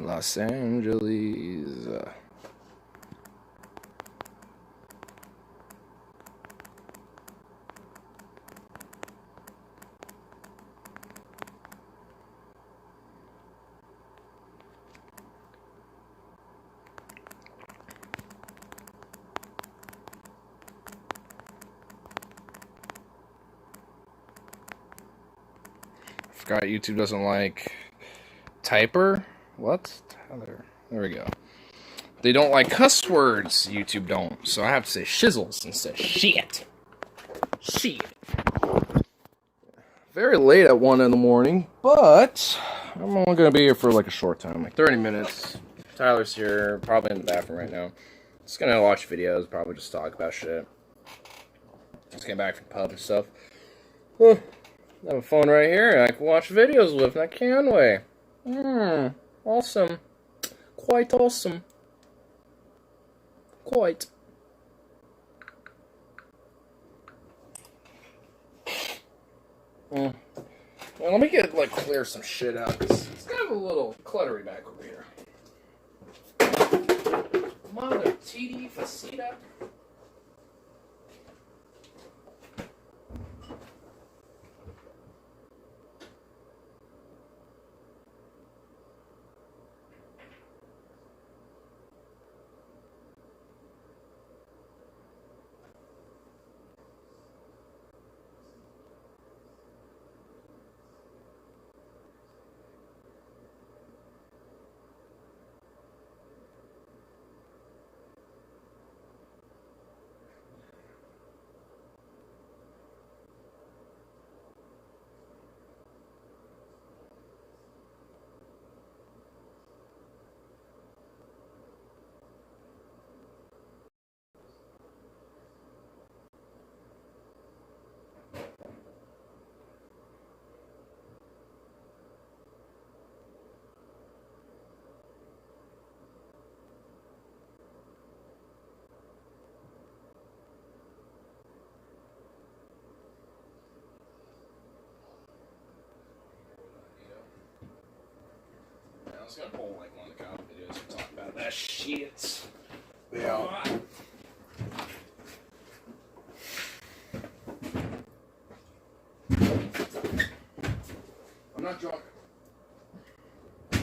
Los Angeles. Forgot YouTube doesn't like typer. What? Tyler. There we go. They don't like cuss words. YouTube don't. So I have to say shizzles instead of shit. Shit. Very late at 1 in the morning, but I'm only going to be here for like a short time, like 30 minutes. Tyler's here, probably in the bathroom right now. Just going to watch videos, probably just talk about shit. Just came back from the pub and stuff. I have a phone right here I can watch videos with, and I can way. Awesome. Quite awesome. Quite. Well, let me clear some shit out, because it's kind of a little cluttery back over here. Mother TD Facita. I was gonna pull like one of the comedy videos and talk about that shit. Yeah. I'm not drunk. I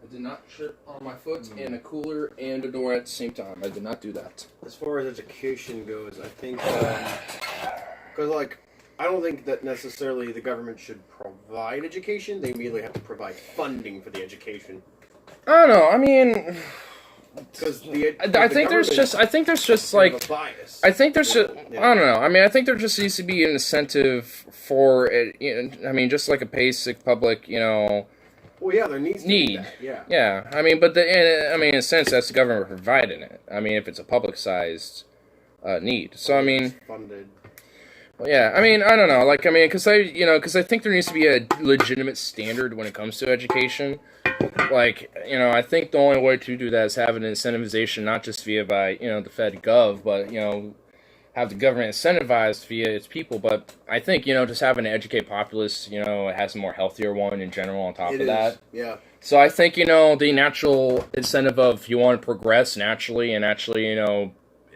did not shit on my foot in a cooler and a door at the same time. I did not do that. As far as education goes, I think, because I don't think that necessarily the government should provide education. They immediately have to provide funding for the education. I don't know. I mean, because I think there's just like a bias. I think there's just, I don't know. I mean, I think there just needs to be an incentive for it. I mean, just like a basic public, Well, yeah, there needs to be that. Yeah. Yeah. I mean, but in a sense, that's the government providing it. I mean, if it's a public-sized need. So I mean, funded. Well, yeah, I mean, I don't know, because I think there needs to be a legitimate standard when it comes to education. I think the only way to do that is have an incentivization, not just via by, the Fed Gov, but, have the government incentivized via its people. But I think, just having an educated populace, it has a more healthier one in general on top of that. Yeah. So I think, the natural incentive of you want to progress naturally and actually,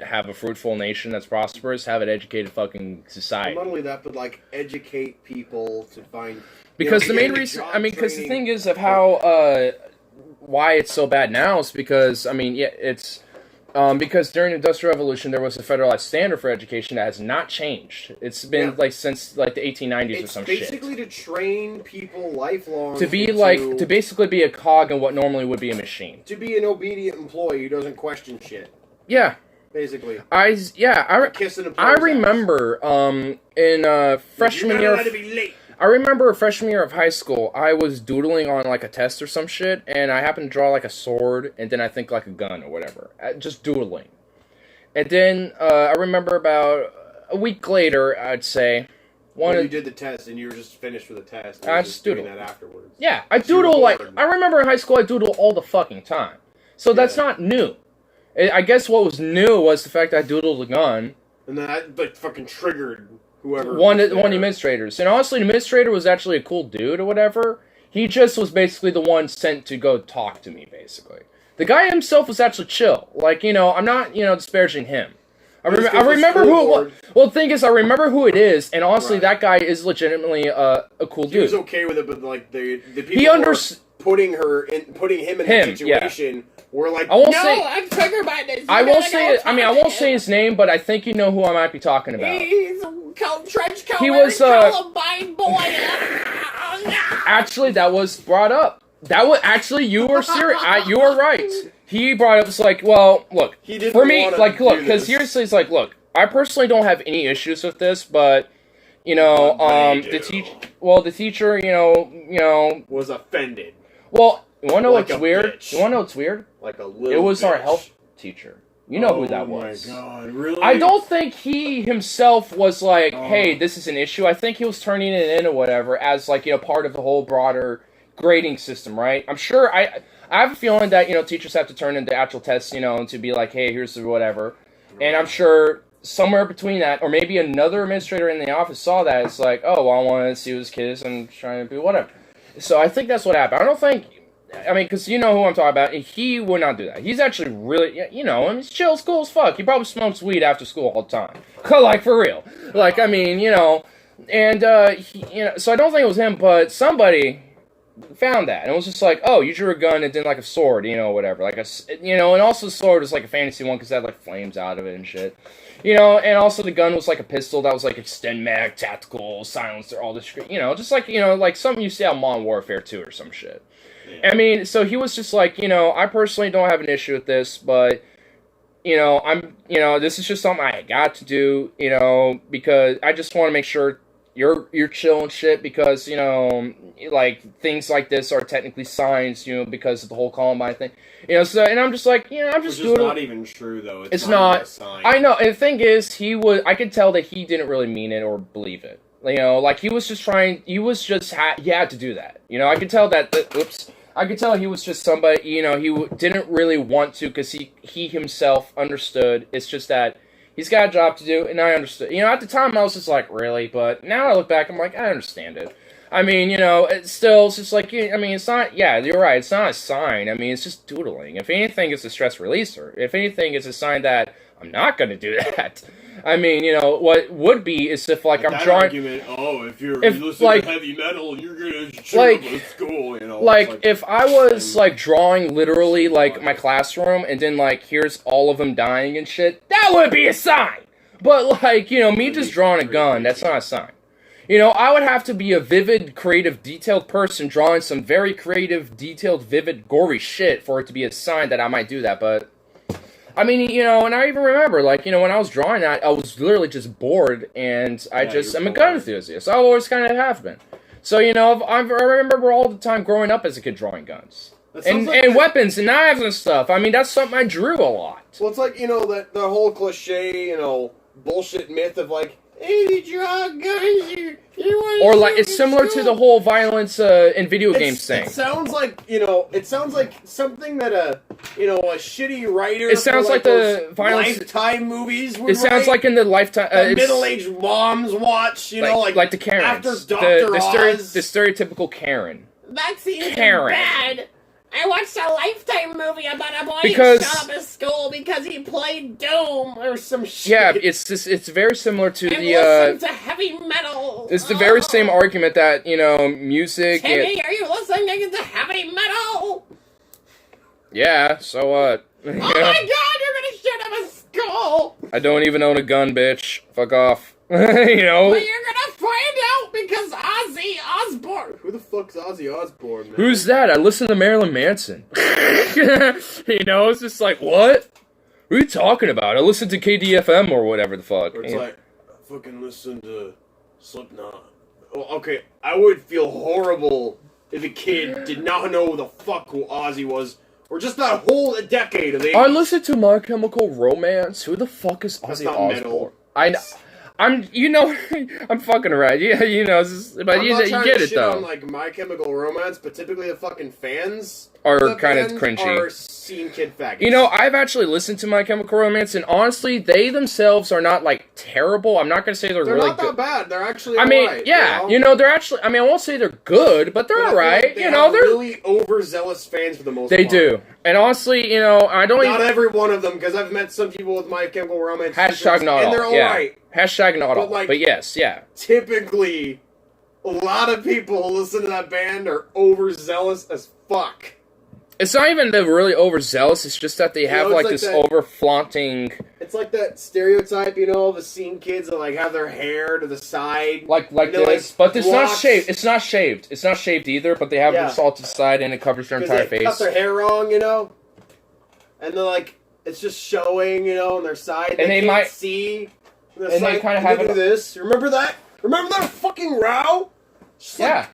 have a fruitful nation that's prosperous, have an educated fucking society. Not only that, but educate people to find. Because the main reason, because the thing is of how why it's so bad now is because it's because during the Industrial Revolution there was a federalized standard for education that has not changed. It's been since the 1890s or some shit. It's basically to train people lifelong to be to basically be a cog in what normally would be a machine. To be an obedient employee who doesn't question shit. Yeah. Basically. I remember in freshman year. I remember freshman year of high school, I was doodling on a test or some shit, and I happened to draw a sword, and then I think a gun or whatever. Just doodling. And then I remember about a week later, I'd say. You did the test and you were just finished with the test. I just doodled that afterwards. Yeah, I doodle I remember in high school I doodle all the fucking time. So that's not new. I guess what was new was the fact that I doodled a gun. And that fucking triggered whoever. One administrators. And honestly, the administrator was actually a cool dude or whatever. He just was basically the one sent to go talk to me, basically. The guy himself was actually chill. Like, I'm not, disparaging him. I remember who it was. Well, the thing is, I remember who it is, and honestly, that guy is legitimately a cool dude. He was okay with it, but, like, the people putting him in that situation were like, I'm triggered by this. I won't say his name, but I think you know who I might be talking about. He's a trench coat. He was, Columbine boy. Actually, that was brought up. You were serious. You were right. He brought up, it's like, well, look, for me, like, look, because seriously, it's like, look, I personally don't have any issues with this, but, the teacher, was offended. Well, you want to know what's weird? You want to know what's weird? Like a little It was bitch. our health teacher. You know who that was. Oh my god, really? I don't think he himself was like, hey, this is an issue. I think he was turning it in or whatever as, like, part of the whole broader grading system, right? I'm sure, I have a feeling that, teachers have to turn in the actual tests, to be like, hey, here's the whatever. Right. And I'm sure somewhere between that, or maybe another administrator in the office saw that. It's like, oh, well, I want to see who's kids and trying to be whatever. So I think that's what happened. I don't think, because you know who I'm talking about. He would not do that. He's actually really, he's chill, cool as fuck. He probably smokes weed after school all the time. Like, for real. Like, and, so I don't think it was him, but somebody found that, and it was just like, oh, you drew a gun and then like a sword, whatever, like and also the sword was like a fantasy one because it had like flames out of it and shit, and also the gun was like a pistol that was like extend mag, tactical, silencer, all this shit, just like, like something you see out in Modern Warfare 2 or some shit. Yeah. So he was just like, I personally don't have an issue with this, but, this is just something I got to do, because I just want to make sure you're chill and shit because, like, things like this are technically signs, because of the whole Columbine thing. So, and I'm just like, I'm just doing it. It's not even true, though. It's not. A sign. I know, and the thing is, I could tell that he didn't really mean it or believe it. Like, he was just trying, he had to do that. I could tell that, I could tell he was just somebody, he didn't really want to because he himself understood. It's just that he's got a job to do, and I understood. At the time, I was just like, really? But now I look back, I'm like, I understand it. It's just like, it's not, you're right, it's not a sign. It's just doodling. If anything, it's a stress releaser. If anything, it's a sign that I'm not going to do that. What would be is if, like, I'm drawing... Argument, if you listen to heavy metal, you're going to shoot up at school, Like, if I was, like, drawing literally, like, my classroom, and then, like, here's all of them dying and shit, that would be a sign! But, like, me just drawing a gun, that's not a sign. I would have to be a vivid, creative, detailed person drawing some very creative, detailed, vivid, gory shit for it to be a sign that I might do that, but... and I even remember, like, when I was drawing that, I was literally just bored, and I'm a gun enthusiast. I always kind of have been. So, I remember all the time growing up as a kid drawing guns. And weapons and knives and stuff. That's something I drew a lot. Well, it's like, that the whole cliche, bullshit myth of, like, hey, you draw guns, or like it's similar to the whole violence in video games thing. It sounds like something that a shitty writer. It sounds like the violence Lifetime movies. Would it sounds like in the Lifetime middle-aged moms watch. Like the Karens, after Dr. Oz. The stereotypical Karen. That seems Karen. bad. I watched a Lifetime movie about a boy who shot up his school because he played Doom or some shit. Yeah, it's very similar to listened to heavy metal. It's the very same argument that, music... Timmy, are you listening to heavy metal? Yeah, so what? Oh my god, you're gonna shoot up a skull! I don't even own a gun, bitch. Fuck off. Well, you're gonna find out because Ozzy Osbourne. Who the fuck's Ozzy Osbourne, man? Who's that? I listen to Marilyn Manson. It's just like, what? What are you talking about? I listen to KDFM or whatever the fuck. Or it's like, I fucking listen to Slipknot. Well, okay, I would feel horrible if a kid did not know who the fuck who Ozzy was. Or just that whole decade of the 80s. I listen to My Chemical Romance. Who the fuck is Ozzy Osbourne? I'm fucking around. Yeah, but you get it though. On, like My Chemical Romance, but typically the fucking fans are kind of cringy. Are scene kid faggots. I've actually listened to My Chemical Romance, and honestly, they themselves are not like terrible. I'm not gonna say they're really not good. that bad. They're actually. I mean, right, yeah, they're actually. I mean, I won't say they're good, but they're alright. They're really overzealous fans for the most part. They do, and honestly, I don't. Not every one of them, because I've met some people with My Chemical Romance. Hashtag not all. And they're alright. Hashtag not all. But yes, yeah. Typically, a lot of people who listen to that band are overzealous as fuck. It's not even they're really overzealous, it's just that they have like this over-flaunting... It's like that stereotype, the scene kids that like have their hair to the side. Like this, but it's not shaved. It's not shaved. It's not shaved either, but they have this all to the side and it covers their entire face. They cut their hair wrong, and they're like, it's just showing, on their side. And they might see. And they kind of have this. Remember that? Remember that fucking row? Yeah.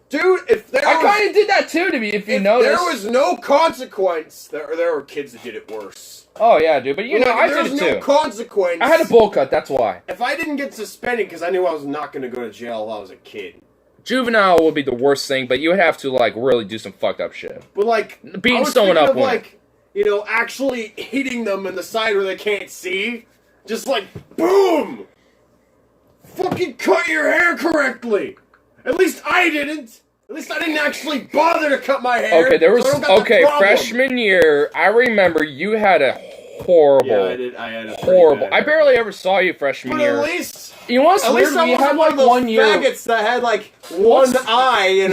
Dude, I kind of did that too, if you notice. There was no consequence. There were kids that did it worse. Oh, yeah, dude. But, I did it too. There was no consequence. I had a bowl cut, that's why. If I didn't get suspended because I knew I was not going to go to jail while I was a kid. Juvenile would be the worst thing, but you would have to, like, really do some fucked up shit. But, like, beating someone up, actually hitting them in the side where they can't see. Just like, boom! Fucking cut your hair correctly! At least I didn't! At least I didn't actually bother to cut my hair! Freshman year, I remember you had a horrible... Yeah, I had a horrible... I barely ever saw you freshman year. But at least... You know what's weird? We had like 1 year... faggots that had like one eye,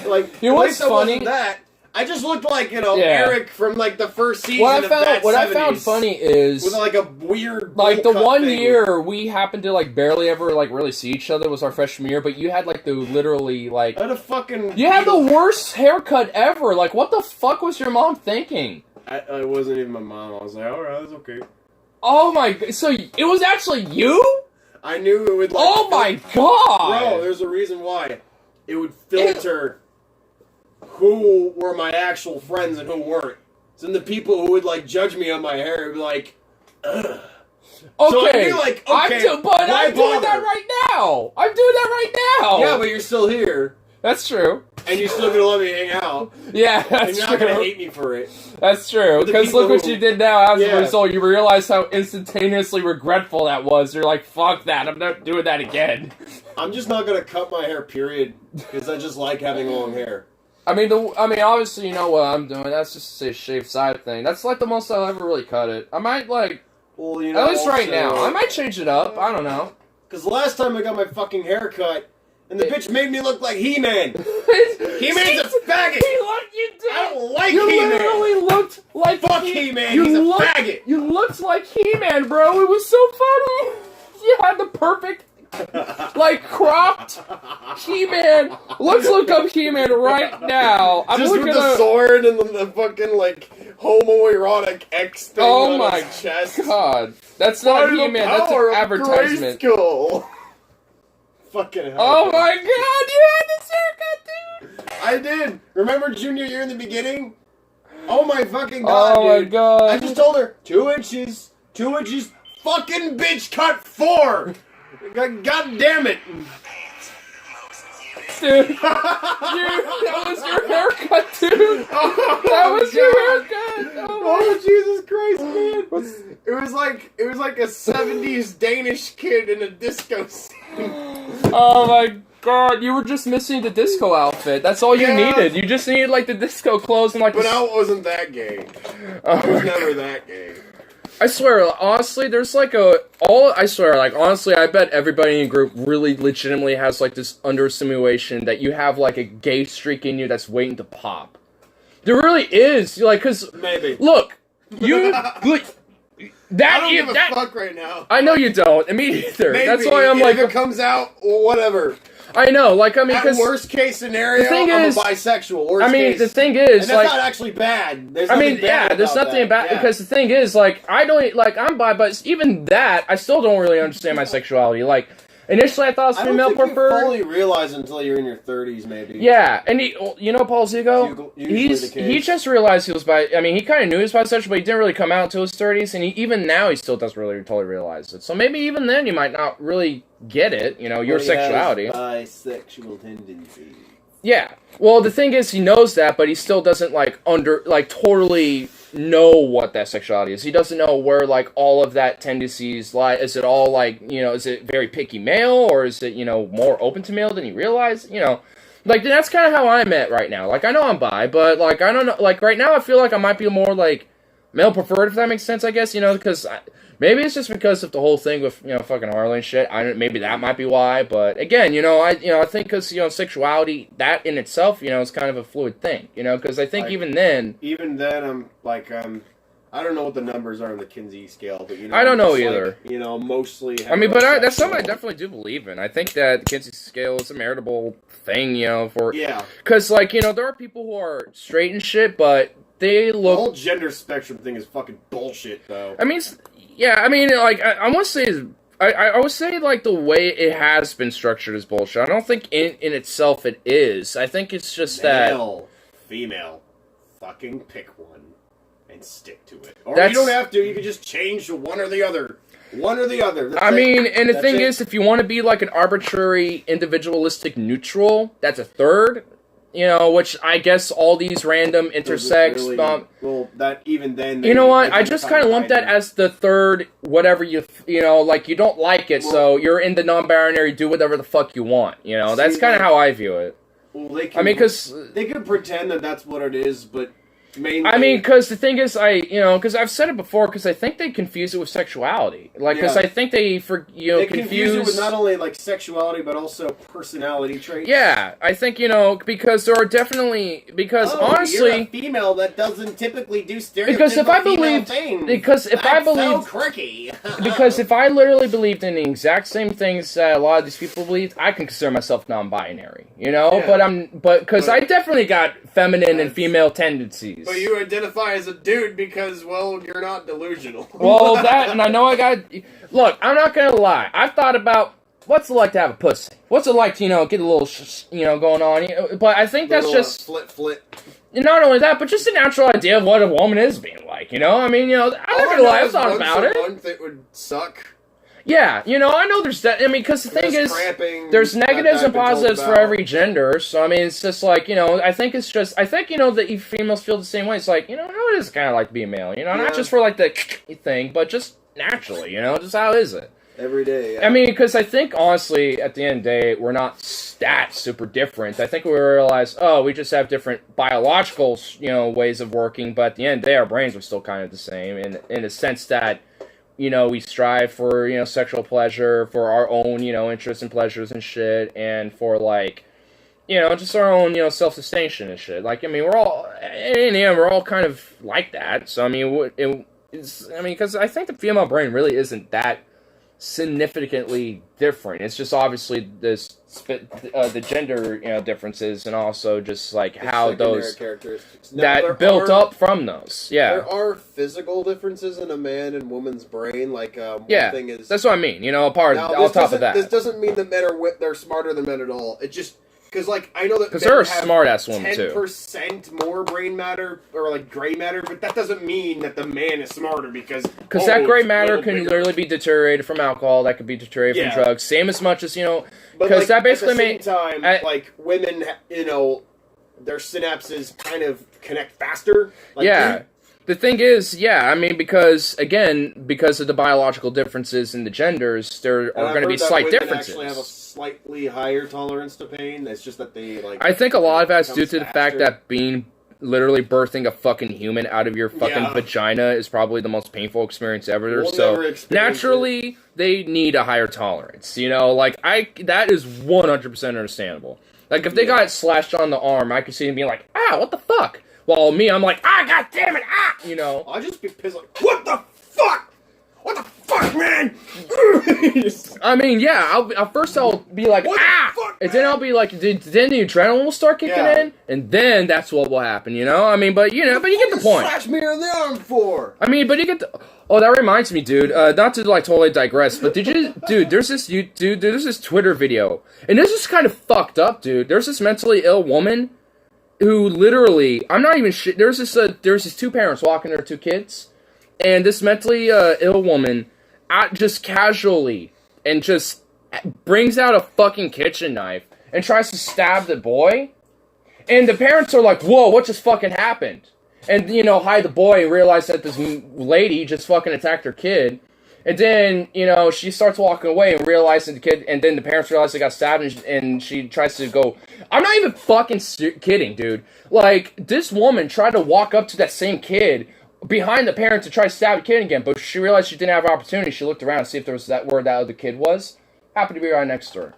Like, you know what's funny? That. I just looked like, Eric from, like, the first season what I found funny is... With, like, a weird... Like, the 1 year we happened to, like, barely ever, like, really see each other was our freshman year, but you had, like, the literally, like... I had a fucking... You had the worst haircut ever! Like, what the fuck was your mom thinking? I wasn't even my mom. I was like, alright, that's okay. Oh my... So, it was actually you? I knew it would, like... Oh my god! Bro, there's a reason why. It would filter... who were my actual friends and who weren't. So then the people who would, like, judge me on my hair would be like, ugh. Okay, so I'd be like, okay, I'm doing that right now! I'm doing that right now! Yeah, but you're still here. That's true. And you're still gonna let me hang out. Yeah, that's and you're not gonna hate me for it. That's true. Because look what you did now as a result. You realize how instantaneously regretful that was. You're like, fuck that, I'm not doing that again. I'm just not gonna cut my hair, period. Because I just like having long hair. I mean, obviously, you know what I'm doing. That's just a shaved side thing. That's like the most I'll ever really cut it. I might like, at least right now. I might change it up. I don't know. Because the last time I got my fucking hair cut, and the bitch made me look like He-Man. He-Man's a faggot. I don't like He-Man. You literally looked like fuck He-Man. He's a faggot. You looked like He-Man, bro. It was so funny. You had the perfect. Like cropped He-Man. Let's look up He-Man right now. I'm just with the sword and the fucking like homoerotic X thing on his chest. God, that's not He-Man. That's an advertisement. Fucking hell. Oh my god, you had this haircut, dude. I did. Remember junior year in the beginning? Oh my fucking god, dude. Oh my god. I just told her 2 inches. 2 inches. Fucking bitch cut 4. God damn it! Dude, that was your haircut, dude! That was your haircut! Oh, Jesus Christ, man! It was like a 70s Danish kid in a disco scene. Oh my god, you were just missing the disco outfit. That's all you needed. You just needed, like, the disco clothes and, like... But I wasn't that gay. I was never that gay. I swear, honestly, there's like honestly, I bet everybody in the group really legitimately has like this underestimation that you have like a gay streak in you that's waiting to pop. There really is, like, cause maybe. Look, you look. That I don't give a fuck right now. I know you don't. And me either. Maybe. That's why I'm if like, it comes out, or whatever. I know, like, I mean, because worst case scenario, I'm a bisexual. Worst case. The thing is, and that's not actually bad. There's nothing bad there's nothing bad because the thing is, like, I don't like I'm bi, but even that, I still don't really understand my sexuality. Like, Initially, I thought it was female preferred. You fully realize until you're in your 30s, maybe. Yeah, and Paul Zigo, he just realized he was he kind of knew he was bisexual, but he didn't really come out until his 30s, and even now he still doesn't really totally realize it. So maybe even then you might not really get it, your sexuality. Bisexual tendencies. Yeah. Well, the thing is, he knows that, but he still doesn't totally know what that sexuality is. He doesn't know where all of that tendencies lie. Is it all is it very picky male, or is it more open to male than he realized? That's kind of how I'm at right now. I know I'm bi, but I don't know. Right now, I feel like I might be more male preferred, if that makes sense. I guess because maybe it's just because of the whole thing with fucking Harley and shit. Maybe that might be why. But again, I think because sexuality, that in itself is kind of a fluid thing. Because I think even then I'm I don't know what the numbers are on the Kinsey scale, but I don't know either. Mostly. But that's something I definitely do believe in. I think that the Kinsey scale is a meritable thing. Because there are people who are straight and shit, but they look. The whole gender spectrum thing is fucking bullshit, though. I want to say I would say the way it has been structured is bullshit. I don't think in itself it is. I think it's just Male, female, fucking pick one and stick to it. Or you don't have to. You can just change to one or the other. One or the other. And the thing is, if you want to be an arbitrary, individualistic neutral, that's a third. Which I guess all these random intersex. Really, that even then. You know what? I just kind of lump that as the third. Whatever you you don't like it, so you're in the non-binary. Do whatever the fuck you want. That's kind of how I view it. Well, they can. Because they can pretend that that's what it is, but. Mainly, because the thing is, because I've said it before, because I think they confuse it with sexuality. Because I think they confuse it with not only sexuality but also personality traits. Yeah, I think because there are definitely honestly, you're a female that doesn't typically do stereotypical because if I believed things. Because if I literally believed in the exact same things that a lot of these people believe, I can consider myself non-binary. But I definitely got feminine and female tendencies. But you identify as a dude because, well, you're not delusional. Well, and I know look, I'm not gonna lie. I've thought about what's it like to have a pussy. What's it like to, get a little, going on. But I think that's just flit. Not only that, but just a natural idea of what a woman is being like. I'm not gonna lie. I've thought about it. Month it would suck. Yeah, I know there's that. Because the thing is, there's negatives and positives for every gender. So, it's just I think that females feel the same way. It's how it is kind of like to be a male, not just for the thing, but just naturally, just how is it? Every day, yeah. Because I think, honestly, at the end of the day, we're not that super different. I think we realize, we just have different biological, ways of working, but at the end of the day, our brains are still kind of the same, in the sense that, we strive for, sexual pleasure, for our own, interests and pleasures and shit, and for, just our own, self-sustention and shit. We're all, in the end, we're all kind of like that. So, because I think the female brain really isn't that significantly different. It's just obviously the gender differences, and also just how those characteristics that built up from those. Yeah, there are physical differences in a man and woman's brain. One thing is that's what I mean. On top of that, this doesn't mean that men they're smarter than men at all. It just because I know that there are smart ass women too. 10% more brain matter or gray matter, but that doesn't mean that the man is smarter because that gray matter can literally be deteriorated from alcohol. That could be deteriorated from drugs. Same as much as because that basically at the same time, women, their synapses kind of connect faster. The thing is, because of the biological differences in the genders, there are going to be slight differences. Actually have a slightly higher tolerance to pain. It's just that they I think a lot of that's due to the fact that literally birthing a fucking human out of your fucking vagina is probably the most painful experience ever. So naturally, they need a higher tolerance. That is 100% understandable. If they got slashed on the arm, I could see them being like, what the fuck? While me, I'm like, god damn it, I'll just be pissed what the fuck? What the fuck fuck, man! I mean, yeah, at first I'll be like, What ah! the fuck, And then I'll be like, then the adrenaline will start kicking in, and then that's what will happen, you know? I mean, but you get the point. Slash me in the arm for? I mean, but you get the... Oh, that reminds me, dude, not to, like, totally digress, but there's this Twitter video, and this is kind of fucked up, dude. There's this mentally ill woman who literally, I'm not even shit, there's these two parents walking their two kids, and this mentally ill woman just casually and just brings out a fucking kitchen knife and tries to stab the boy. And the parents are like, whoa, what just fucking happened? And, you know, hide the boy and realize that this lady just fucking attacked her kid. And then, you know, she starts walking away and realizing the kid, and then the parents realize they got stabbed, and she tries to go, I'm not even fucking kidding, dude. Like, this woman tried to walk up to that same kid behind the parent to try to stab the kid again, but she realized she didn't have an opportunity. She looked around to see if there was where that other kid was. Happened to be right next to her.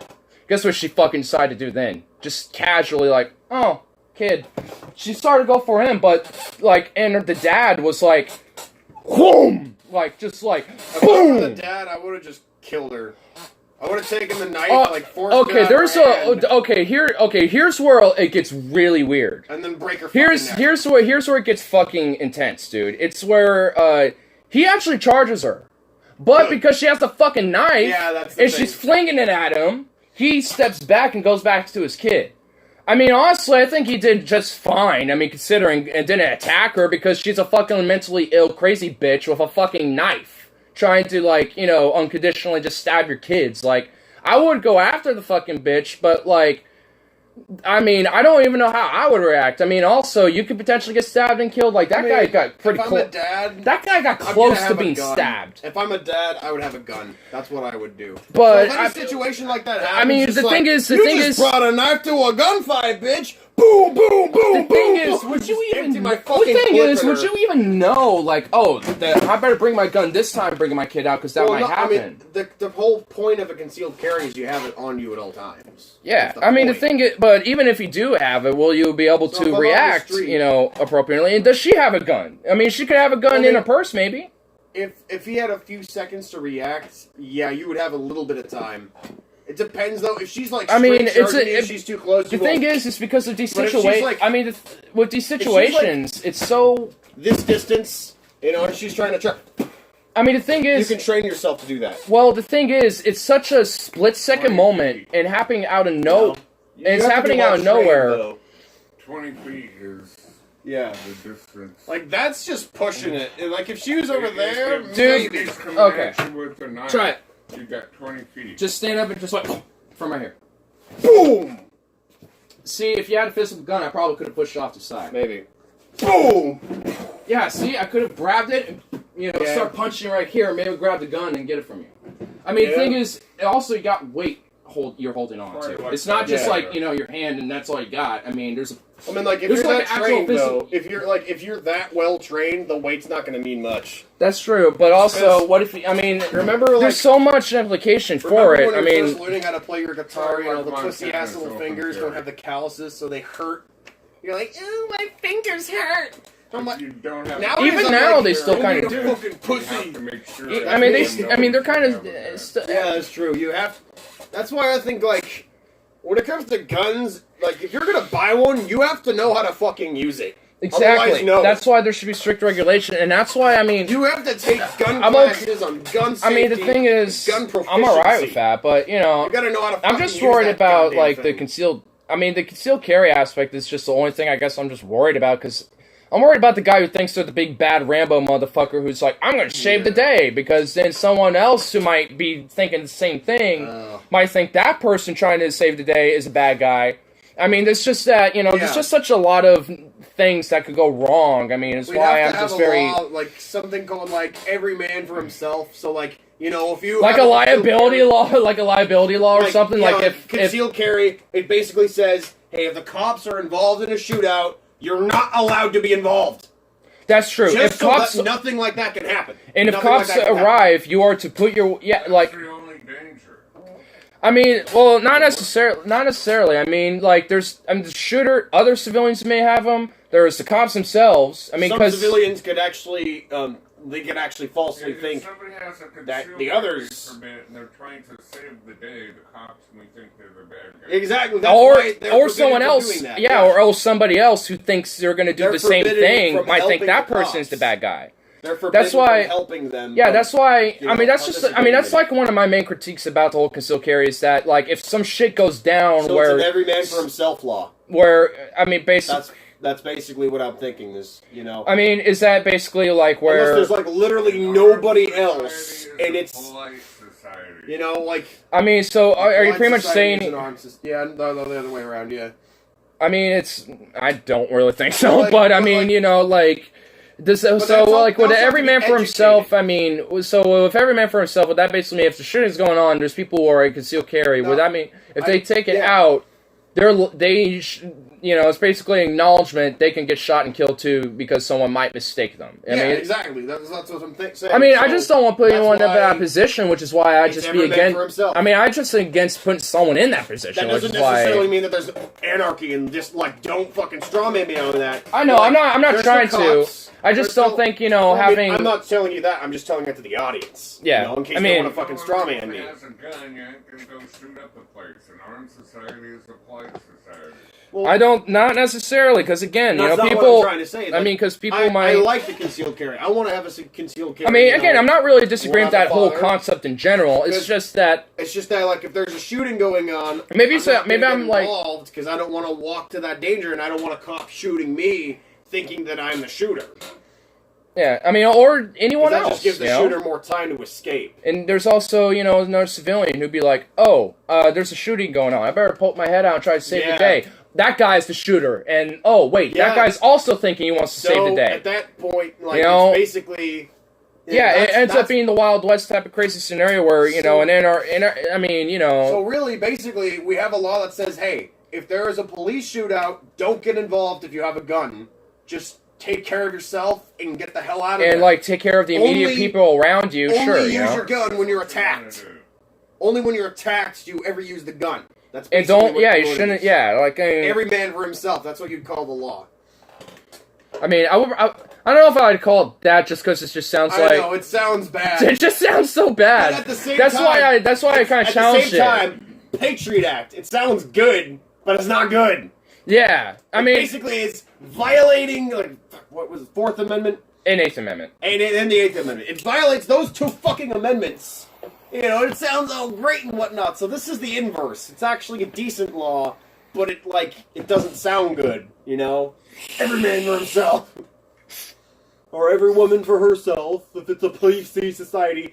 Guess what she fucking decided to do then? Just casually like, oh, kid. She started to go for him, but, like, and the dad was like, boom! Like, just like, boom! If I was the dad, I would have just killed her. I would have taken the knife, forced okay, it out there's her hand, here's where it gets really weird. and then break her fucking neck. Here's where it gets fucking intense, dude. It's where he actually charges her, but because she has the fucking knife, that's the and thing. she's flinging it at him, he steps back and goes back to his kid. I mean, honestly, I think he did just fine. I mean, considering, and didn't attack her because she's a fucking mentally ill, crazy bitch with a fucking knife. Trying to, like, you know, unconditionally just stab your kids. Like, I would go after the fucking bitch, but, like, I mean, I don't even know how I would react. I mean, also, you could potentially get stabbed and killed. Like, that guy got pretty close. If I'm a dad... That guy got close to being stabbed. If I'm a dad, I would have a gun. That's what I would do. But... So if any situation like that happens, I mean, the thing is... You just brought a knife to a gunfight, bitch! Boom, boom, boom, the thing is, would you even... The thing is, would you even know, like, oh, I better bring my gun this time, bringing my kid out, because that might happen. I mean, the whole point of a concealed carry is you have it on you at all times. Yeah, I mean, the thing is, but even if you do have it, will you be able to react, you know, appropriately? And does she have a gun? I mean, she could have a gun in her purse, maybe. If he had a few seconds to react, yeah, you would have a little bit of time. It depends, though. If she's like, if she's too close. The thing is, it's because of these situations. Like, I mean, with these situations, like, it's so this distance, you know, and she's trying to trap. I mean, the thing is, you can train yourself to do that. Well, the thing is, it's such a split-second moment, and happening out of nowhere. It's happening out of nowhere. 20 feet is the distance. Like, that's just pushing it. Like, if she was over there, dude. Okay, try it. You got 20 feet. Just stand up and just like from right here. Boom. See, if you had a physical gun, I probably could have pushed it off the side. Maybe. Boom. Yeah. See, I could have grabbed it and start punching right here. Maybe grab the gun and get it from you. I mean, the thing is, also you got weight you're holding on to. It's not just like, you know, your hand and that's all you got. I mean, there's. I mean, like, if you're that trained, though, if you're that well trained, the weight's not going to mean much. That's true, but also, what if? I mean, remember, there's so much implication for it. When I mean, first learning how to play your guitar, you know, the pussy ass little fingers don't have the calluses, so they hurt. You're like, oh, my fingers hurt. I'm like, you don't have even now they still kind of do. Fucking pussy. I mean, they're kind of. Yeah, that's true. You have. That's why I think, like, when it comes to guns, like, if you're gonna buy one, you have to know how to fucking use it. Exactly. Otherwise, no. That's why there should be strict regulation, and that's why, I mean... You have to take gun classes on gun safety. I mean, the thing is, gun proficiency. I'm alright with that, but, you know... You gotta know how to I'm just worried about, like, the concealed... I mean, the concealed carry aspect is just the only thing I guess I'm just worried about, because... I'm worried about the guy who thinks they're the big bad Rambo motherfucker who's like, I'm gonna save the day, because then someone else who might be thinking the same thing might think that person trying to save the day is a bad guy. I mean, there's just that, you know, there's just such a lot of things that could go wrong. I mean, it's why I'm just very... Law, like, something called, like, every man for himself, so, like, you know, if you... Like a liability law, or something, like, know, if... Concealed carry, it basically says, hey, if the cops are involved in a shootout, you're not allowed to be involved. That's true. Just if cops, nothing like that can happen. And if cops arrive, you are to put your like. The only danger. I mean, well, not necessarily. I mean, like, the shooter. Other civilians may have them. There's the cops themselves. I mean, some civilians could actually they could actually falsely If think somebody has a that concealed the carry others... permit and they're trying to save the day, the cops may think they're the bad guys. Exactly. That's why they're or forbidden someone from else, doing that. yeah, or else somebody else who thinks they're going to do They're the same forbidden thing from might think helping that the person's cops. the bad guy. They're forbidden That's why- from helping them. Yeah, from, that's why. you I mean, know, that's just. I mean, that's like one of my main critiques about the whole concealed carry is that, like, if some shit goes down So where it's an every man for himself law. I mean, basically, That's basically what I'm thinking. Is I mean, is that basically like where? unless there's like literally nobody else, and it's Polite society. you know like. I mean, so are you polite pretty much society is saying? an armed yeah, the other way around. Yeah. I mean, it's. I don't really think so, Well, like- but I but mean, like- you know, like. So that's all- like, would that's all every to man be for himself? educated. I mean, so if every man for himself, would that basically mean if the shooting's going on, there's people who are concealed carry? No, Would that mean if they take it yeah. out, you know, it's basically acknowledgement they can get shot and killed too because someone might mistake them. I Yeah, mean, exactly. That's what I'm saying. I mean, I So, just don't want to put that's anyone in why that position, which is why I it's just every be man against. for himself. I mean, I just against putting someone in that position, That which doesn't is why. necessarily mean that there's anarchy and just like don't fucking strawman me on that. I know, Like, I'm not there's trying the to. cops, I just there's don't the- think, you know, I mean, having. I'm not telling you that. I'm just telling it to the audience. Yeah, You know, in case I they mean- want to fucking strawman me. If has a gun, you ain't gonna go shoot up the place. An armed society is a polite society. Well, I don't, not necessarily, because again, you that's know, not people. what I'm trying to say. I mean, because people I might. like the concealed carry. I want to have a concealed carry. I mean, you again, know. I'm not really disagreeing with We're not that the whole father. concept in general. It's Because- just that It's just that, like, if there's a shooting going on, maybe I'm so. not Maybe gonna I'm get like, involved because I don't want to walk to that danger, and I don't want a cop shooting me thinking that I'm the shooter. yeah. I mean, or 'Cause anyone that else. just gives the you know? shooter more time to escape. And there's also, you know, another civilian who'd be like, "Oh, there's a shooting going on. I better poke my head out and try to save the Yeah. day." That guy's the shooter, and oh wait, Yeah. that guy's also thinking he wants to save the day. At that point, like, You know, it's basically... Yeah, it that's- ends up that's- being the Wild West type of crazy scenario where, you know, So- and I mean, you know, So really, basically, we have a law that says, hey, if there is a police shootout, don't get involved if you have a gun. Just take care of yourself and get the hell out of there. and like take care of the immediate Only- people around you. Only Sure, use you know, your gun when you're What are you attacked. gonna do? Only when you're attacked do you ever use the gun. That's and basically don't. what Yeah, you it shouldn't. is. Yeah, like I mean, Every man for himself. That's what you'd call the law. I mean, I don't know if I would call it that just because it just sounds I like know it sounds bad. it just sounds so bad. But at the same that's time, why I kind of At challenged the same it. time, Patriot Act. It sounds good, but it's not good. Yeah, I mean, basically, it's violating like what was it, Fourth Amendment in Eighth Amendment. and the Eighth Amendment. It violates those two fucking amendments. You know, it sounds all great and whatnot. So this is the inverse. It's actually a decent law, but it doesn't sound good. You know, every man for himself, or every woman for herself. If it's a PC society,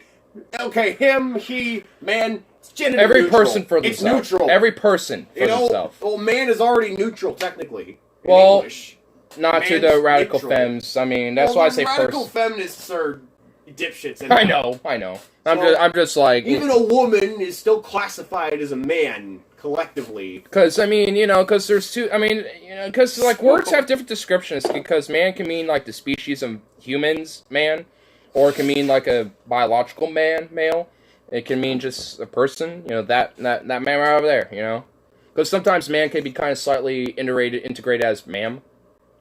okay, him, he, man. It's gender Every neutral. person for It's themselves. neutral. Every person for You know, themselves. well, man is already neutral technically. In Well, English. Not to man's the radical neutral. femmes. I mean, that's Well, why I the say radical person. feminists are dipshits. I know. So, I'm just like, Even a woman is still classified as a man collectively. because I mean, you know, because there's two. I mean, you know, because like words have different descriptions. Because man can mean like the species of humans, man, or it can mean like a biological man, male. It can mean just a person. You know, that man right over there. You know, because sometimes man can be kind of slightly integrated as ma'am.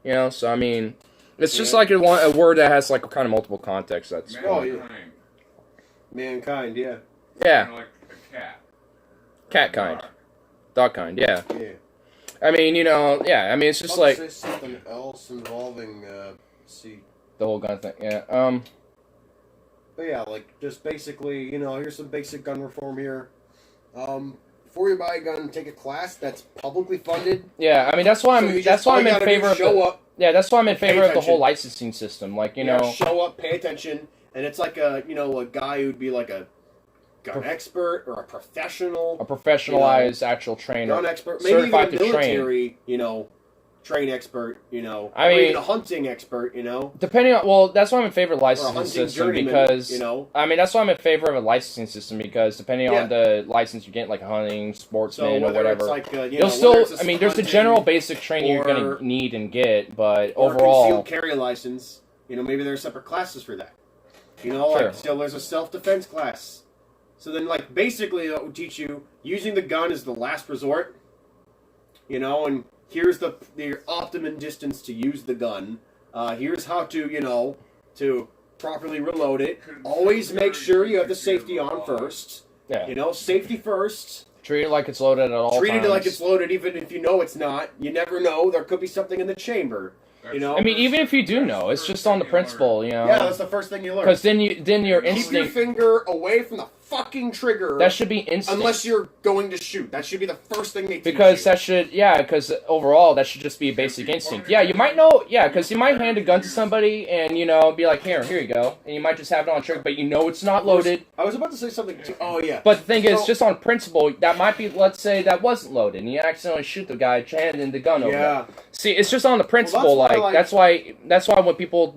You know, so I mean, it's just like a word that has like kind of multiple contexts. That's Oh, yeah. Mankind. Mankind, yeah. yeah, Kinda like a cat. cat kind, dog kind. Yeah, Yeah. I mean, you know, yeah. I mean, it's just like say something else involving, see. the whole gun thing. Yeah. But yeah, like, just basically, you know, here's some basic gun reform here. Before you buy a gun, take a class that's publicly funded. Yeah, I mean that's why So I'm you that's just- why all I'm you in gotta do favor is of show the, up. yeah, that's why I'm in Pay favor of the whole attention. licensing system. Like you Yeah, know, show up, pay attention, and it's like a guy who'd be like a gun expert or a professional, a professionalized actual trainer, gun expert, maybe even a certified to train. military, train expert, I or mean- even a hunting expert, Depending on, well, that's why I'm in favor of the or a licensing hunting system journeyman, because I mean that's why I'm in favor of a licensing system because depending Yeah. on the license you get, like hunting, So sportsman, or whether whatever, it's like you'll still. I mean, there's the general basic training you're or- gonna need and get, but or overall, concealed carry license, maybe there's separate classes for that. Sure. So there's a self-defense class. So then, like, basically, it will teach you using the gun is the last resort. And here's the optimum distance to use the gun. Here's how to, to properly reload it. Always make sure you have the safety on first. Yeah. You know, safety first. Treat it like it's loaded at all Treat times. it like it's loaded, even if you know it's not. You never know. There could be something in the chamber. You know. I mean, even if you do know, it's just on the principle, you know. Yeah, that's the first thing you learn. Because then your keep instinct. your finger away from the fucking trigger. That should be instinct. Unless you're going to shoot. That should be the first thing they teach Because you. that should, because overall, that should just be a basic instinct. Yeah, you might know, because you might hand a gun to somebody and, be like, here you go. And you might just have it on trigger, but you know it's not loaded. I was about to say something too. Oh, yeah. But the thing is, just on principle, that might be, let's say, that wasn't loaded, and you accidentally shoot the guy handing the gun over. Yeah. See, it's just on the principle, that's why when people,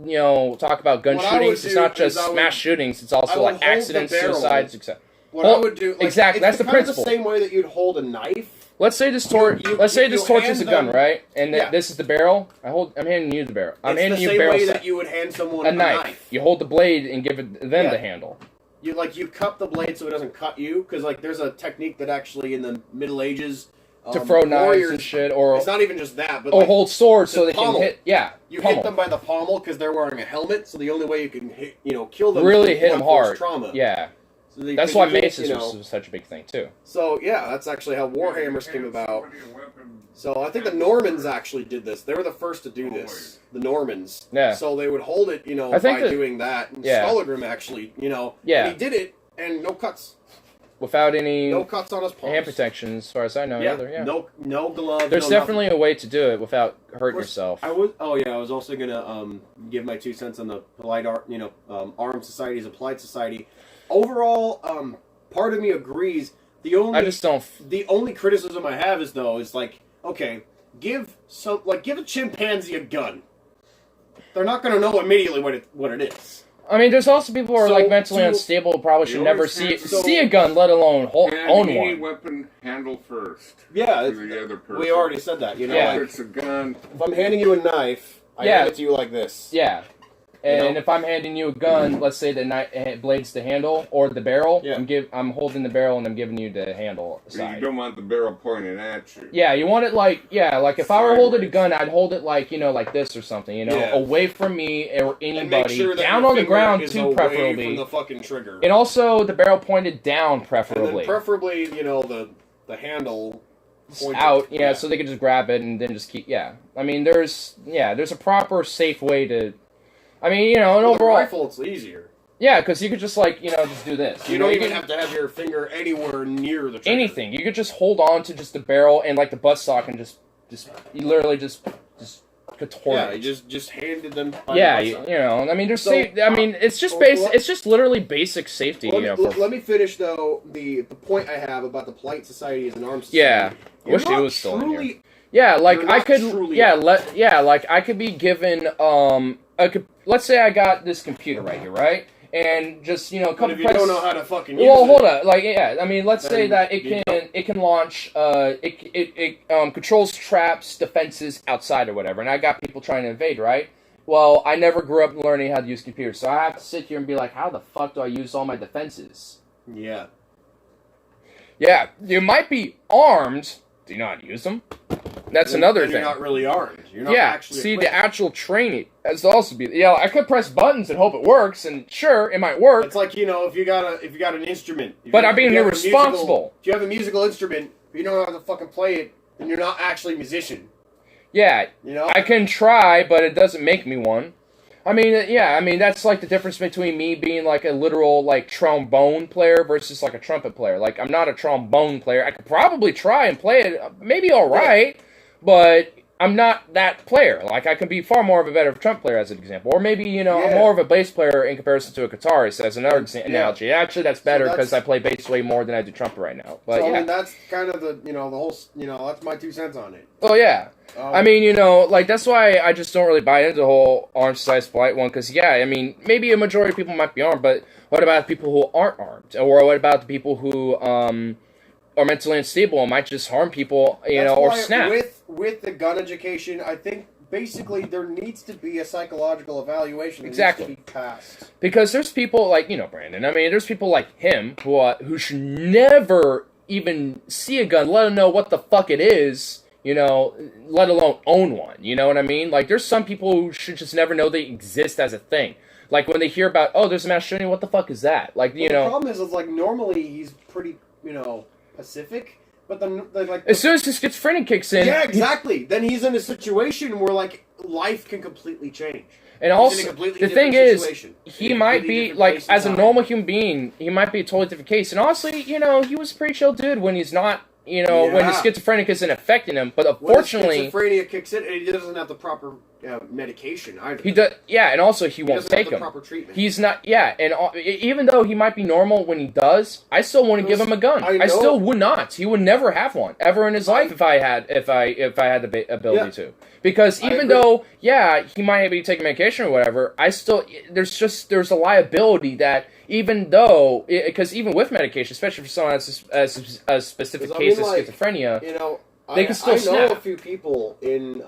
talk about gun shootings, it's not just mass shootings, it's also, like, accidents, suicides, etc. What I would do, exactly, that's the principle. The same way that you'd hold a knife. Let's say this torch is a gun, right? And this is the barrel. I'm handing you the barrel. I'm handing you a barrel. It's the same way that you would hand someone a knife. You hold the blade and give them the handle. You cup the blade so it doesn't cut you, because there's a technique that actually in the Middle Ages to throw knives and shit, or it's not even just that, but hold swords so they can hit. Yeah, hit them by the pommel because they're wearing a helmet. So the only way you can hit, kill them, really hit them hard. Trauma. Yeah. So that's why maces was such a big thing too. So yeah, that's actually how warhammers came about. So I think the Normans actually did this. They were the first to do this. The Normans. Yeah. So they would hold it, by doing that. And Stalagrim actually, and he did it, and no cuts. Without any no cuts on his palms. Hand protection, as far as I know. Either. Yeah. No gloves. There's definitely a way to do it without hurting yourself. I was also gonna give my 2 cents on the polite art, armed societies, applied society. Overall, part of me agrees. The only criticism I have is okay, give a chimpanzee a gun. They're not gonna know immediately what it is. I mean, there's also people who are mentally unstable, probably should never see a gun, let alone own one. Weapon handle first. Yeah, the other person. we already said that. If it's a gun. If I'm handing you a knife, I hand it to you like this. Yeah. And if I'm handing you a gun, let's say the blade's the handle or the barrel, I'm holding the barrel and I'm giving you the handle side. You don't want the barrel pointing at you. Yeah, you want it like if I were holding a gun, I'd hold it like this or something, away from me or anybody, sure down on the ground too, preferably. From the fucking trigger. And also the barrel pointed down, preferably. And then preferably, the handle out, so they can just grab it and then just keep. Yeah, I mean, there's a proper, safe way to. I mean, and overall... With a rifle, it's easier. Yeah, because you could just, just do this. You don't even have to have your finger anywhere near the trigger. Anything. You could just hold on to just the barrel and, the buttstock and you literally just contort it. Yeah, you just handed them... I mean, it's just it's just literally basic safety, Let me finish, though, the point I have about the polite society as an armed society. Yeah, I wish it was still in here. Yeah, I could be given, let's say I got this computer right here, right? And just, a couple But if you don't know how to fucking use it... Well, hold on. I mean, let's say that it can launch, it controls traps, defenses outside or whatever, and I got people trying to invade, right? Well, I never grew up learning how to use computers, so I have to sit here and be like, how the fuck do I use all my defenses? Yeah. Yeah, you might be armed... Do you know how to use them? That's another thing. You're not really armed. You're not actually the actual training has to also be. I could press buttons and hope it works, and sure, it might work. It's like if you got an instrument. But I'm being irresponsible. If you have a musical instrument, if you don't know how to fucking play it, then you're not actually a musician. Yeah, I can try, but it doesn't make me one. I mean, that's the difference between me being a literal trombone player versus a trumpet player. I'm not a trombone player. I could probably try and play it, maybe all right, but I'm not that player. I can be far more of a better trumpet player as an example, or maybe I'm more of a bass player in comparison to a guitarist as another analogy. Actually, that's better because I play bass way more than I do trumpet right now. But I mean, that's kind of the whole that's my 2 cents on it. Oh yeah. I mean, that's why I just don't really buy into the whole armed society polite one, because, I mean, maybe a majority of people might be armed, but what about people who aren't armed? Or what about the people who are mentally unstable and might just harm people, or snap? With the gun education, I think, basically, there needs to be a psychological evaluation that exactly. needs to be passed. Because there's people like, Brandon, I mean, there's people like him who should never even see a gun, let them know what the fuck it is, let alone own one, you know what I mean? There's some people who should just never know they exist as a thing. Like, when they hear about, oh, there's a mass shooting, what the fuck is that? Like, you know... The problem is, like, normally he's pretty, pacific, but then, like... As soon as the schizophrenia kicks in... Yeah, exactly. Then he's in a situation where, like, life can completely change. And also, the thing is, he might be, like, as a normal human being, he might be a totally different case. And honestly, he was a pretty chill dude when he's not, when his schizophrenic isn't affecting him. But unfortunately... When schizophrenia kicks in, and he doesn't have the proper medication either. He does, yeah, and also he won't take them. Proper treatment. He's not, yeah, and even though he might be normal when he does, I still wouldn't give him a gun. I still would not. He would never have one ever in his life if I had the ability to. Because even though, yeah, he might be taking medication or whatever, there's a liability that even though, because even with medication, especially for someone that's a specific case of schizophrenia, they can still snap. I know a few people in,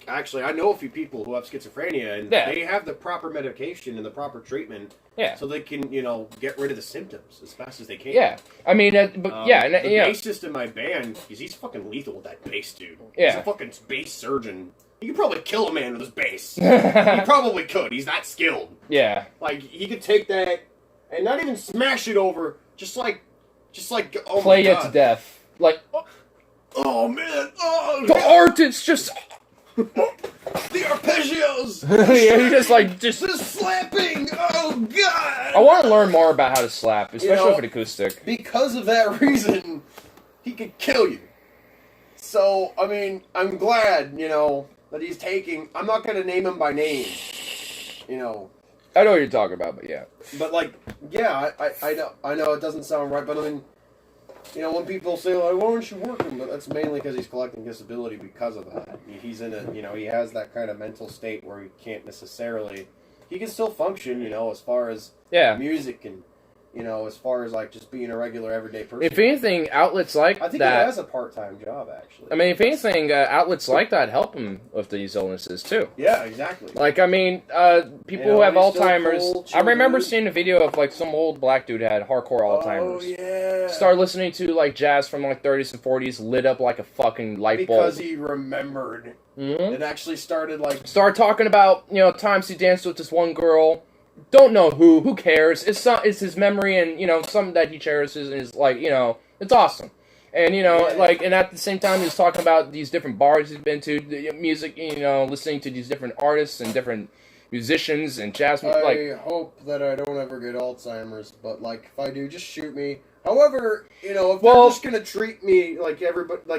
actually, I know a few people who have schizophrenia, and they have the proper medication and the proper treatment, so they can, get rid of the symptoms as fast as they can. Yeah, I mean, the bassist in my band, he's fucking lethal with that bass dude. Yeah. He's a fucking bass surgeon. He could probably kill a man with his bass. He probably could. He's that skilled. Yeah. Like, he could take that and not even smash it over, just like, oh play my it God. to death. Like, oh man, the art is just... The arpeggios! Yeah, he just the slapping! Oh God! I want to learn more about how to slap, especially with an acoustic. Because of that reason, he could kill you. So, I mean, I'm glad, that he's taking... I'm not going to name him by name, I know what you're talking about, but yeah. But, like, yeah, I know it doesn't sound right, but I mean... when people say, like, why aren't you working? But that's mainly because he's collecting disability because of that. He's in a, he has that kind of mental state where he can't necessarily... He can still function, as far as music and, as far as, like, just being a regular everyday person. If anything, outlets like that... I think he has a part-time job, actually. I mean, if anything, outlets like that help him with these illnesses, too. Yeah, exactly. Like, I mean, people who have Alzheimer's... Cool, I remember seeing a video of, like, some old black dude had hardcore Alzheimer's. Oh, yeah. Started listening to, like, jazz from, like, 30s and 40s, lit up like a fucking light bulb. Because he remembered. Mm-hmm. It actually started, like... Started talking about, times he danced with this one girl... Don't know who cares? It's his memory and, something that he cherishes and is like, it's awesome. And, and at the same time he was talking about these different bars he's been to, the music, listening to these different artists and different musicians and jazz. I hope that I don't ever get Alzheimer's, but, like, if I do, just shoot me. However, if they're just gonna treat me like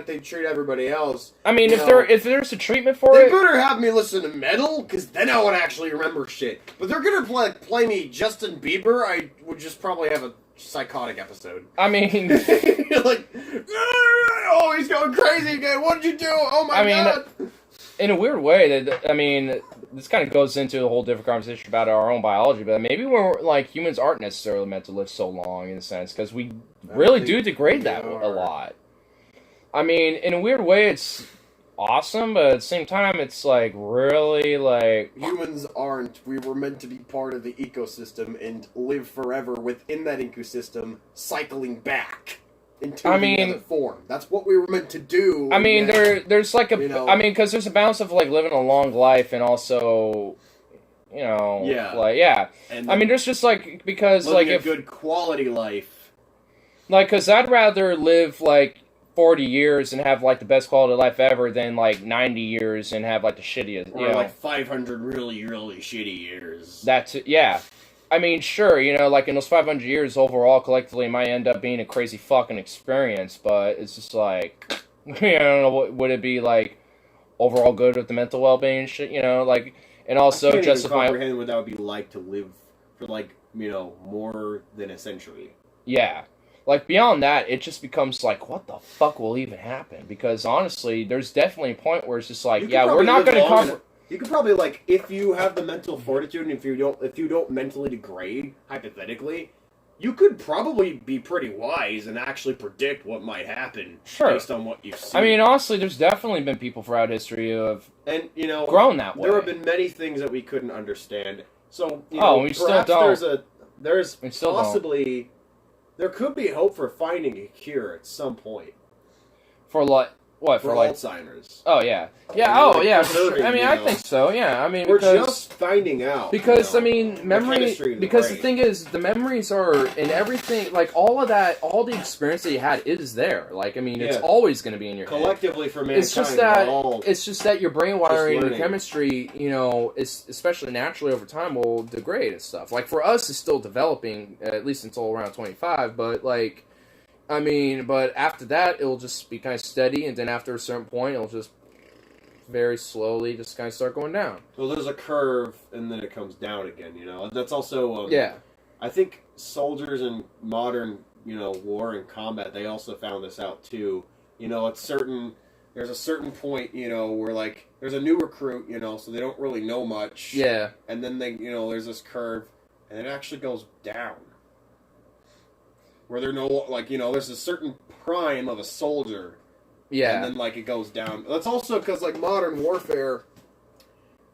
they treat everybody else. I mean, if there's a treatment for it, they better have me listen to metal, because then I would actually remember shit. But they're gonna play me Justin Bieber, I would just probably have a psychotic episode. I mean, like, oh, he's going crazy again. What did you do? Oh my God! In a weird way, this kind of goes into a whole different conversation about our own biology, but maybe humans aren't necessarily meant to live so long in a sense, because we really do degrade that a lot. I mean, in a weird way, it's awesome, but at the same time, it's like really like... Humans aren't. We were meant to be part of the ecosystem and live forever within that ecosystem, cycling back. Into the other form. That's what we were meant to do. I mean, there's like a... I mean, because there's a balance of, like, living a long life and also, And I mean, there's just, like, because, like... a good quality life. Like, because I'd rather live, like, 40 years and have, like, the best quality of life ever than, like, 90 years and have, like, the shittiest, Or, like, 500 really, really shitty years. That's it, yeah. I mean, sure, like, in those 500 years, overall, collectively, it might end up being a crazy fucking experience, but it's just, like, I don't know, would it be, like, overall good with the mental well-being and shit, like, and also I can't justify... even comprehend what that would be like to live for, like, more than a century. Yeah. Like, beyond that, it just becomes, like, what the fuck will even happen? Because, honestly, there's definitely a point where it's just like, yeah, we're not going to... You could probably, like, if you have the mental fortitude and if you don't mentally degrade, hypothetically, you could probably be pretty wise and actually predict what might happen based on what you've seen. I mean, honestly, there's definitely been people throughout history who have grown that way. There have been many things that we couldn't understand. So, we still don't. There's there could be hope for finding a cure at some point. For, like... What, for like Alzheimer's. Oh yeah, yeah. And Oh like yeah. For sure. preserving, I mean, you I know. think so. Yeah. I mean, We're because just finding out. because you know, I mean, the memory. chemistry of the Because the brain. thing is, the memories are and everything. Like all of that, all the experience that you had is there. Like I mean, it's Yeah. always going to be in your head. collectively for mankind, It's just we're that all your brain wiring and learning. chemistry, you know, is especially naturally over time will degrade and stuff. Like for us, it's still developing at least until around 25. But like, I mean, but after that, it'll just be kind of steady, and then after a certain point, it'll just very slowly just kind of start going down. So there's a curve, and then it comes down again. You know, that's also Yeah. I think soldiers in modern, you know, war and combat, they also found this out too. You know, there's a certain point, you know, where like there's a new recruit, you know, so they don't really know much. Yeah. And then they, you know, there's this curve, and it actually goes down. Where they're no, like, you know, there's a certain prime of a soldier. Yeah. And then, like, it goes down. That's also because, like, modern warfare,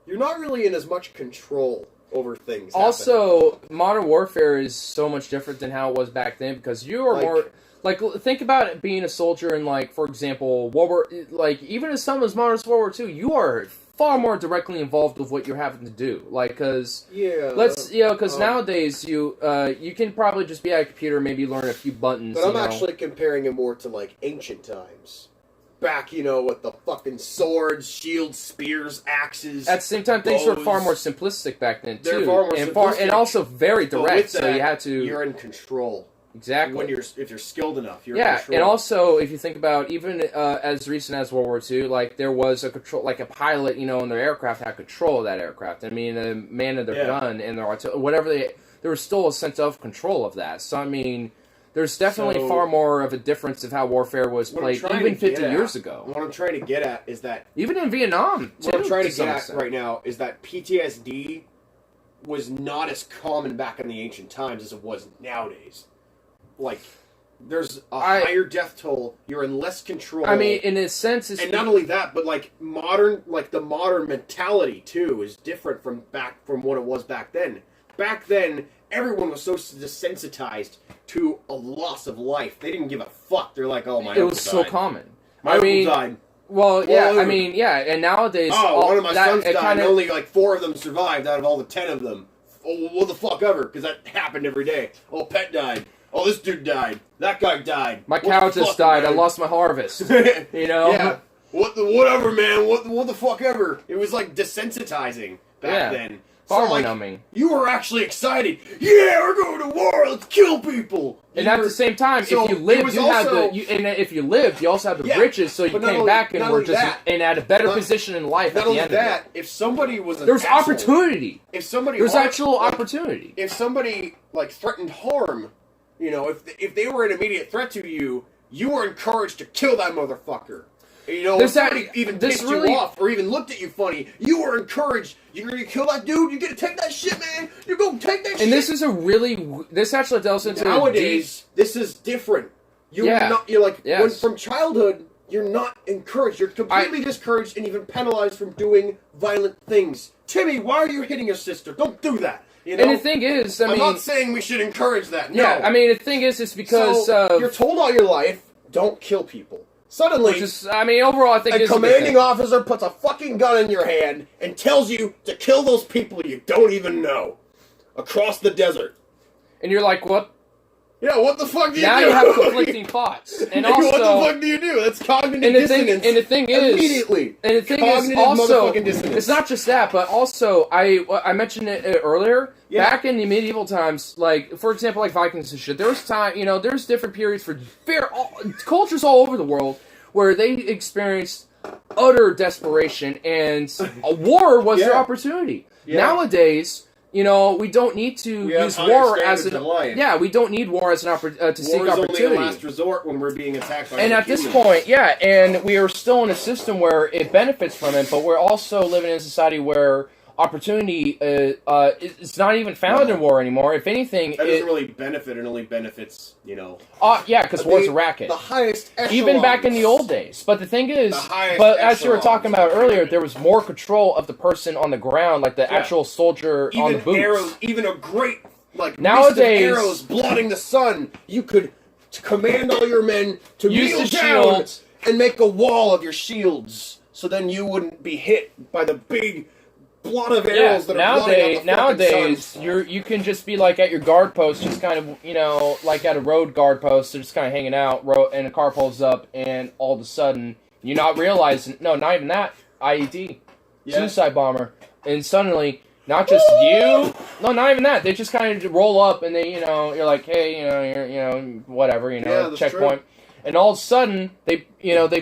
you're not really in as much control over things. Also, modern warfare is so much different than how it was back then because you are Like- more like think about it being a soldier in like for example World War like even as some as modern as World War II, you are far more directly involved with what you're having to do. Like because because nowadays you can probably just be at a computer, maybe learn a few buttons. But I'm you know. actually comparing it more to, like, ancient times. Back, you know, with the fucking swords, shields, spears, axes. At the same time, things were far bows. more simplistic back then too, They're far more simplistic. and also very But direct. with So that, you had to you're in control. exactly If you're skilled enough, you're in yeah, control. and also if you think about even as recent as World War II, like there was a control, like a pilot, you know, in their aircraft had control of that aircraft. I mean, the man of their gun and their whatever there was still a sense of control of that. So I mean, there's definitely far more of a difference of how warfare was played even 50 years ago. What I'm trying to get at is that Even in Vietnam, too, what I'm trying to some get at extent. right now is that PTSD was not as common back in the ancient times as it was nowadays. Like, there's a higher death toll. You're in less control. I mean, in a sense, it's and not only that, but like the modern mentality too is different from what it was back then. Back then, everyone was so desensitized to a loss of life. They didn't give a fuck. They're like, "Oh, my it uncle was so died. my My uncle died." Well, yeah, Whoa. I mean, yeah, and nowadays, One of my sons died, and kinda, only like 4 of them survived out of all the 10 of them. Oh, what the fuck ever, because that happened every day. Oh, pet died. Oh, this dude died. That guy died. my What cow the just fuck, died. man? I lost my harvest. You know? Yeah. Whatever, man. What the fuck ever. It was like desensitizing back then. Far So, more like, numbing. you were actually excited. Yeah, we're going to war. Let's kill people. And at the same time, so if you it lived, was you had also- if you lived, you also had the Yeah, riches, so you but not came only- back and not were only just that, at a better not- position in life Not at the only end that, of it. if somebody was an There's asshole, opportunity. If somebody There's harmed- actual like, opportunity. If somebody like threatened harm, you know, if they were an immediate threat to you, you were encouraged to kill that motherfucker. You know, if There's somebody that- even this pissed really- you off or even looked at you funny, you were encouraged. You're gonna kill that dude. You're gonna take that shit, man. You're gonna take that shit. And this actually delves into Nowadays, this is different. You're like from childhood, you're not encouraged. You're completely discouraged and even penalized from doing violent things. Timmy, why are you hitting your sister? Don't do that. You know? And the thing is, I'm not saying we should encourage that. No. yeah, I mean, the thing is, it's because you're told all your life, don't kill people. Suddenly, which is, I mean, overall, I think a it's a good commanding thing. officer puts a fucking gun in your hand and tells you to kill those people you don't even know across the desert. And you're like, what? Yeah, what the fuck do you Now do? you have conflicting thoughts, and also what the fuck do you do? That's cognitive dissonance. And the thing is, immediately. And the thing Cognitive is also, motherfucking dissonance. it's not just that, but also I mentioned it earlier. Yeah. Back in the medieval times, like for example, like Vikings and shit, there was time, you know, there's different periods for cultures all over the world where they experienced utter desperation, and a war was their opportunity. Yeah. Nowadays, you know, we don't need to use war as an we don't need war as an to seek War is opportunity. only a last resort when we're being attacked by And other at this humans. point, and we are still in a system where it benefits from it, but we're also living in a society where opportunity is not even found in war anymore. If anything, that doesn't really benefit. It only benefits, you know. Because war's a racket. The highest echelons. Even back in the old days. But the thing is, The highest but as you were talking about echelons. earlier, there was more control of the person on the ground, like the actual soldier on the boots. Arrows, even a great Nowadays- arrows blotting the sun, you could command all your men to Use kneel the down shield and make a wall of your shields, so then you wouldn't be hit by the big blood of arrows that are blowing out the nowadays, sun. you can just be like at your guard post, just kind of, you know, like at a road guard post, they're just kind of hanging out, and a car pulls up, and all of a sudden, you're not realizing, no, not even that, IED, suicide bomber, and suddenly, not just you, no, not even that, they just kind of roll up, and they, you know, you're like, hey, whatever, checkpoint. True. And all of a sudden, they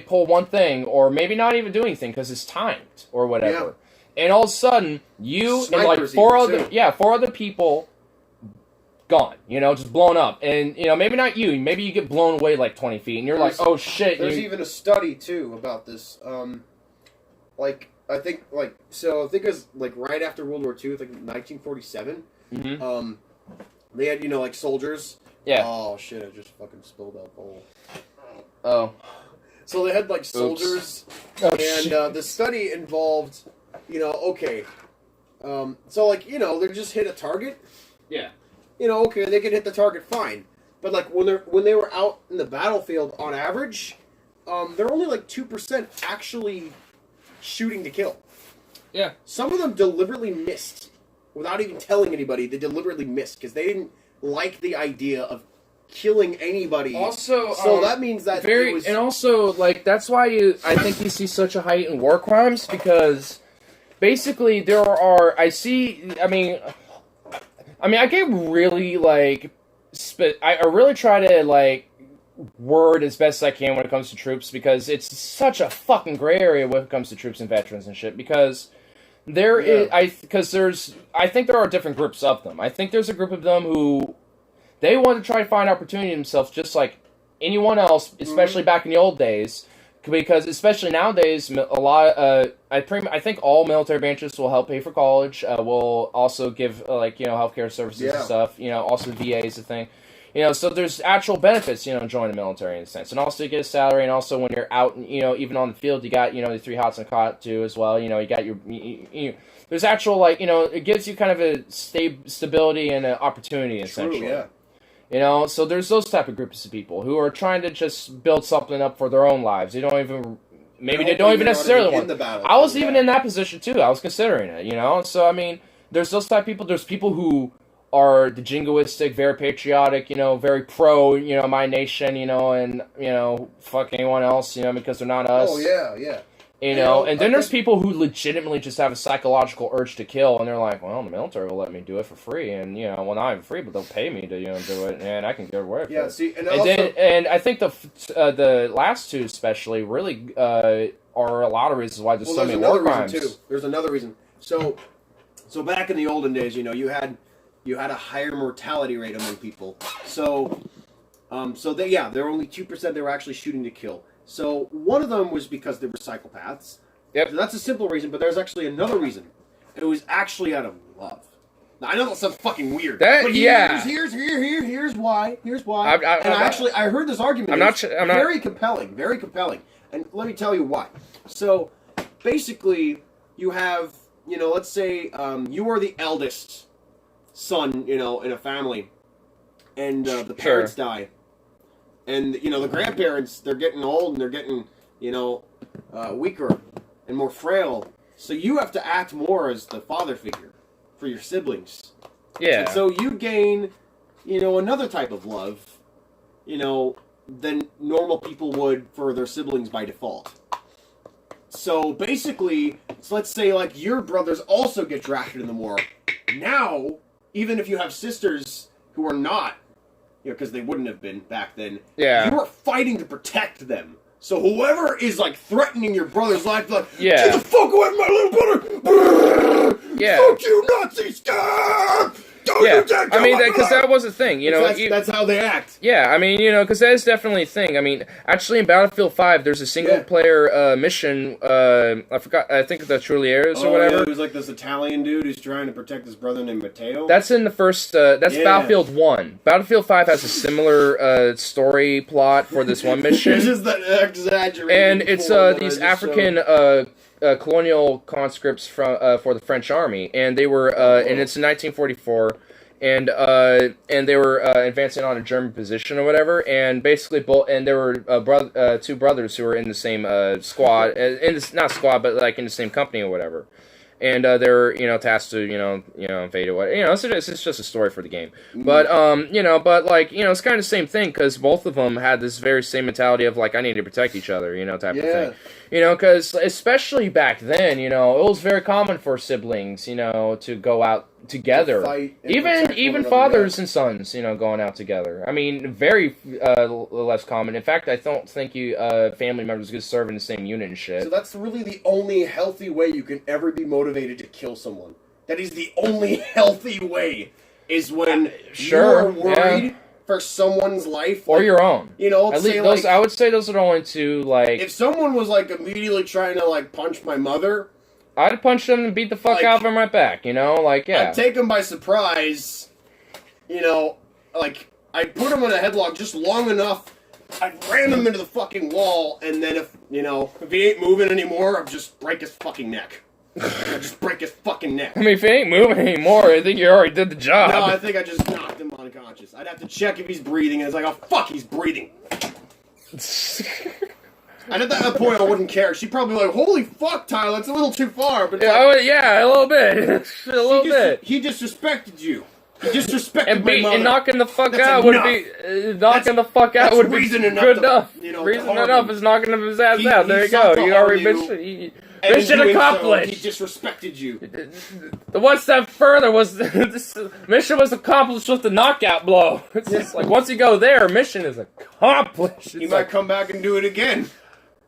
pull one thing, or maybe not even do anything, because it's timed, or whatever. Yeah. And all of a sudden, you and like four other people gone, just blown up. And, maybe not you, maybe you get blown away like 20 feet, and you're like, oh shit. There's even a study, too, about this. I think it was like right after World War II, like 1947. Mm-hmm. They had, like soldiers. Yeah. Oh shit, I just fucking spilled alcohol. Oh. So they had like soldiers, and the study involved... they just hit a target. Yeah. They can hit the target fine. But like when they were out in the battlefield on average, they're only like 2% actually shooting to kill. Yeah. Some of them deliberately missed. Without even telling anybody, they deliberately missed because they didn't like the idea of killing anybody. Also, so that means that and also like that's why I think you see such a height in war crimes, because basically there are I get really like I really try to like word as best as I can when it comes to troops, because it's such a fucking gray area when it comes to troops and veterans and shit, because I think there are different groups of them. I think there's a group of them who they want to try to find opportunity themselves just like anyone else, especially back in the old days, because especially nowadays, I think all military branches will help pay for college, will also give healthcare services and stuff, also VA is a thing. So there's actual benefits, joining the military in a sense. And also you get a salary, and also when you're out, even on the field, you got, the 3 hots and a cot too as well. You got your, there's actual, it gives you kind of a stability and an opportunity, essentially. True, yeah. So there's those type of groups of people who are trying to just build something up for their own lives. They don't even necessarily want. I was even in that position too. I was considering it, So, there's those type of people. There's people who are the jingoistic, very patriotic, very pro, my nation, and, fuck anyone else, because they're not us. Oh, yeah. And then there's people who legitimately just have a psychological urge to kill, and they're like, well, the military will let me do it for free, and, not even free, but they'll pay me to, do it, and I can get away with it. Yeah, see, and I think the last two especially really are a lot of reasons why there's so many war crimes. There's another reason. So back in the olden days, you had a higher mortality rate among people. So they're only 2% they were actually shooting to kill. So one of them was because they were psychopaths. Yep. So that's a simple reason, but there's actually another reason. And it was actually out of love. Now, I know that sounds fucking weird. But here's why. I heard this argument. Very compelling. Very compelling. And let me tell you why. So basically, you have, let's say you are the eldest son, in a family, and the parents die, and the grandparents, they're getting old and they're getting weaker and more frail, so you have to act more as the father figure for your siblings. Yeah. And so you gain another type of love than normal people would for their siblings by default. So basically, let's say like your brothers also get drafted in the war. Now, even if you have sisters who are not, because they wouldn't have been back then, you are fighting to protect them. So whoever is like threatening your brother's life, like, get the fuck away from my little brother! Fuck you, Nazi scum! Because that was a thing, That's how they act. Yeah, because that is definitely a thing. Actually in Battlefield 5, there's a single-player mission, I forgot, I think the Trulieres or whatever. Yeah, it was like this Italian dude who's trying to protect his brother named Matteo. That's in the first, Battlefield 1. Battlefield 5 has a similar story plot for this one mission. It's just that exaggerated. And it's these African... colonial conscripts for the French army, and they were, and it's in 1944, and they were advancing on a German position or whatever, and basically there were two brothers who were in the same squad, not squad, but like in the same company or whatever. And they're tasked to invade or what it's just a story for the game, but it's kind of the same thing because both of them had this very same mentality of like I need to protect each other type of thing, because especially back then it was very common for siblings to go out together, even fathers and sons going out together. I mean very less common. In fact, I don't think family members could serve in the same unit and shit. So that's really the only healthy way you can ever be motivated to kill someone. That is the only healthy way, is when you're worried for someone's life. Or your own. At least those, I would say those are the only two, like... If someone was, like, immediately trying to, like, punch my mother... I'd punch them and beat the fuck out of them right back, I'd take them by surprise, like, I'd put him in a headlock just long enough, I'd ram him into the fucking wall, and then if he ain't moving anymore, I'd just break his fucking neck. I'd just break his fucking neck. I mean, if he ain't moving anymore, I think you already did the job. No, I think I just knocked him unconscious. I'd have to check if he's breathing, and it's like, oh, fuck, he's breathing. And at that point, I wouldn't care. She'd probably be like, holy fuck, Tyler, that's a little too far. But yeah, a little bit. a little bit. He disrespected you. He disrespected my mother. And knocking the fuck out would be... Knocking the fuck out would be good enough. Reason enough is knocking his ass out. There you go. You already mission accomplished. He disrespected you. The one step further was... This mission was accomplished with the knockout blow. It's just like, once you go there, mission is accomplished. He might come back and do it again.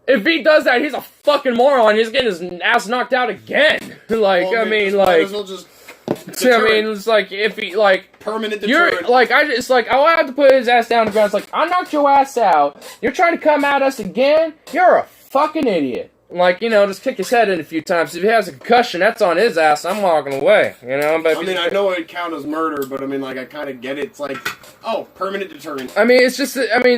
If he does that, he's a fucking moron. He's getting his ass knocked out again. Might as well just... it's like, if he, like... Permanent deterrent. I'll have to put his ass down on the ground. It's like, I knocked your ass out. You're trying to come at us again? You're a fucking idiot. Just kick his head in a few times. If he has a concussion, that's on his ass. I'm walking away, But I know it'd count as murder, but I kind of get it. It's like, oh, permanent deterrent. The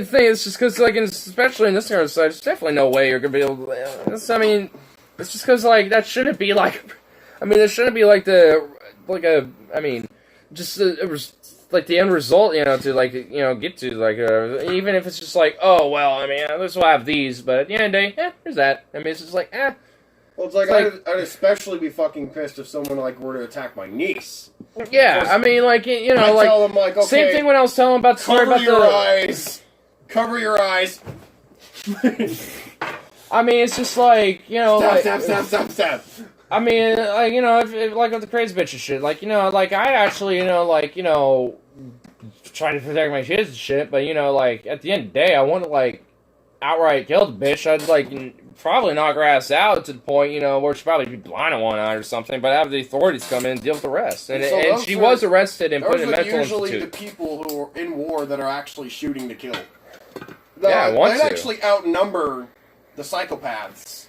thing is just because, especially in this kind of site, there's definitely no way you're going to be able to... it's just because, that shouldn't be, there shouldn't be, the end result, to, get to, even if it's just oh, well, at least we'll have these, but at the end of the day, there's that. It's just Well, it's I'd especially be fucking pissed if someone, were to attack my niece. Yeah, tell them, okay, same thing when I was telling about the story about Cover your eyes. It's just Stop. if with the crazy bitch and shit, I actually, trying to protect my kids and shit, but, at the end of the day, I want to, outright kill the bitch. I'd, probably knock her ass out to the point, where she'd probably be blind in one eye or something, but have the authorities come in and deal with the rest. And she was arrested and put in a mental institute. Those are usually the people who are in war that are actually shooting to kill. They'd actually outnumber the psychopaths.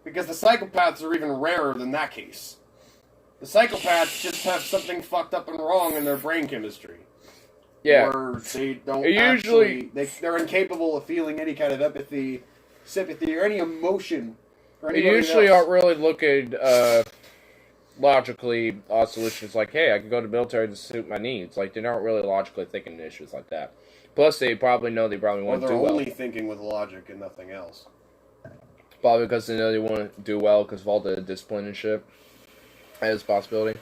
Because the psychopaths are even rarer than that case. The psychopaths just have something fucked up and wrong in their brain chemistry. Yeah. Or they don't they're incapable of feeling any kind of empathy, sympathy, or any emotion. They usually aren't really looking logically solutions like, hey, I could go to the military to suit my needs. They aren't really logically thinking issues like that. Plus, they probably know they probably want to do well. They're only thinking with logic and nothing else. Probably because they know they want to do well because of all the discipline and shit. That is a possibility.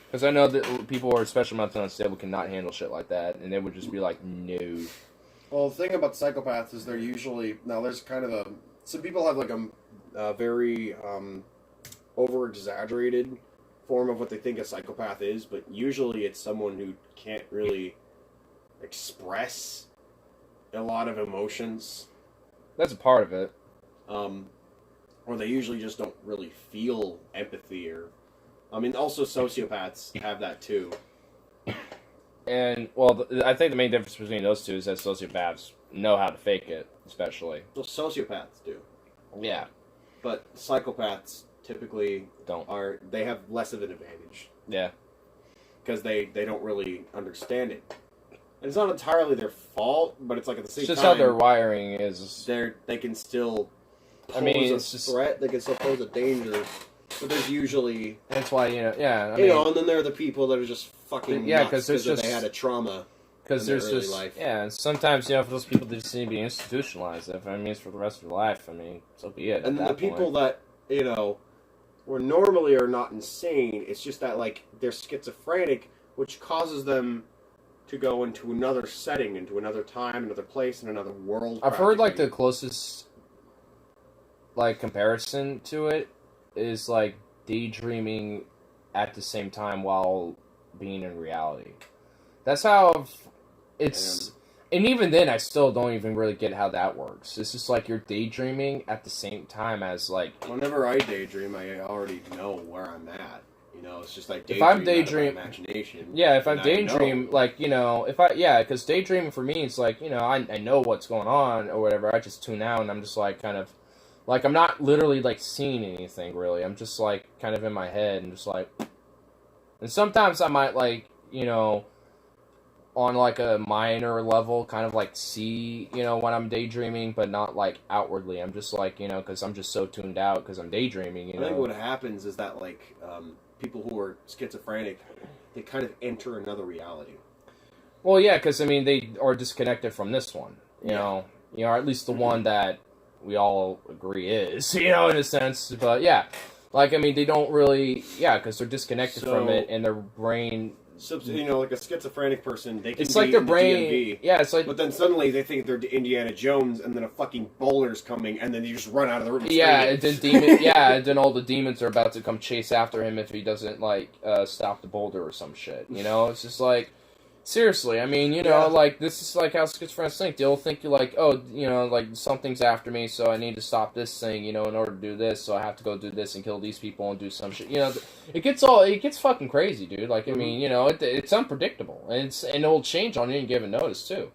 Because I know that people who are especially mentally unstable cannot handle shit like that, and they would just be like, no. Well, the thing about psychopaths is they're usually... Now, there's kind of a... Some people have a very over-exaggerated form of what they think a psychopath is, but usually it's someone who can't really express a lot of emotions. That's a part of it. Or they usually just don't really feel empathy or... also sociopaths have that too. And, well, I think the main difference between those two is that sociopaths know how to fake it, especially. Well, sociopaths do. Yeah. But psychopaths typically don't. They have less of an advantage. Yeah. Because they don't really understand it. And it's not entirely their fault, but it's at the same time... It's just how their wiring is. They can still... it's just threat. They can still pose a danger But there's usually... That's why, you know, yeah. and then there are the people that are just fucking yeah, nuts because they had a trauma. Because there's just, life. yeah, and sometimes, you know, for those people, they just need to be institutionalized. If I mean, it's for the rest of their life, I mean, so be it. And then the people that, you know, were normally are not insane, it's just that, like, they're schizophrenic, which causes them to go into another setting, into another time, another place, and another world. I've heard, like, the closest, like, comparison to it is, like, daydreaming at the same time while being in reality. That's how it's... And even then, I still don't even really get how that works. It's just like you're daydreaming at the same time as, like... Whenever I daydream, I already know where I'm at. You know, it's just like daydream. If I'm daydream... imagination. Yeah, if I'm daydream, like, you know, yeah, because daydreaming for me, it's like, you know, I know what's going on or whatever. I just tune out and I'm just, like, kind of... Like, I'm not literally, like, seeing anything, really. I'm just, like, kind of in my head and just, like... And sometimes I might, like, you know... on, like, a minor level, kind of, like, see, you know, when I'm daydreaming, but not, like, outwardly. I'm just, like, you know, because I'm just so tuned out because I'm daydreaming, you know? I think what happens is that, like, people who are schizophrenic, they kind of enter another reality. Well, yeah, because, I mean, they are disconnected from this one, you know? You know, or at least the one that we all agree is, you know, in a sense. But, yeah. Like, I mean, they don't really... Yeah, because they're disconnected from it, and their brain... So, you know, like a schizophrenic person, they can it's like their brain. DMV, yeah, it's like. But then suddenly they think they're Indiana Jones, and then a fucking boulder's coming, and then you just run out of the room. Yeah, and then and then all the demons are about to come chase after him if he doesn't like stop the boulder or some shit. You know, it's just like. Seriously, I mean, you know, like, this is like how schizophrenics think. They'll think you're like, oh, you know, like, something's after me, so I need to stop this thing, you know, in order to do this, so I have to go do this and kill these people and do some shit. You know, it gets fucking crazy, dude. Like, I mean, you know, it's unpredictable. And it'll change on any given notice, too.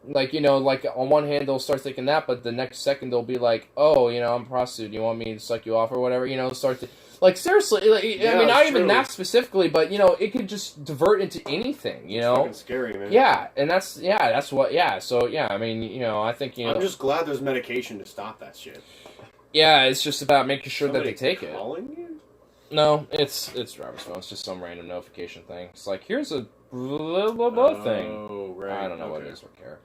Like, you know, like, on one hand, they'll start thinking that, but the next second they'll be like, oh, you know, I'm a prostitute, you want me to suck you off or whatever, you know, start to... Like, seriously, like, I mean, not even that specifically, but, you know, it could just divert into anything, you know? It's fucking scary, man. Yeah, and that's what, so, yeah, I mean, you know, I think, you know... I'm just glad there's medication to stop that shit. Yeah, it's just about making sure that they take it. Calling you? No, it's driver's phone, it's just some random notification thing. It's like, here's a blah, blah, blah thing. Oh, right. I don't know what it is, or care.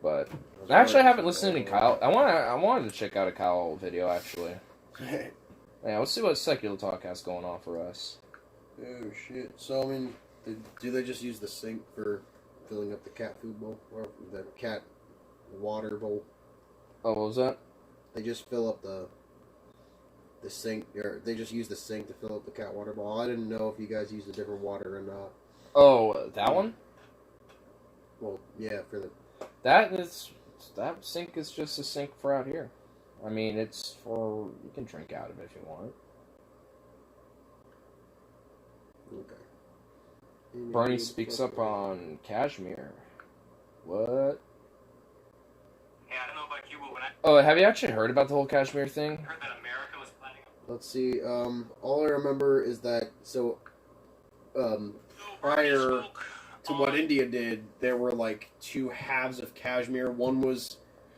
But, actually, I haven't listened to Kyle. I wanted to check out a Kyle video, actually. Yeah, let's see what Secular Talk has going on for us. Oh, shit. So, I mean, do they just use the sink for filling up the cat food bowl? Or the cat water bowl? Oh, what was that? They just fill up the sink, or they just use the sink to fill up the cat water bowl. I didn't know if you guys used a different water or not. Oh, that one? Well, yeah, for the... That sink is just a sink for out here. I mean, it's for... You can drink out of it if you want. Okay. Bernie speaks up on Kashmir. What? Hey, I don't know about you, but when I... Oh, have you actually heard about the whole Kashmir thing? heard that America was planning... Let's see, all I remember is that, prior to what India did, there were, like, two halves of Kashmir. One was...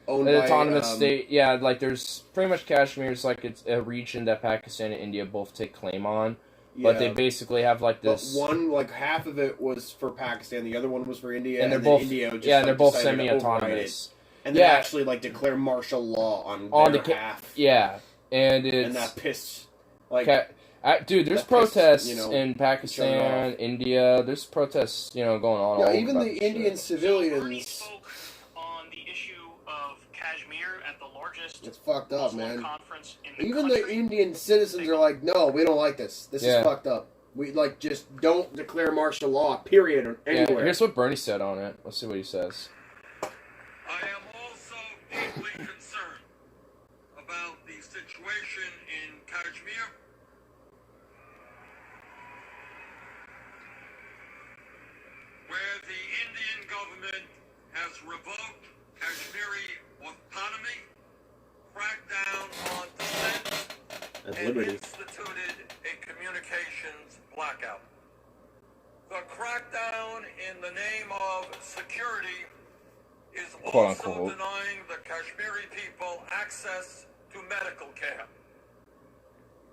owned An by, autonomous state, yeah, like, there's pretty much Kashmir's, like, it's a region that Pakistan and India both take claim on, but they basically have, like, this... But one, like, half of it was for Pakistan, the other one was for India, and they're both, India just, yeah, and they're both semi-autonomous. And they actually, like, declare martial law on their half. Yeah, and it's... And that pissed, like... dude, there's protests in Pakistan, India, there's protests, you know, going on all over. Even the Indian civilians... spoke on the issue of Kashmir at the largest... It's fucked up, Muslim man. conference in the Even country. the Indian citizens are like, no, we don't like this. This is fucked up. We, like, just don't declare martial law, period, anywhere. Yeah, here's what Bernie said on it. Let's see what he says. I am also deeply concerned about the situation in Kashmir. Where the Indian government has revoked Kashmiri autonomy, cracked down on dissent, and instituted a communications blackout. The crackdown in the name of security is also denying the Kashmiri people access to medical care.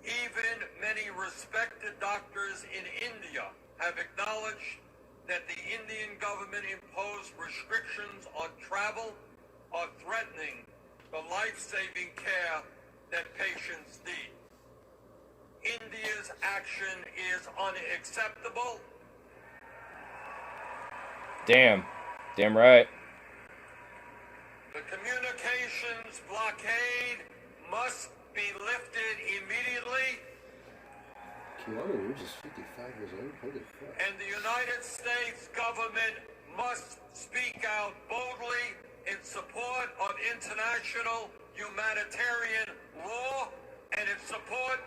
Even many respected doctors in India have acknowledged that the Indian government imposed restrictions on travel are threatening the life-saving care that patients need. India's action is unacceptable. Damn right. The communications blockade must be lifted immediately. Keanu Reeves is 55 years old? Holy fuck. And the United States government must speak out boldly in support of international humanitarian law and in support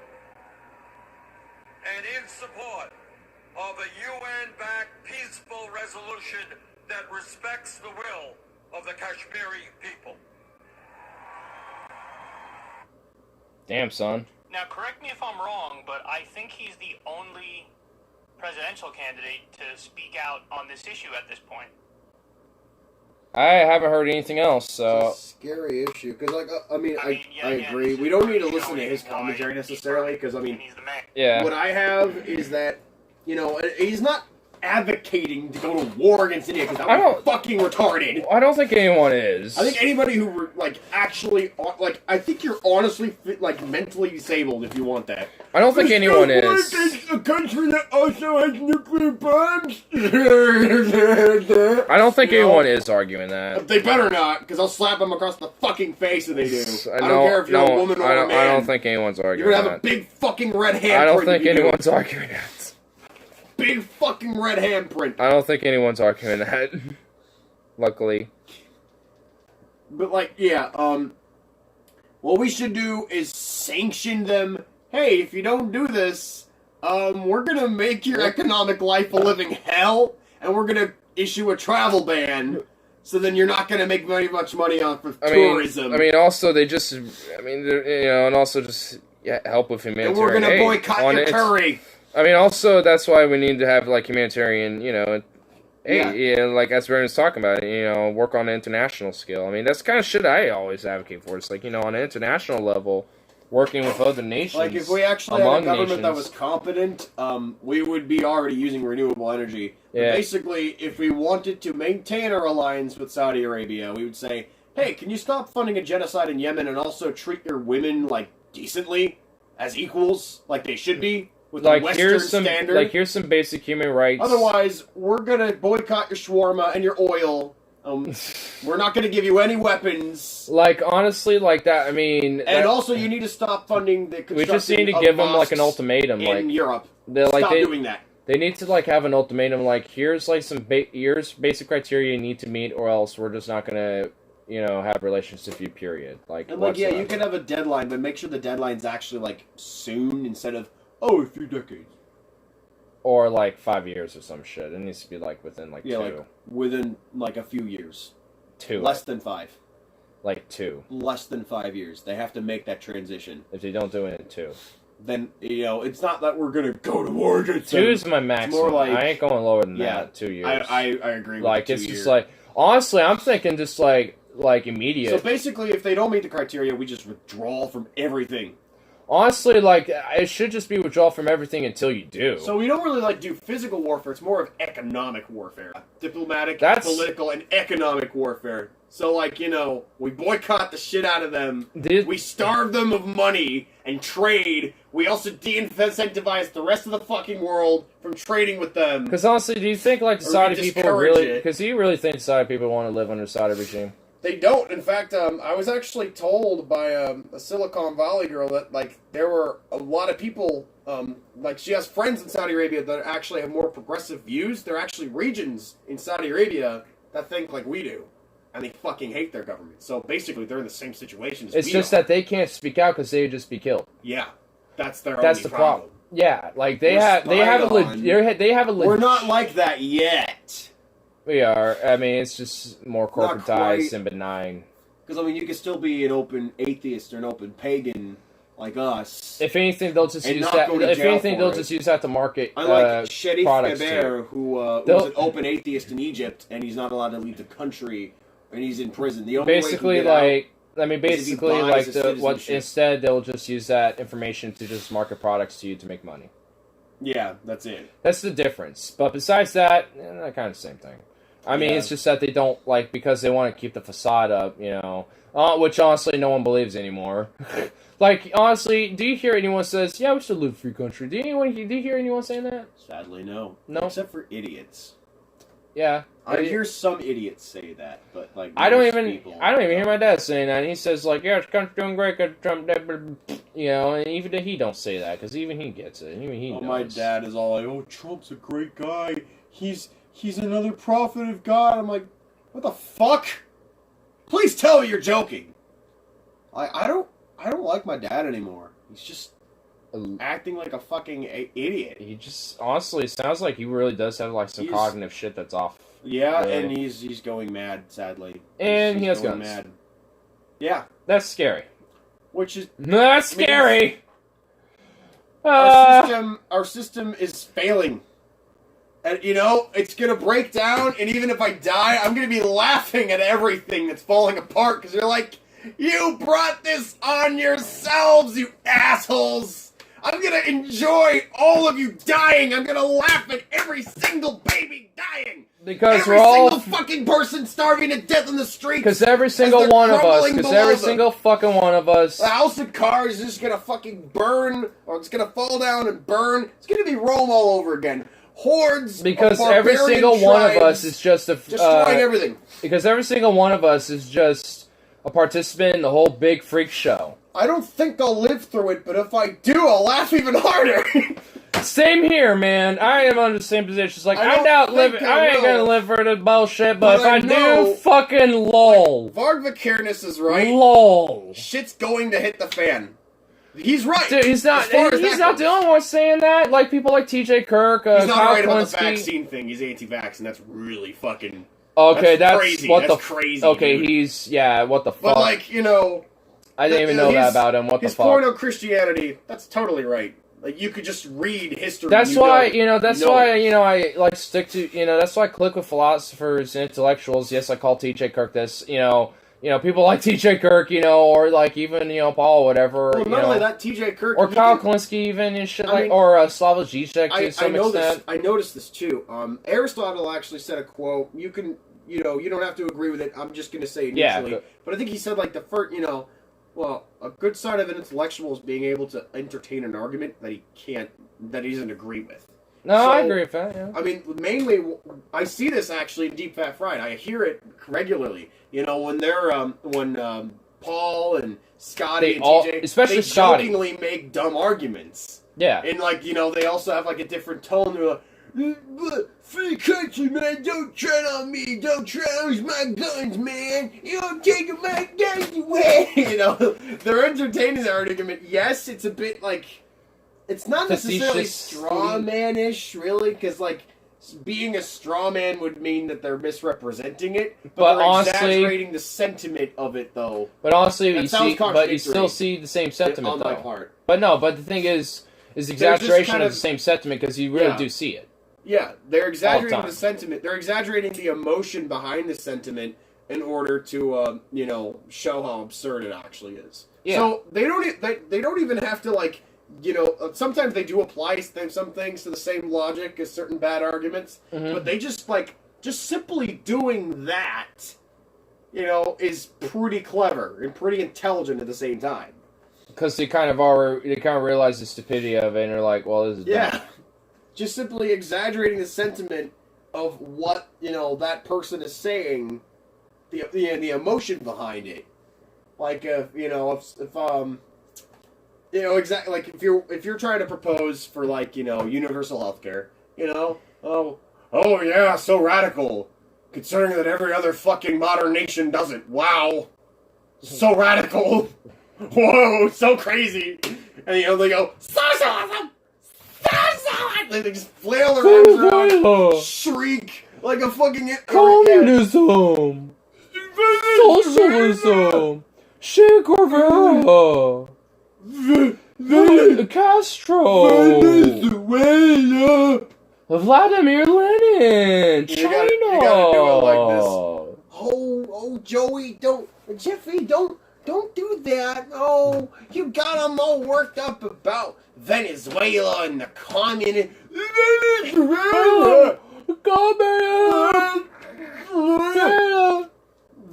of a UN-backed peaceful resolution that respects the will of the Kashmiri people. Damn, son. Now, correct me if I'm wrong, but I think he's the only presidential candidate to speak out on this issue at this point. I haven't heard anything else, so... It's a scary issue, because, like, I yeah, agree. We don't need to listen to his commentary necessarily, because, I mean, He's the man. Yeah. what I have is that, you know, he's not advocating to go to war against India, because that was fucking retarded. I don't think anyone is. I think anybody who, like, actually, like, I think you're honestly, like, mentally disabled if you want that. I don't think anyone is. A country that also has nuclear bombs? I don't think anyone is arguing that. They better not, because I'll slap them across the fucking face if they do. I don't No, care if you're a woman or a man. I don't think anyone's arguing You're gonna have that. a big fucking red handprint. I don't think if you do. anyone's arguing that. Big fucking red handprint. I don't think anyone's arguing that. Luckily. But, like, yeah, what we should do is sanction them. Hey, if you don't do this, we're gonna make your economic life a living hell, and we're gonna issue a travel ban, so then you're not gonna make very much money off of tourism. I mean, also, they just, you know, and also just help with humanitarian and we're gonna aid. boycott your curry. I mean, also, that's why we need to have, like, humanitarian, you know, aid, like, as Brandon's talking about, you know, work on an international scale. I mean, that's the kind of shit I always advocate for. It's like, you know, on an international level, working with other nations. Like, if we actually had a government that was competent, we would be already using renewable energy. Yeah. But basically, if we wanted to maintain our alliance with Saudi Arabia, we would say, hey, can you stop funding a genocide in Yemen and also treat your women, like, decently? As equals? Like they should be? With like, the Western standard? Like, here's some basic human rights. Otherwise, we're gonna boycott your shawarma and your oil. We're not gonna give you any weapons. Like, honestly, like that, I mean... And also, you need to stop funding the construction we just need to give them, like, an ultimatum. In Europe. Stop doing that. They need to, like, have an ultimatum, like, here's, like, some here's basic criteria you need to meet, or else we're just not gonna, you know, have relations with you, period. Like, and, like, yeah, you can have a deadline, but make sure the deadline's actually, like, soon, instead of, a few decades. Or, like, 5 years or some shit. It needs to be, like, within, like, 2. Like, within, like, a few years. 2. Less than 5. Like, 2. Less than 5 years. They have to make that transition. If they don't do it in 2. Then, you know, it's not that we're gonna go to war against 2 is my maximum. More like, I ain't going lower than that. 2 years. I agree with like, it's just like... Honestly, I'm thinking just, like immediate. So basically, if they don't meet the criteria, we just withdraw from everything. Honestly, like, it should just be withdrawal from everything until you do. So we don't really, like, do physical warfare. It's more of economic warfare. Diplomatic, political, and economic warfare. So, like, you know, we boycott the shit out of them. We starve them of money and trade. We also de-incentivize the rest of the fucking world from trading with them. Because honestly, do you think, like, the Saudi people really... Because do you really think Saudi people want to live under Saudi regime? They don't. In fact, I was actually told by a Silicon Valley girl that, like, there were a lot of people, like, she has friends in Saudi Arabia that actually have more progressive views. There are actually regions in Saudi Arabia that think like we do. And they fucking hate their government. So basically, they're in the same situation as we are. It's just that they can't speak out because they would just be killed. Yeah. That's their only problem. Yeah, like, they have a legit... We're not like that yet. We are. I mean, it's just more corporatized and benign. Because, I mean, you can still be an open atheist or an open pagan like us. If anything, they'll just use that. If anything, they'll just use that to market unlike Shorty who was an open atheist in Egypt, and he's not allowed to leave the country, and he's in prison. The only basically, like, I mean, Because if he basically, buys like his instead they'll just use that information to just market products to you to make money. Yeah, that's it. That's the difference. But besides that, kind of the same thing. I mean, it's just that they don't, like, because they want to keep the facade up, you know, which honestly no one believes anymore. Like, honestly, do you hear anyone says, yeah, we should live in a free country? Do you hear anyone saying that? Sadly, no. No? Except for idiots. Yeah. I hear some idiots say that, but, like, I don't most even people hear my dad saying that. And he says, like, yeah, the country's doing great, because Trump, you know, and even he don't say that, because even he gets it. Even he knows. My dad is all like, oh, Trump's a great guy. He's another prophet of God. I'm like, what the fuck? Please tell me you're joking. I don't like my dad anymore. He's just acting like a fucking idiot. He just, honestly, sounds like he really does have, like, some cognitive shit that's off. Yeah, really. And he's going mad, sadly. And he has going guns. mad. Yeah. That's scary. Which is... That's scary! Our system is failing. And, you know, it's going to break down, and even if I die, I'm going to be laughing at everything that's falling apart, because you're like, you brought this on yourselves, you assholes! I'm going to enjoy all of you dying! I'm going to laugh at every single baby dying! Because every we're all... single fucking person starving to death in the streets! Because every single one of us, because every single fucking one of us... The house of cards is just going to fucking burn, or it's going to fall down and burn. It's going to be Rome all over again. Hordes because of every single one of us is just a destroying everything. Because every single one of us is just a participant in the whole big freak show. I don't think I'll live through it, but if I do, I'll laugh even harder. Same here, man. I am on the same position. It's like I ain't gonna live for the bullshit, but if I do, fucking lol. Varg Vikernes is right. Lol. Shit's going to hit the fan. He's right. Dude, he's not the only one saying that. Like, people like TJ Kirk, he's not Kyle right about Kalinske. the vaccine thing. He's anti-vax, and that's really fucking... Okay, that's crazy. What that's crazy, okay, dude. What the fuck? But, like, you know... I didn't even know that about him. What the fuck? His point on Christianity, that's totally right. Like, you could just read history. That's why, I, like, stick to, that's why I click with philosophers and intellectuals. Yes, I call TJ Kirk this, people like TJ Kirk, or like even, Paul, whatever. Well, not only that, TJ Kirk. Or Kyle Kalinske even and shit or Slavoj Žižek to some extent. I noticed this too. Aristotle actually said a quote. You can, you don't have to agree with it. I'm just going to say it initially. Yeah, but I think he said, like, the first, well, a good sign of an intellectual is being able to entertain an argument that he doesn't agree with. No, I agree with that, yeah. I mean, mainly, I see this actually in Deep Fat Fried. I hear it regularly. When they're, Paul and Scotty and TJ, especially they Scotty, jokingly make dumb arguments. Yeah. And, like, they also have, like, a different tone. They're like, free country, man, don't tread on me, don't tread on my guns, man, you're taking my guns away. They're entertaining the argument. Yes, it's a bit, like, it's not necessarily straw man-ish, really, because, like, being a straw man would mean that they're misrepresenting it, but they're honestly, exaggerating the sentiment of it, though. But honestly, you still see the same sentiment, on though. My part. But the thing is exaggeration of the same sentiment, because you really do see it. Yeah, they're exaggerating the sentiment. They're exaggerating the emotion behind the sentiment in order to, show how absurd it actually is. Yeah. So they don't even have to, like, sometimes they do apply some things to the same logic as certain bad arguments, but they just simply doing that, is pretty clever and pretty intelligent at the same time. Because they kind of realize the stupidity of it, and they're like, well, this is dumb. Just simply exaggerating the sentiment of what, that person is saying, the emotion behind it. Like, exactly, like, if you're trying to propose for, like, universal healthcare, oh yeah, so radical, considering that every other fucking modern nation does it. Wow. So radical. Whoa, so crazy. And, they go, socialism! They just flail their arms around, shriek like a fucking communism, socialism, Che Guevara, Castro, Venezuela, Vladimir Lenin, China. You gotta do it like this. Oh, Joey, Jeffy, don't don't do that. Oh, you got them all worked up about Venezuela and the communist. Venezuela!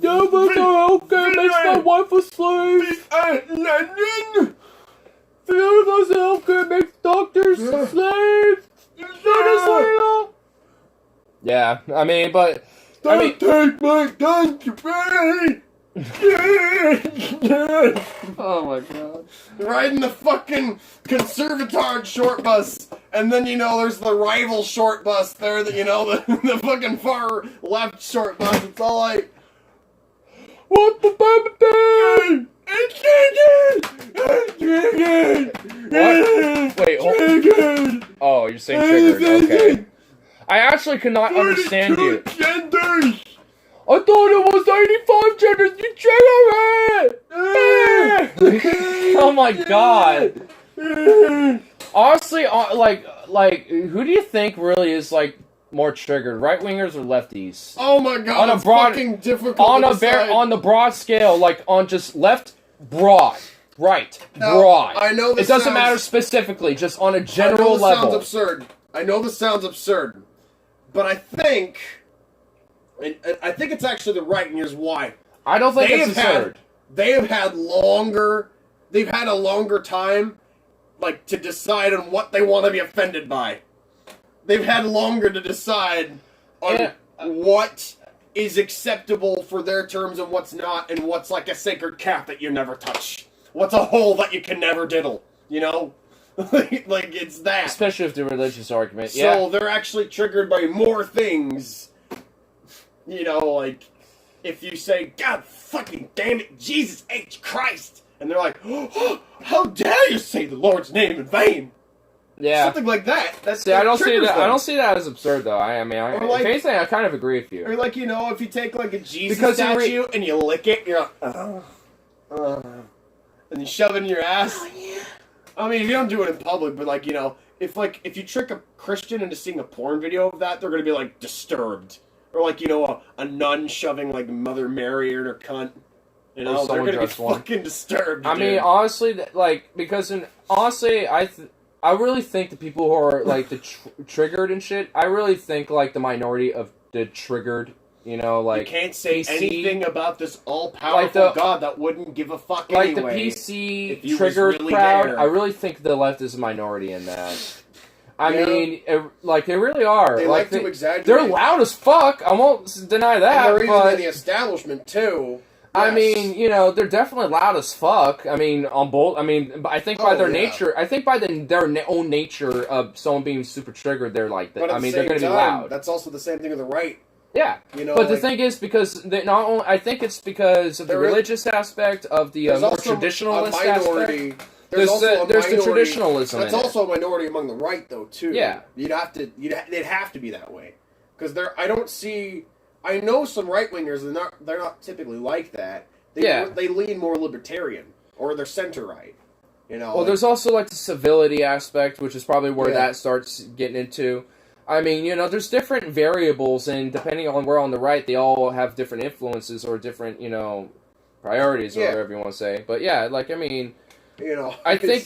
Makes my wife a slave. Healthcare makes doctors slaves. Venezuela. Yeah, I mean, but Don't take my gun to me! oh my god. Riding the fucking conservatard short bus, and then, there's the rival short bus there, that, the fucking far left short bus. It's all like, what the baby? It's triggered! What? Wait, hold. Oh, you're saying triggered, okay. I actually could not understand you. Genders! I thought it was 85 genders. You trigger it! Oh my god. Honestly, like, who do you think really is like more triggered, right wingers or lefties? Oh my god, it's fucking difficult on the broad scale, like on just left, broad, right, now, broad. I know this it doesn't matter specifically, just on a general level. I know this sounds absurd. I know this sounds absurd, but I think it's actually the right, and here's why. I don't think it's absurd. They've had a longer time, like, to decide on what they want to be offended by. They've had longer to decide on what is acceptable for their terms and what's not, and what's like a sacred cat that you never touch. What's a hole that you can never diddle, like, it's that. Especially if the religious argument, So they're actually triggered by more things. Like, if you say, God fucking damn it, Jesus H. Christ, and they're like, oh, how dare you say the Lord's name in vain? Yeah. Something like that. I don't see that as absurd, though. If anything, I kind of agree with you. Or like, if you take like a Jesus statue and you lick it, you're like, and you shove it in your ass. Oh, yeah. I mean, if you don't do it in public, but like, if you trick a Christian into seeing a porn video of that, they're gonna be like disturbed. Or like, a nun shoving like Mother Mary in her cunt. They're gonna be fucking disturbed. I mean, honestly, I really think the people who are like the triggered and shit, I really think like the minority of the triggered, like you can't say PC, anything about this all-powerful God that wouldn't give a fuck anyway. Like the PC triggered really crowd, there. I really think the left is a minority in that. I mean, they really are. They like to exaggerate. They're loud as fuck. I won't deny that. And they're even in the establishment too. Yes. I mean, they're definitely loud as fuck. I mean, on both. I mean, I think by their nature, I think by their own nature of someone being super triggered, they're like that. I mean, they're going to be loud. That's also the same thing with the right. Yeah, but the thing is, because they not only, I think it's because of the religious aspect of the more traditionalist aspect. There's the traditionalism. That's also a minority among the right, though, too. Yeah, they'd have to be that way, because I know some right wingers. They're not typically like that. They lean more libertarian, or they're center right. Well, there's also like the civility aspect, which is probably where that starts getting into. I mean, there's different variables, and depending on where on the right, they all have different influences or different, priorities, or whatever you want to say. But yeah, like, I mean, I think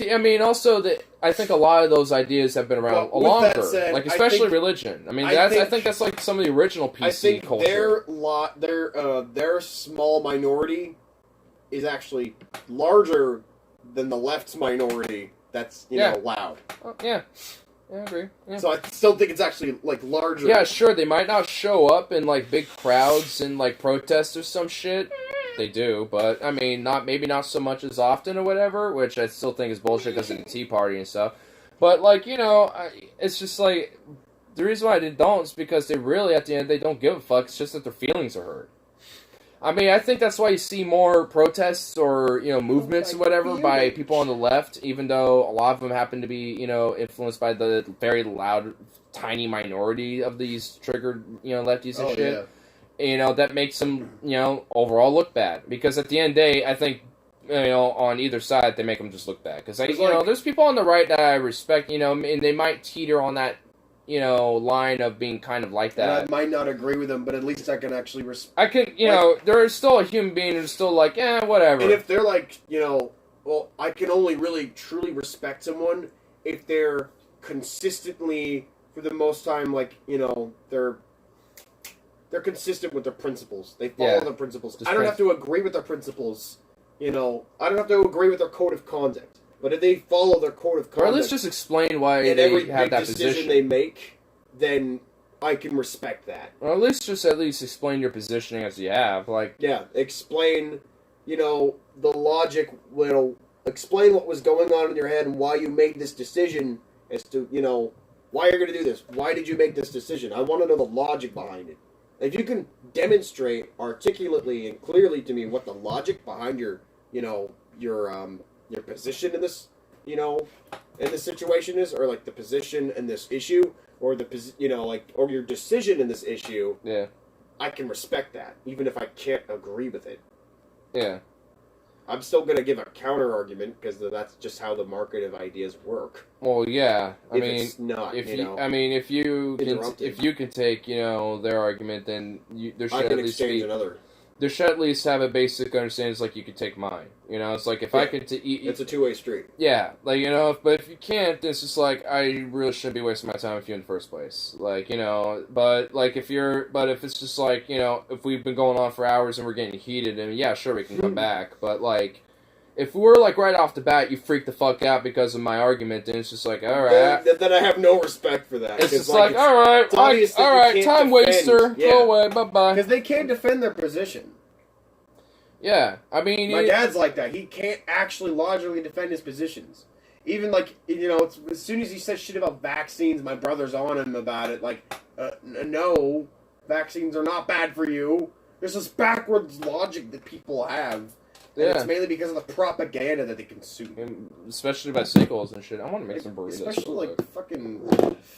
a lot of those ideas have been around longer, like especially religion. I mean, I think that's like some of the original PC culture. Their small minority is actually larger than the left's minority. That's loud. Yeah. Yeah, I agree. Yeah. So I still think it's actually, like, larger. Yeah, sure, they might not show up in, like, big crowds and, like, protests or some shit. They do, but, I mean, maybe not so much as often or whatever, which I still think is bullshit because of the Tea Party and stuff. But, like, it's just, like, the reason why they don't is because they really, at the end, they don't give a fuck. It's just that their feelings are hurt. I mean, I think that's why you see more protests or, movements or whatever by people on the left, even though a lot of them happen to be, influenced by the very loud, tiny minority of these triggered, lefties and shit. Yeah. That makes them, overall look bad. Because at the end of the day, I think, on either side, they make them just look bad. Because, there's people on the right that I respect, and they might teeter on that you know, line of being kind of like that. And I might not agree with them, but at least I can actually respect. I can, you know, there is still a human being who's still like, whatever. And if they're like, you know, well, I can only really truly respect someone if they're consistently, for the most time, like, you know, they're consistent with their principles. They follow their principles. I don't have to agree with their principles. You know, I don't have to agree with their code of conduct. But if they follow their code of conduct, or at least just explain why and they every have that decision position they make, then I can respect that. Or at least explain your positioning as you have. Like, yeah, explain, you know, the logic. You know, explain what was going on in your head and why you made this decision as to, you know, why you're going to do this. Why did you make this decision? I want to know the logic behind it. If you can demonstrate articulately and clearly to me what the logic behind your, you know, your position in this, you know, in this situation is, or like the position in this issue, or you know, like, or your decision in this issue, I can respect that, even if I can't agree with it. Yeah. I'm still gonna give a counter argument because that's just how the market of ideas work. Well, yeah. I mean, it's not, if you know, I mean, if you can take, you know, their argument, then there should at least be another. There should at least have a basic understanding. It's like you could take mine. You know, it's like if I could it's a two-way street. Yeah, like, you know, but if you can't, it's just like I really shouldn't be wasting my time with you in the first place. Like, you know, but like if it's just like, you know, if we've been going on for hours and we're getting heated, and yeah, sure, we can come back. But like, if we're like right off the bat, you freak the fuck out because of my argument, then it's just like, all right. Then I have no respect for that. It's just like all right, time waster, go away, bye bye. Because they can't defend their position. Yeah, I mean, my dad's like that. He can't actually logically defend his positions. Even like, you know, as soon as he says shit about vaccines, my brother's on him about it. Like, no, vaccines are not bad for you. There's this backwards logic that people have. And it's mainly because of the propaganda that they consume. And especially by sickles and shit. I want to make some burritos. Especially like fucking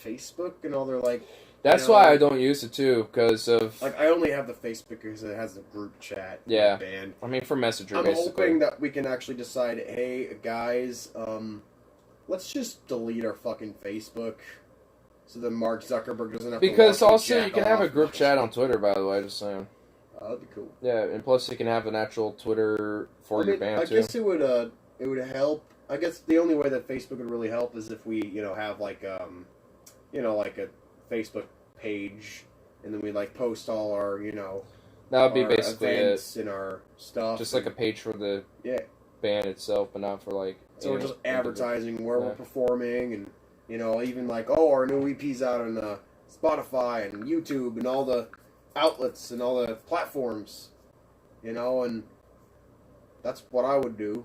Facebook and all their like... That's why I don't use it too, because of... Like, I only have the Facebook because it has the group chat. Yeah. Band. I mean, for Messenger, I'm basically. hoping that we can actually decide, hey, guys, let's just delete our fucking Facebook so that Mark Zuckerberg doesn't have to... Because also, you can have a group chat on Twitter, by the way, just saying. That'd be cool. Yeah, and plus you can have an actual Twitter for your band, too. I guess it would help. I guess the only way that Facebook would really help is if we, you know, have like, you know, like a Facebook page, and then we like post all our, you know, that would be basically events and our stuff. Just like a page for the band itself, but not for like... So we're just advertising where we're performing, and, you know, even like, oh, our new EP's out on Spotify and YouTube and all the outlets and all the platforms, you know, and that's what I would do.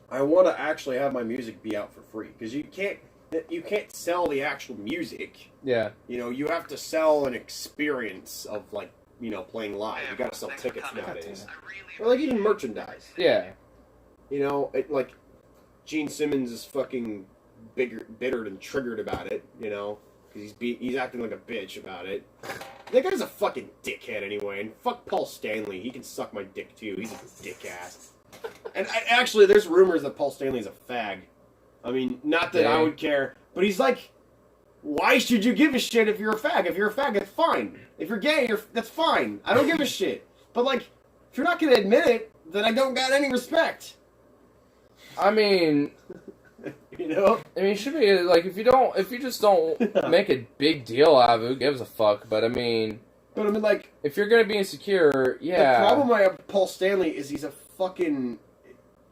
I want to actually have my music be out for free, because you can't sell the actual music. Yeah. You know, you have to sell an experience of, like, you know, playing live. You gotta sell tickets nowadays. Or, like, even merchandise. Yeah. You know, like, Gene Simmons is fucking bitter and triggered about it, you know, because he's acting like a bitch about it. That guy's a fucking dickhead anyway, and fuck Paul Stanley. He can suck my dick, too. He's a dick ass. And actually, there's rumors that Paul Stanley's a fag. I mean, not that I would care, but he's like, why should you give a shit if you're a fag? If you're a fag, that's fine. If you're gay, that's fine. I don't give a shit. But, like, if you're not going to admit it, then I don't got any respect. I mean... You know? I mean, it should be, like, if you just don't make a big deal out of it, who gives a fuck? But, I mean, like... If you're going to be insecure, yeah. The problem I have with Paul Stanley is he's a fucking...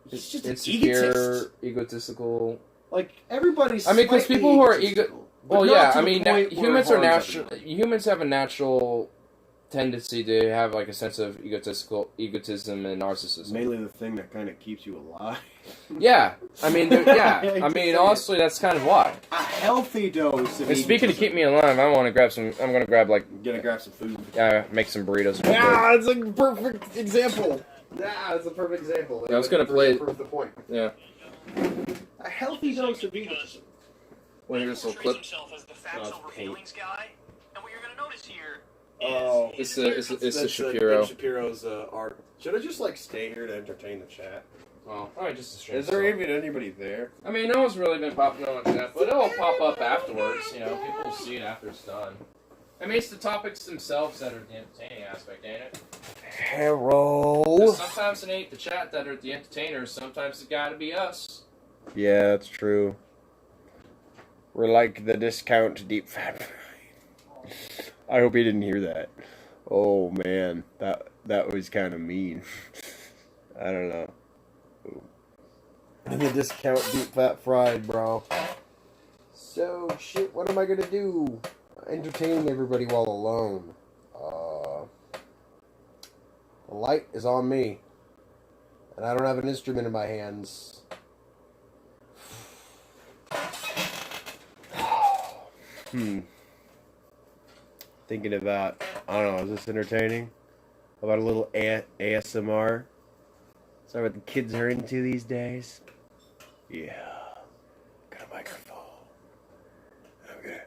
He's just insecure, an egotist. egotistical. Like, everybody's I mean, because people who are well, yeah, I mean, humans are natural. Humans have a natural tendency to have, like, a sense of egotism and narcissism. Mainly the thing that kind of keeps you alive. Yeah, I mean, yeah, I mean, honestly, that's kind of why. A healthy dose of And speaking to keep me alive, I'm gonna grab some food. Yeah, make some burritos. Yeah, it's a perfect example. Yeah, it's a perfect example. I was gonna play. Prove the point. Yeah. A healthy dose of egotism. When you're so clip. himself as the factual revealings guy, and what you're gonna notice here is it's the Shapiro. Shapiro's art. Should I just like stay here to entertain the chat? Well, probably just the stream. Is there even anybody there? I mean, no one's really been popping on that, but it'll pop up afterwards. You know, people will see it after it's done. I mean, it's the topics themselves that are the entertaining aspect, ain't it? Hello. Sometimes it ain't the chat that are the entertainers. Sometimes it gotta be us. Yeah, that's true. We're like the discount deep fat. I hope he didn't hear that. Oh man, that was kind of mean. I don't know. The discount deep fat fried, bro. So shit, what am I gonna do? Entertaining everybody while alone. The light is on me, and I don't have an instrument in my hands. Thinking about, I don't know, is this entertaining? How about a little ASMR? Is that what the kids are into these days? Yeah. Got a microphone. I'm gonna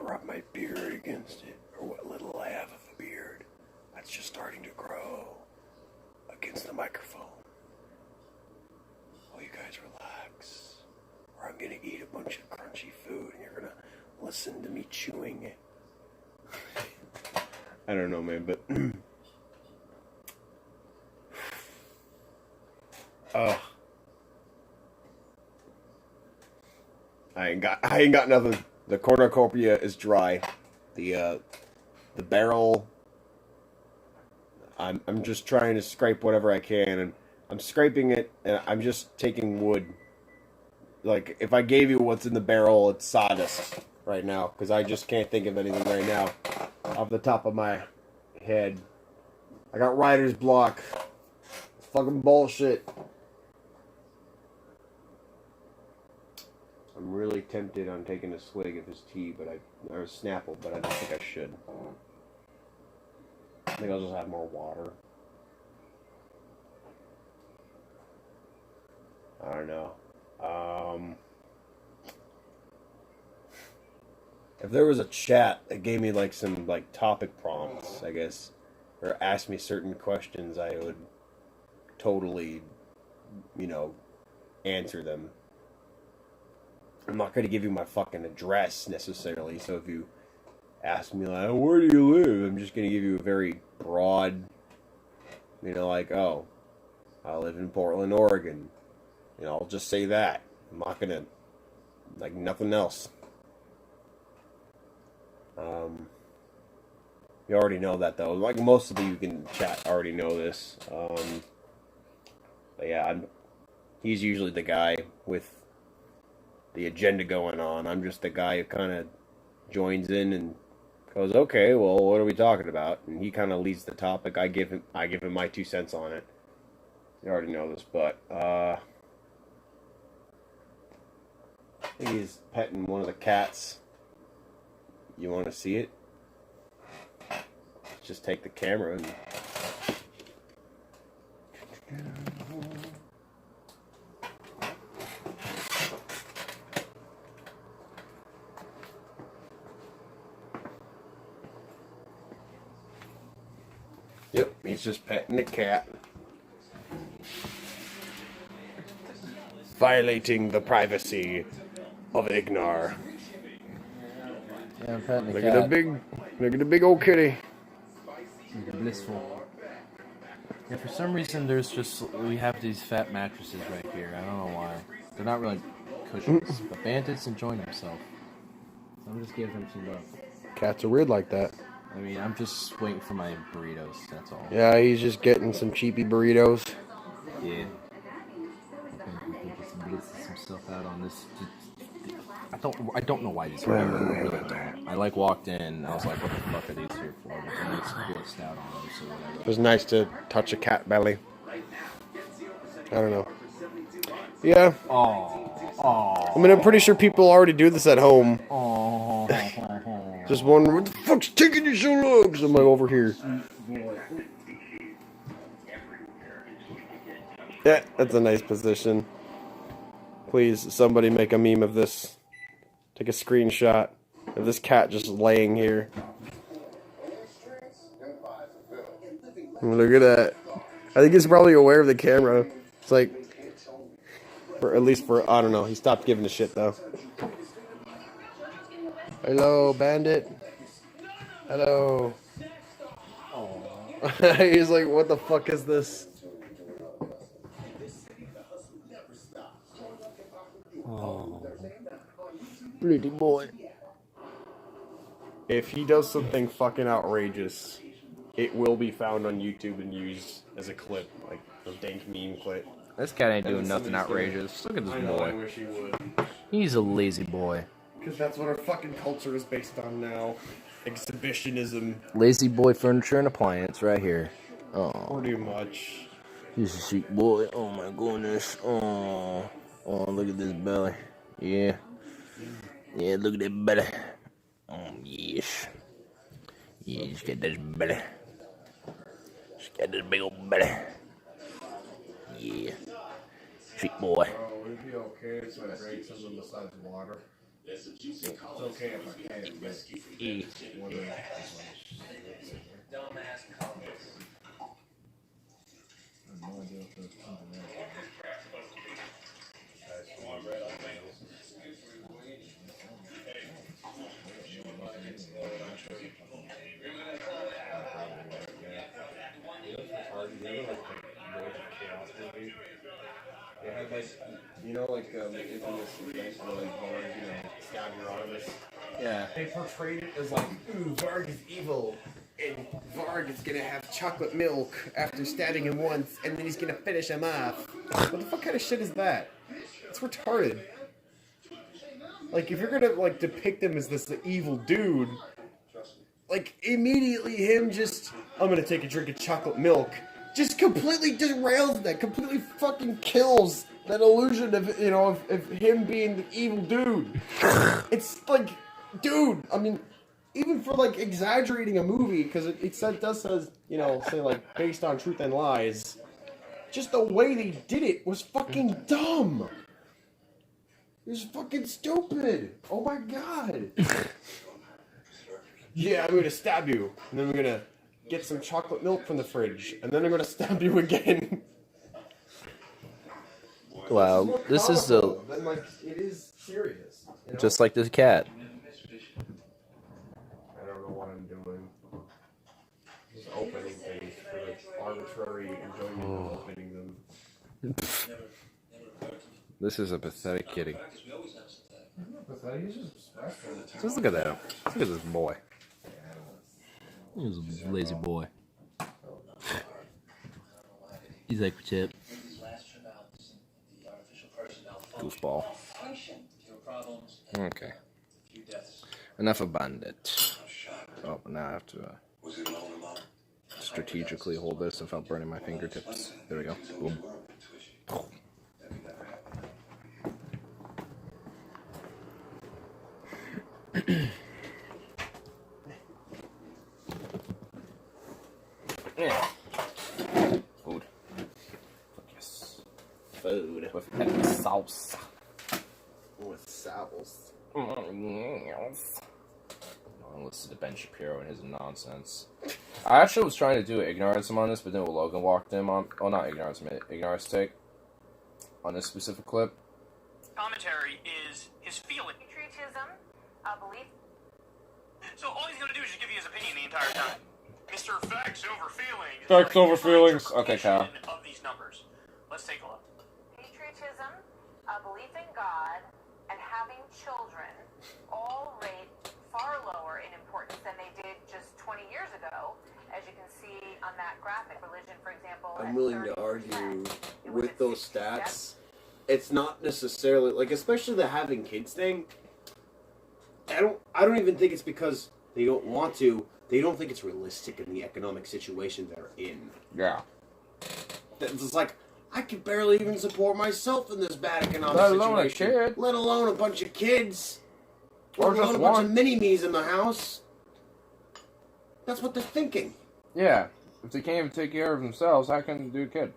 rub my beard against it, or what little I have of a beard. That's just starting to grow against the microphone. Oh, you guys relax, or I'm gonna eat a bunch of crunchy food, and you're gonna listen to me chewing it. I don't know, man, but oh, I ain't got nothing. The cornucopia is dry. The barrel. I'm just trying to scrape whatever I can, and I'm scraping it, and I'm just taking wood. Like, if I gave you what's in the barrel, it's sawdust right now, because I just can't think of anything right now off the top of my head. I got writer's block. Fucking bullshit. I'm really tempted on taking a swig of his tea, or a Snapple, but I don't think I should. I think I'll just have more water. I don't know. If there was a chat that gave me like some like topic prompts, I guess, or asked me certain questions, I would totally, answer them. I'm not going to give you my fucking address necessarily, so if you ask me like, oh, where do you live? I'm just going to give you a very broad, like, oh, I live in Portland, Oregon. I'll just say that. I'm not going to, like, nothing else. You already know that, though. Like, most of you can chat already know this. But yeah, he's usually the guy with the agenda going on. I'm just the guy who kind of joins in and goes, okay, well, what are we talking about? And he kind of leads the topic. I give him my 2 cents on it. You already know this, but I think he's petting one of the cats. You want to see it? Just take the camera and yep, he's just petting the cat. Violating the privacy of Ignar. Yeah, I'm petting the Look cat. at the big old kitty. Blissful. Yeah, for some reason we have these fat mattresses right here. I don't know why. They're not really cushions, but Bandit's enjoying himself. So I'm just giving him some love. Cats are weird like that. I mean, I'm just waiting for my burritos, that's all. Yeah, he's just getting some cheapy burritos. Yeah. He can just bliss himself out on this. I don't know why these are here. I really don't. I walked in, I was like, what the fuck are these here for? But it's blitzed out on them, so whatever. It was nice to touch a cat belly. I don't know. Yeah. I mean, I'm pretty sure people already do this at home. Just wondering, what the fuck's taking you so long? Because I'm like over here. Yeah, that's a nice position. Please, somebody make a meme of this. Take a screenshot of this cat just laying here. Look at that. I think he's probably aware of the camera. It's like, For at least for I don't know. He stopped giving a shit though. Hello, bandit. Hello. He's like, what the fuck is this? Oh, pretty boy. If he does something fucking outrageous, it will be found on YouTube and used as a clip, like a dank meme clip. This cat ain't doing nothing outrageous. Look at this I know, I boy. wish he would. He's a lazy boy. Because that's what our fucking culture is based on now. Exhibitionism. Lazy boy furniture and appliance right here. Oh, Pretty much. he's a sweet boy. Oh my goodness. Oh, look at this belly. Yeah. Yeah, look at that belly. Oh, yes. Yeah, just got this belly. Just got this big old belly. Yeah. Sweet boy. Oh, would it be okay if I drank something besides water? It's okay if I can't, but Dumbass comments. Infamous event where like Varg, stab your artist. Yeah. They portrayed it as like, ooh, Varg is evil, and Varg is gonna have chocolate milk after stabbing him once, and then he's gonna finish him off. What the fuck kind of shit is that? It's retarded. Like, if you're gonna like depict him as this evil dude, like immediately him just, I'm gonna take a drink of chocolate milk, just completely derails that, completely fucking kills that illusion of, of him being the evil dude. It's like, dude, I mean, even for like exaggerating a movie, because it does says, say like based on truth and lies, just the way they did it was fucking dumb. It was fucking stupid. Oh my god. Yeah, I'm gonna stab you, and then we're gonna get some chocolate milk from the fridge, and then I'm gonna stab you again. Wow, this is the Then, like, it is serious. just like this cat. I don't know what I'm doing. Just opening things for the arbitrary enjoyment of opening them. This is a pathetic kitty. He's just special. Just look at that. Look at this boy. He's a lazy boy. He's like Chip. Goofball. Okay. Enough of bandit. Oh, now I have to strategically hold this without burning my fingertips. There we go. Boom. Yeah. Food. Yes. Food with salsa. With sauce. Yes. I'll listen to Ben Shapiro and his nonsense. I actually was trying to do ignoranceum on this, but then Logan walked in on. Oh, not ignoranceum, ignorance take on this specific clip. Commentary is his feeling. Patriotism, a belief. So all he's going to do is just give you his opinion the entire time. Mr. Facts Over Feelings. Facts over feelings. Okay, Kyle. Of these numbers. Let's take a look. Patriotism, a belief in God, and having children all rate far lower in importance than they did just 20 years ago. As you can see on that graphic, religion, for example. I'm willing to argue with those stats. It's not necessarily like, especially the having kids thing. I don't even think it's because they don't want to. They don't think it's realistic in the economic situation they're in. Yeah. It's like, I can barely even support myself in this bad economic Let alone situation. a kid. Let alone a bunch of kids. Or Let alone just a bunch one. of mini-me's in the house. That's what they're thinking. Yeah. If they can't even take care of themselves, how can they do a kid?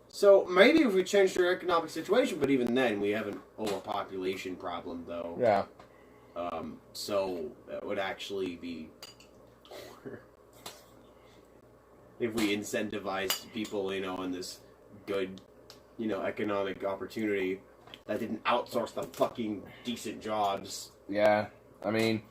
So maybe if we change their economic situation, but even then we have an overpopulation problem, though. Yeah. So that would actually be if we incentivized people, in this good, economic opportunity. that didn't outsource the fucking decent jobs. Yeah, I mean,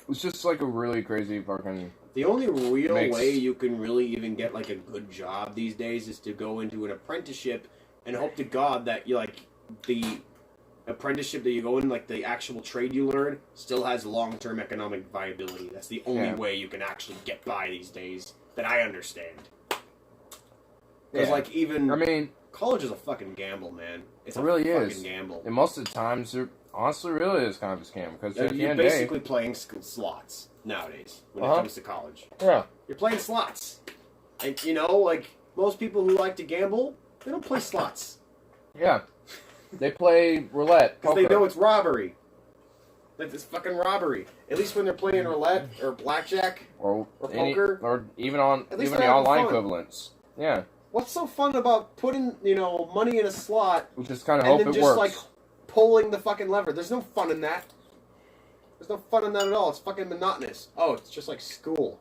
it's just like a really crazy fucking... The only real way you can really even get like a good job these days is to go into an apprenticeship and hope to God that you like the apprenticeship that you go in, like the actual trade you learn, still has long-term economic viability. That's the only way you can actually get by these days that I understand. Because like even college is a fucking gamble, man. It's really a fucking is. gamble. And most of the times, it honestly really is kind of a scam. Because You're basically playing slots nowadays when it comes to college. Yeah. You're playing slots. And, you know, like, most people who like to gamble, they don't play slots. Yeah. They play roulette. Because they know it's robbery. That it's fucking robbery. At least when they're playing roulette or blackjack or poker. Or even on at least even the online fun. Equivalents. Yeah. What's so fun about putting, you know, money in a slot We just kind of hope and then it just, works. like, pulling the fucking lever? There's no fun in that. There's no fun in that at all. It's fucking monotonous. Oh, it's just like school.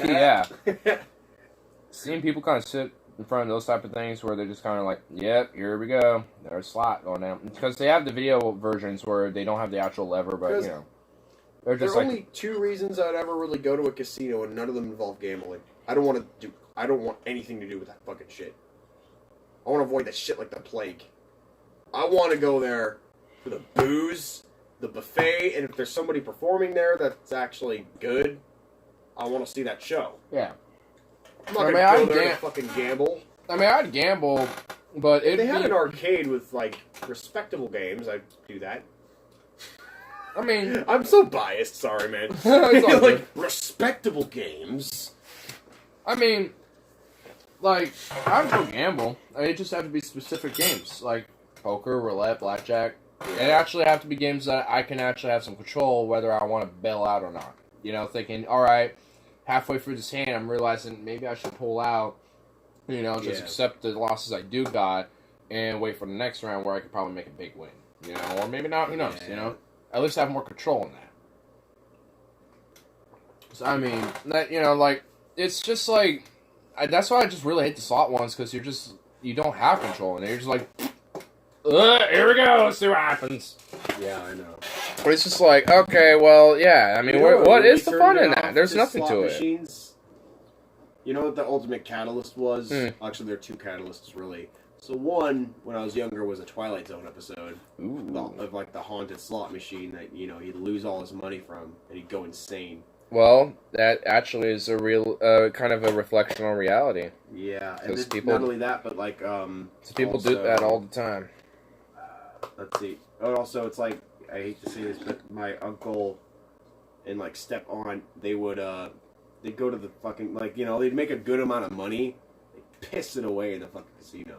Yeah. Seeing people kind of sit in front of those type of things where they're just kind of like, yep, here we go. There's a slot going down. Because they have the video versions where they don't have the actual lever, but, you know. They're just there are only two reasons I'd ever really go to a casino, and none of them involve gambling. I don't want anything to do with that fucking shit. I want to avoid that shit like the plague. I want to go there for the booze, the buffet, and if there's somebody performing there that's actually good, I want to see that show. Yeah. I'm not gonna go there to fucking gamble. I mean, I'd gamble, but if they had an arcade with, like, respectable games, I'd do that. I mean... I'm so biased, sorry, man. Like, respectable games. I mean, like, I would go gamble. It just have to be specific games, like poker, roulette, blackjack. It actually have to be games that I can actually have some control whether I want to bail out or not. You know, thinking, all right, halfway through this hand, I'm realizing maybe I should pull out, you know, just accept the losses I do got and wait for the next round where I could probably make a big win. You know, or maybe not, who knows, you know? At least have more control in that. So, I mean, that, you know, like, it's just like, that's why I just really hate the slot ones, because you don't have control in it. You're just like, here we go, let's see what happens. Yeah, I know. But it's just like, okay, well, yeah, I mean, you know what is the fun in that? There's nothing to it. Machines? You know what the ultimate catalyst was? Actually, there are two catalysts, really. So one, when I was younger, was a Twilight Zone episode of, like, the haunted slot machine that, you know, he'd lose all his money from, and he'd go insane. Well, that actually is a real, kind of a reflection on reality. Yeah, and people, not only that, but, like, people also, do that all the time. Let's see. Oh, also, it's like, I hate to say this, but my uncle and, like, step-on, they would, they'd go to the fucking, like, you know, they'd make a good amount of money, they'd piss it away in the fucking casino.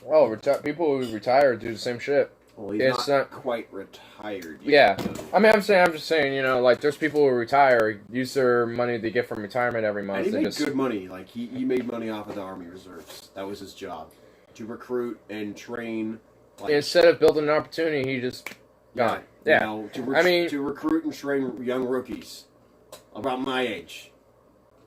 Well, people who retire do the same shit. Well, he's not quite retired yet. Yeah. I mean, I'm just saying, you know, like, there's people who retire, use their money they get from retirement every month. And he made good money. Like, he made money off of the Army Reserves. That was his job. To recruit and train. Like, instead of building an opportunity, he just got You know, to recruit and train young rookies. About my age.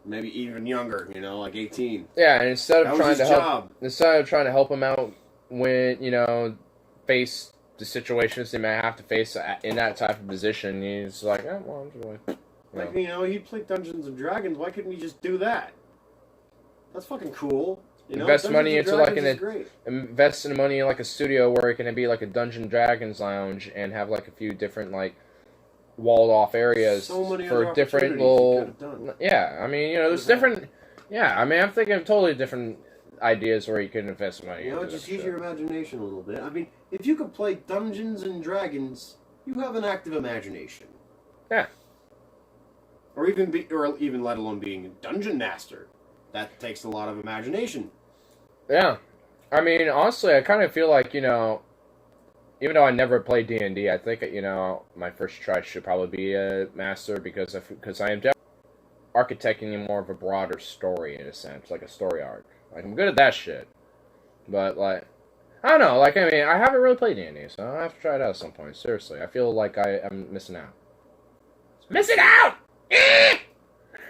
Maybe even younger, you know, like 18. Yeah, and instead of trying to help him out when, you know, face the situations they may have to face in that type of position, he's like, oh, well, I'm just like, you know, he played Dungeons and Dragons. Why couldn't he just do that? That's fucking cool. You know, invest money into invest in money in like a studio where it can be like a Dungeons and Dragons lounge and have like a few different like walled off areas for different little. Yeah, I mean, you know, there's different. Yeah, I mean, I'm thinking of totally different ideas where you can invest money. You know, just use your imagination a little bit. I mean, if you could play Dungeons and Dragons, you have an active imagination. Yeah. Or even let alone being a dungeon master. That takes a lot of imagination. Yeah. I mean, honestly, I kind of feel like, you know, even though I never played D&D, I think, you know, my first try should probably be a master because I am definitely architecting more of a broader story, in a sense, like a story arc. Like, I'm good at that shit. But, like, I don't know, like, I mean, I haven't really played D&D, so I'll have to try it out at some point, seriously. I feel like I'm missing out. Missing out!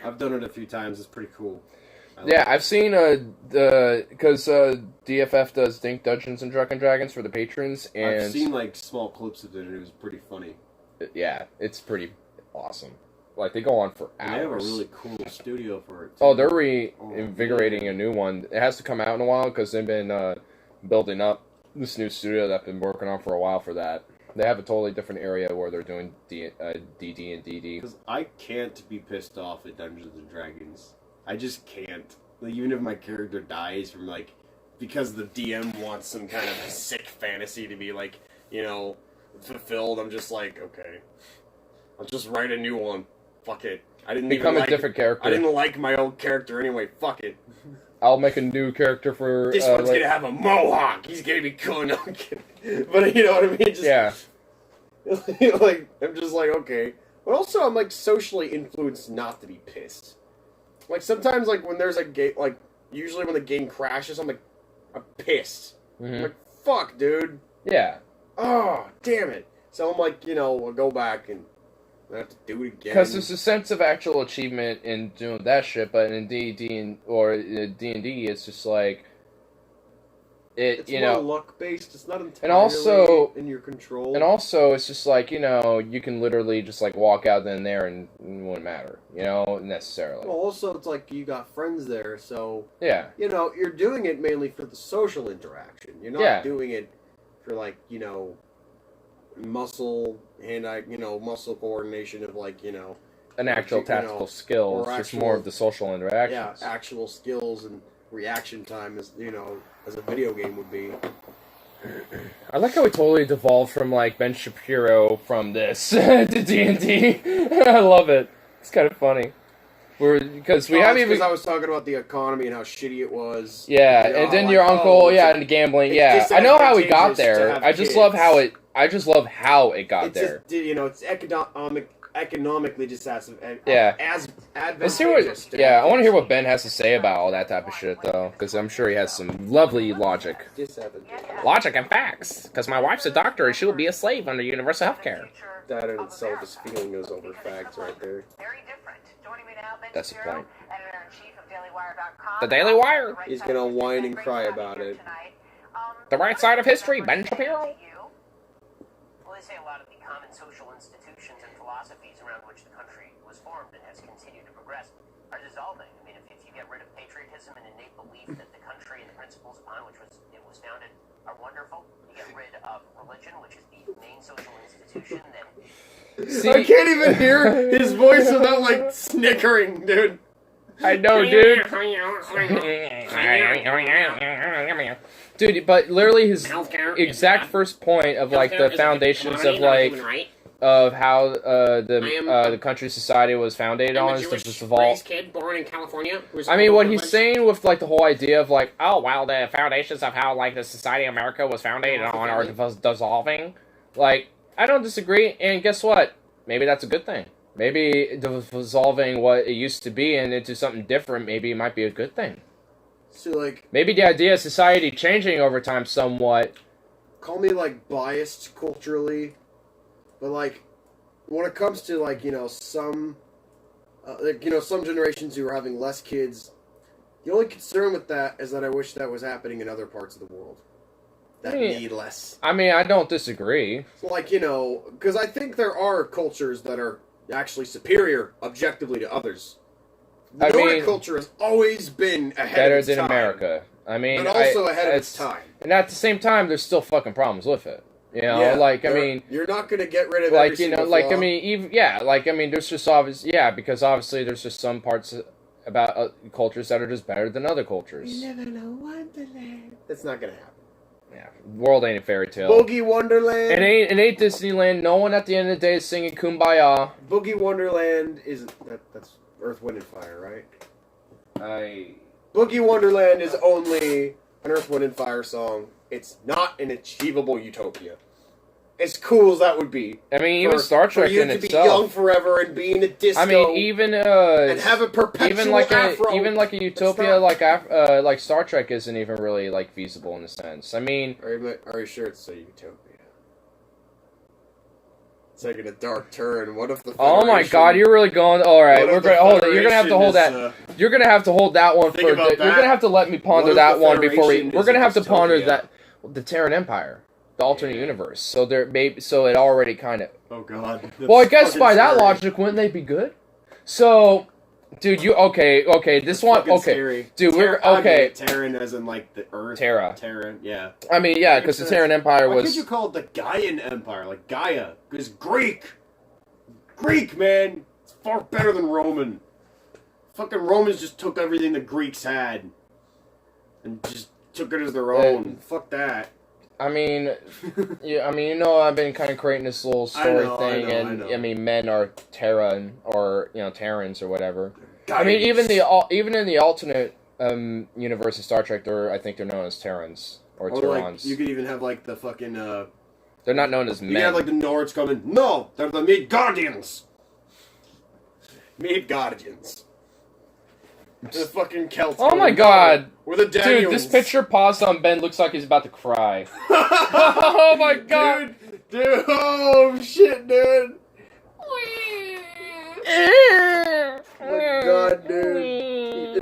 I've done it a few times, it's pretty cool. Yeah, I've seen because DFF does Dink Dungeons and Dragons for the patrons, and I've seen like small clips of it, and it was pretty funny. Yeah, it's pretty awesome. Like, they go on for hours. And they have a really cool studio for it, too. Oh, they're reinvigorating a new one. It has to come out in a while, because they've been building up this new studio that I've been working on for a while for that. They have a totally different area where they're doing DD and DD. Because I can't be pissed off at Dungeons and Dragons. I just can't. Like, even if my character dies from, like, because the DM wants some kind of sick fantasy to be, like, you know, fulfilled, I'm just like, okay. I'll just write a new one. Fuck it. I didn't become a different character. I didn't like my old character anyway. Fuck it. I'll make a new character for... This one's gonna have a mohawk. He's gonna be cool. No, I'm kidding. But you know what I mean? Just, yeah. Like, I'm just like, okay. But also, I'm, like, socially influenced not to be pissed. Like, sometimes, like, when there's a game... Like, usually when the game crashes, I'm pissed. Mm-hmm. I'm like, fuck, dude. Yeah. Oh, damn it. So I'm like, you know, I'll go back and I have to do it again. Because there's a sense of actual achievement in doing that shit, but in D&D or D&D, it's just like it's you more know, luck based. It's not entirely and also in your control. And also, it's just like, you know, you can literally just like walk out in there and it wouldn't matter, you know, necessarily. Well, also, it's like you got friends there, so yeah, you know, you're doing it mainly for the social interaction. You're not doing it for, like, you know, muscle muscle coordination of, like, you know, an actual tactical skill. It's just more of the social interactions. Yeah, actual skills and reaction time, as you know, as a video game would be. I like how we totally devolved from, like, Ben Shapiro from this to D&D. I love it. It's kind of funny. Because we haven't even... Because I was talking about the economy and how shitty it was. Yeah, and then your uncle, and gambling, yeah. I know how we got there. I just love how it... I just love how it got there. Just, you know, it's economically just as advantageous. I want to hear what Ben has to say about all that type of shit, though, because I'm sure he has some lovely logic. Logic and facts, because my wife's a doctor and she'll be a slave under universal health care. That in itself is feeling those over facts right there. That's the point. The Daily Wire. He's gonna whine and cry about it. The right side of history, Ben Shapiro. Well, they say a lot of the common social institutions and philosophies around which the country was formed and has continued to progress are dissolving. I mean, if you get rid of patriotism and innate belief that the country and the principles upon which it was founded are wonderful, you get rid of religion, which is the main social institution that... See, I can't even hear his voice without, like, snickering, dude. I know, dude. Dude, but literally his exact first point of, like, the foundations of, like, of how the country's society was founded on is just evolved. Kid born in California. I mean, what he's saying with, like, the whole idea of, like, oh, well, the foundations of how, like, the society of America was founded on are dissolving. Like, I don't disagree, and guess what? Maybe that's a good thing. Maybe dissolving what it used to be and into something different, maybe it might be a good thing. So, like... Maybe the idea of society changing over time somewhat... Call me, like, biased culturally, but, like, when it comes to, like, you know, some generations who are having less kids, the only concern with that is that I wish that was happening in other parts of the world. That need less. I mean, I don't disagree. So, like, you know, because I think there are cultures that are actually superior, objectively, to others. Nordic culture has always been ahead of its time. Better than America. I mean, but also ahead of its time. And at the same time, there's still fucking problems with it. You know, like, I mean... You're not going to get rid of like, every you know, single like, flaw. I mean, even, yeah, like, I mean, there's just obvious, yeah, because obviously there's just some parts about cultures that are just better than other cultures. You never know Wonderland. That's not going to happen. Yeah, world ain't a fairy tale. Boogie Wonderland. It ain't Disneyland. No one at the end of the day is singing Kumbaya. Boogie Wonderland is that's Earth, Wind, and Fire, right? Boogie Wonderland is only an Earth, Wind, and Fire song. It's not an achievable utopia. As cool as that would be. I mean, even Star Trek in itself. For you to be young forever and be in a disco. I mean, even and have a perpetual afro. Even like a utopia like Star Trek isn't even really like feasible in a sense. I mean, are you sure it's a utopia? taking a dark turn. What if the Oh my Federation- God, you're really going. All right, What if we're the going. Hold it. You're gonna have to hold Federation that. is, You're gonna have to hold that one for. Think about You're that. gonna have to let me What ponder if that the one before we. Federation We're is gonna a have to ponder dystopia? that. The Terran Empire, the alternate universe. So there, maybe. So it already kind of. Oh God. Well, I That's guess fucking by that scary. logic, wouldn't they be good? So, dude, you okay? This one, Fucking okay, scary. dude, we're I get okay. it, Terran as in like the Earth. Terra. Terran, yeah. I mean, yeah, because the Terran Empire Why was. could you call it the Gaian Empire? Like Gaia, because Greek. Greek, man, it's far better than Roman. Fucking Romans just took everything the Greeks had, and just took it as their own. Fuck that. I mean, yeah, I mean, you know, I've been kind of creating this little story thing, and I mean, men are Terran or Terrans or whatever. I mean, even in the alternate universe of Star Trek, I think they're known as Terrans or Terrans. Like, you could even have like the fucking. They're not known as men. You could have like the Nords coming. No, they're the Midgardians. Midgardians. The fucking Celts. Oh my God! We're the Daniels. Dude, this picture paused on Ben looks like he's about to cry. Oh my God! Dude, oh shit, dude. Oh my God, dude.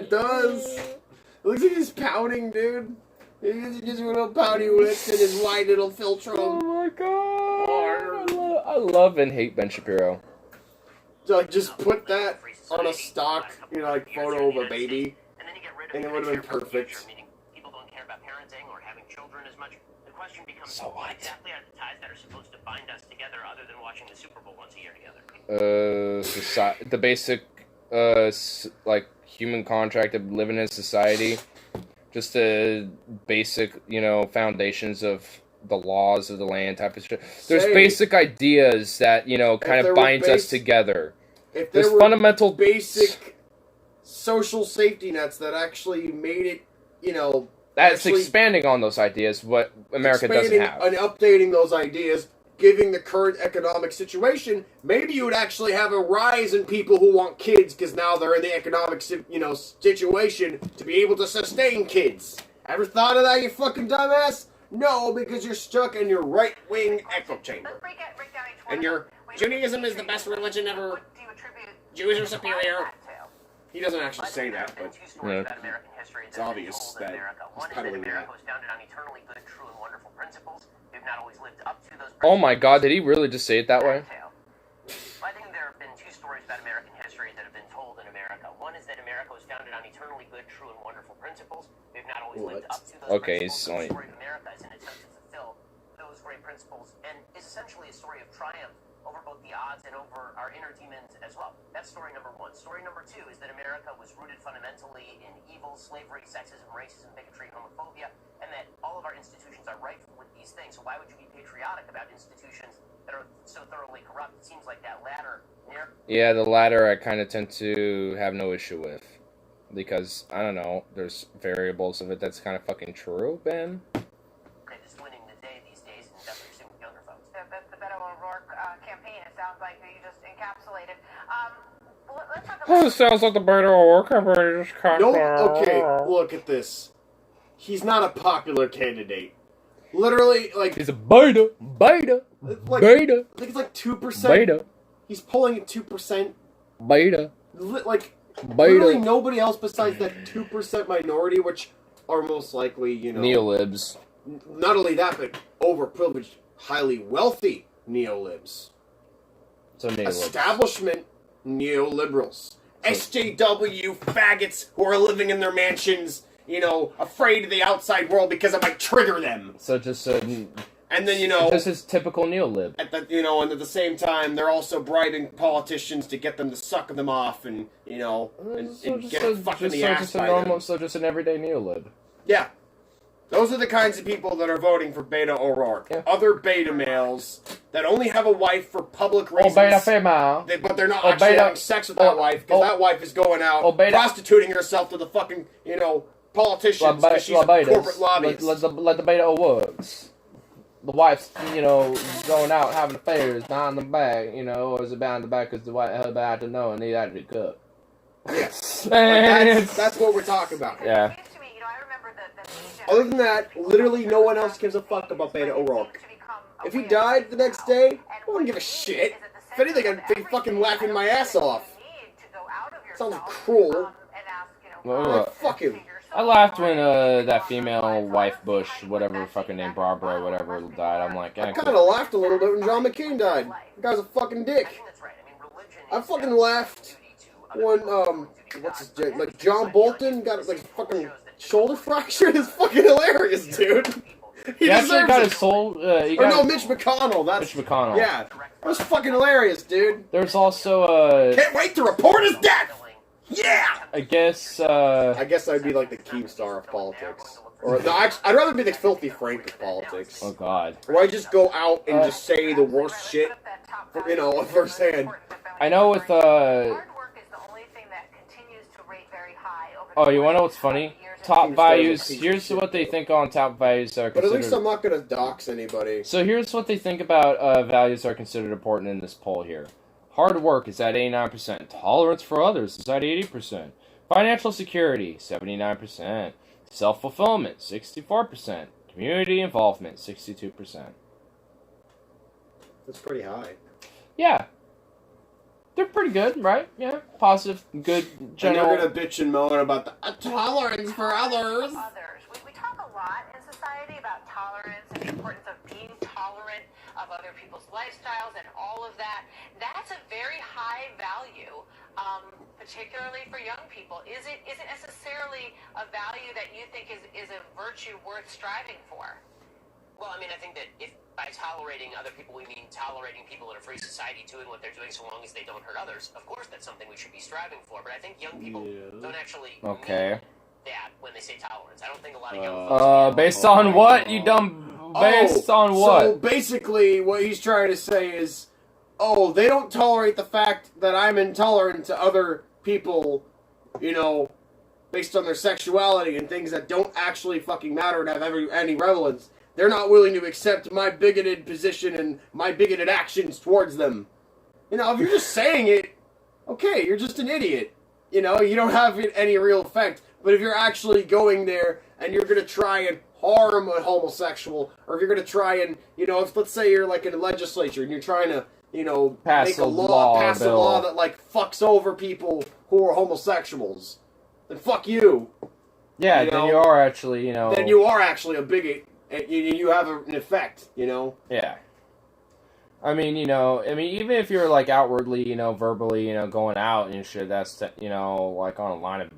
It does. It looks like he's pouting, dude. He's just a little pouty lips and his white little filtrum. Oh my God! I love and hate Ben Shapiro. So like, just put that on a stock, like photo of a baby, and it would have been perfect. People don't care about parenting or having children as much. The question becomes, So what? exactly are the ties that are supposed to bind us together other than watching the Super Bowl once a year together? The basic, like, human contract of living in society. Just the basic, foundations of the laws of the land type of shit. There's basic ideas that, kind of binds us together. If there There's were fundamental basic social safety nets that actually made it, that's expanding on those ideas, what America doesn't have. And updating those ideas, giving the current economic situation, maybe you would actually have a rise in people who want kids because now they're in the economic, situation to be able to sustain kids. Ever thought of that, you fucking dumbass? No, because you're stuck in your right-wing echo chamber. And your Judaism is the best religion ever. Jews are superior. He doesn't actually say that, but it's obvious that he's peddling that. America was founded on eternally good, true, and wonderful principles. We've not always lived up to those principles. Oh my God, did he really just say it that way? I think there have been two stories about American history that have been told in America. One is that America was founded on eternally good, true, and wonderful principles. We've not always lived up to those principles. The story of America is an attempt to fulfill those great principles and is essentially a story of triumph over both the odds and over our inner demons as well. That's story number one. Story number two is that America was rooted fundamentally in evil, slavery, sexism, racism, bigotry, homophobia, and that all of our institutions are rife with these things. So why would you be patriotic about institutions that are so thoroughly corrupt? It seems like that latter Yeah, the latter I kind of tend to have no issue with. Because, I don't know, there's variables of it that's kind of fucking true, Ben. Just winning the day these days, and definitely soon with younger folks. The Beto O'Rourke campaign, it sounds like you just encapsulated. Let's talk about... It sounds like the Beto O'Rourke campaign just kind No, okay, look at this. He's not a popular candidate. Literally, like... He's a beta. Like, Beta. I think it's like 2%. Beta. He's polling at 2%. Beta. Like, Beta. literally nobody else besides that 2% minority, which are most likely, Neolibs. Not only that, but overprivileged, highly wealthy neolibs. So neolibs. Establishment neoliberals. SJW faggots who are living in their mansions, afraid of the outside world because it might trigger them. So just And then, just as typical neolib. and at the same time, they're also bribing politicians to get them to suck them off and get fucked in the ass by them. So just an everyday neolib. Yeah. Those are the kinds of people that are voting for Beto O'Rourke. Yeah. Other beta males that only have a wife for public Oh, reasons. beta female. But they're not Oh, actually beta- having sex with that wife, because that wife is going out prostituting herself to the fucking, politicians, because she's a corporate lobbyist. Let the beta works. The wife's, going out having affairs behind the back, or is it behind the back because the wife had to know and he had to be cooked? Yes. That's what we're talking about. Yeah. Other than that, literally no one else gives a fuck about Beto O'Rourke. If he died the next day, wouldn't give a shit. If anything, I'd be fucking laughing my ass off. Sounds cruel. Fuck him. I laughed when that female wife Bush, whatever fucking name, Barbara, whatever, died. I'm like, I kind of laughed a little bit when John McCain died. The guy's a fucking dick. I fucking laughed when what's his name? Like John Bolton got like fucking shoulder fracture. It's fucking hilarious, dude. He actually got his soul. No, Mitch McConnell. That's Mitch McConnell. Yeah, that was fucking hilarious, dude. There's also Can't wait to report his death. Yeah. I guess I'd be like the Keemstar of politics. Or no, I'd rather be the Filthy Frank of politics. Oh God. Where I just go out and just say the worst shit, firsthand. I know with Oh, you want to know what's funny? Top values. Here's what they think on top values are considered. But at least I'm not gonna dox anybody. So here's what they think about values are considered important in this poll here. Hard work is at 89%. Tolerance for others is at 80%. Financial security, 79%. Self-fulfillment, 64%. Community involvement, 62%. That's pretty high. Yeah. They're pretty good, right? Yeah. Positive, good, general. And they're gonna bitch and moan about the tolerance for others. We talk a lot in society about tolerance and the importance of being tolerant of other people's lifestyles and all of that. That's a very high value, particularly for young people. Is it necessarily a value that you think is a virtue worth striving for? Well, I mean, I think that if by tolerating other people, we mean tolerating people in a free society doing what they're doing so long as they don't hurt others, of course that's something we should be striving for. But I think young people don't actually mean that when they say tolerance. I don't think a lot of young folks... based on what, you dumb... Based on what? So basically, what he's trying to say is, they don't tolerate the fact that I'm intolerant to other people, based on their sexuality and things that don't actually fucking matter and have any relevance. They're not willing to accept my bigoted position and my bigoted actions towards them. If you're just saying it, okay, you're just an idiot. You don't have any real effect. But if you're actually going there and you're going to try and harm a homosexual, or if you're going to try and, if let's say you're like in a legislature and you're trying to, pass a law that like fucks over people who are homosexuals, then fuck you. Yeah, then you are actually, Then you are actually a bigot. You have an effect, Yeah. I mean, even if you're, like, outwardly, verbally, going out and shit, that's, like, on a line of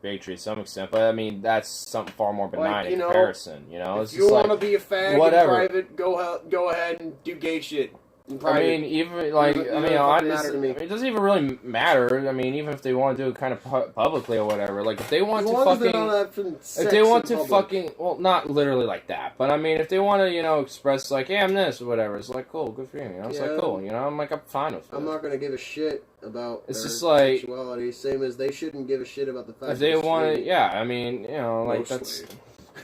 bigotry to some extent. But, I mean, that's something far more benign in comparison, If you want to be a fag in private, go ahead and do gay shit. I mean, even, like, it doesn't even really matter. I mean, even if they want to do it kind of publicly or whatever. Like, if they want to fucking... Well, not literally like that. But, I mean, if they want to, express, like, hey, I'm this or whatever, it's like, cool, good for you. It's like, cool, I'm like, I'm fine with it. I'm not going to give a shit about their sexuality. Same as they shouldn't give a shit about the fact if they want to... Yeah, I mean, like, that's...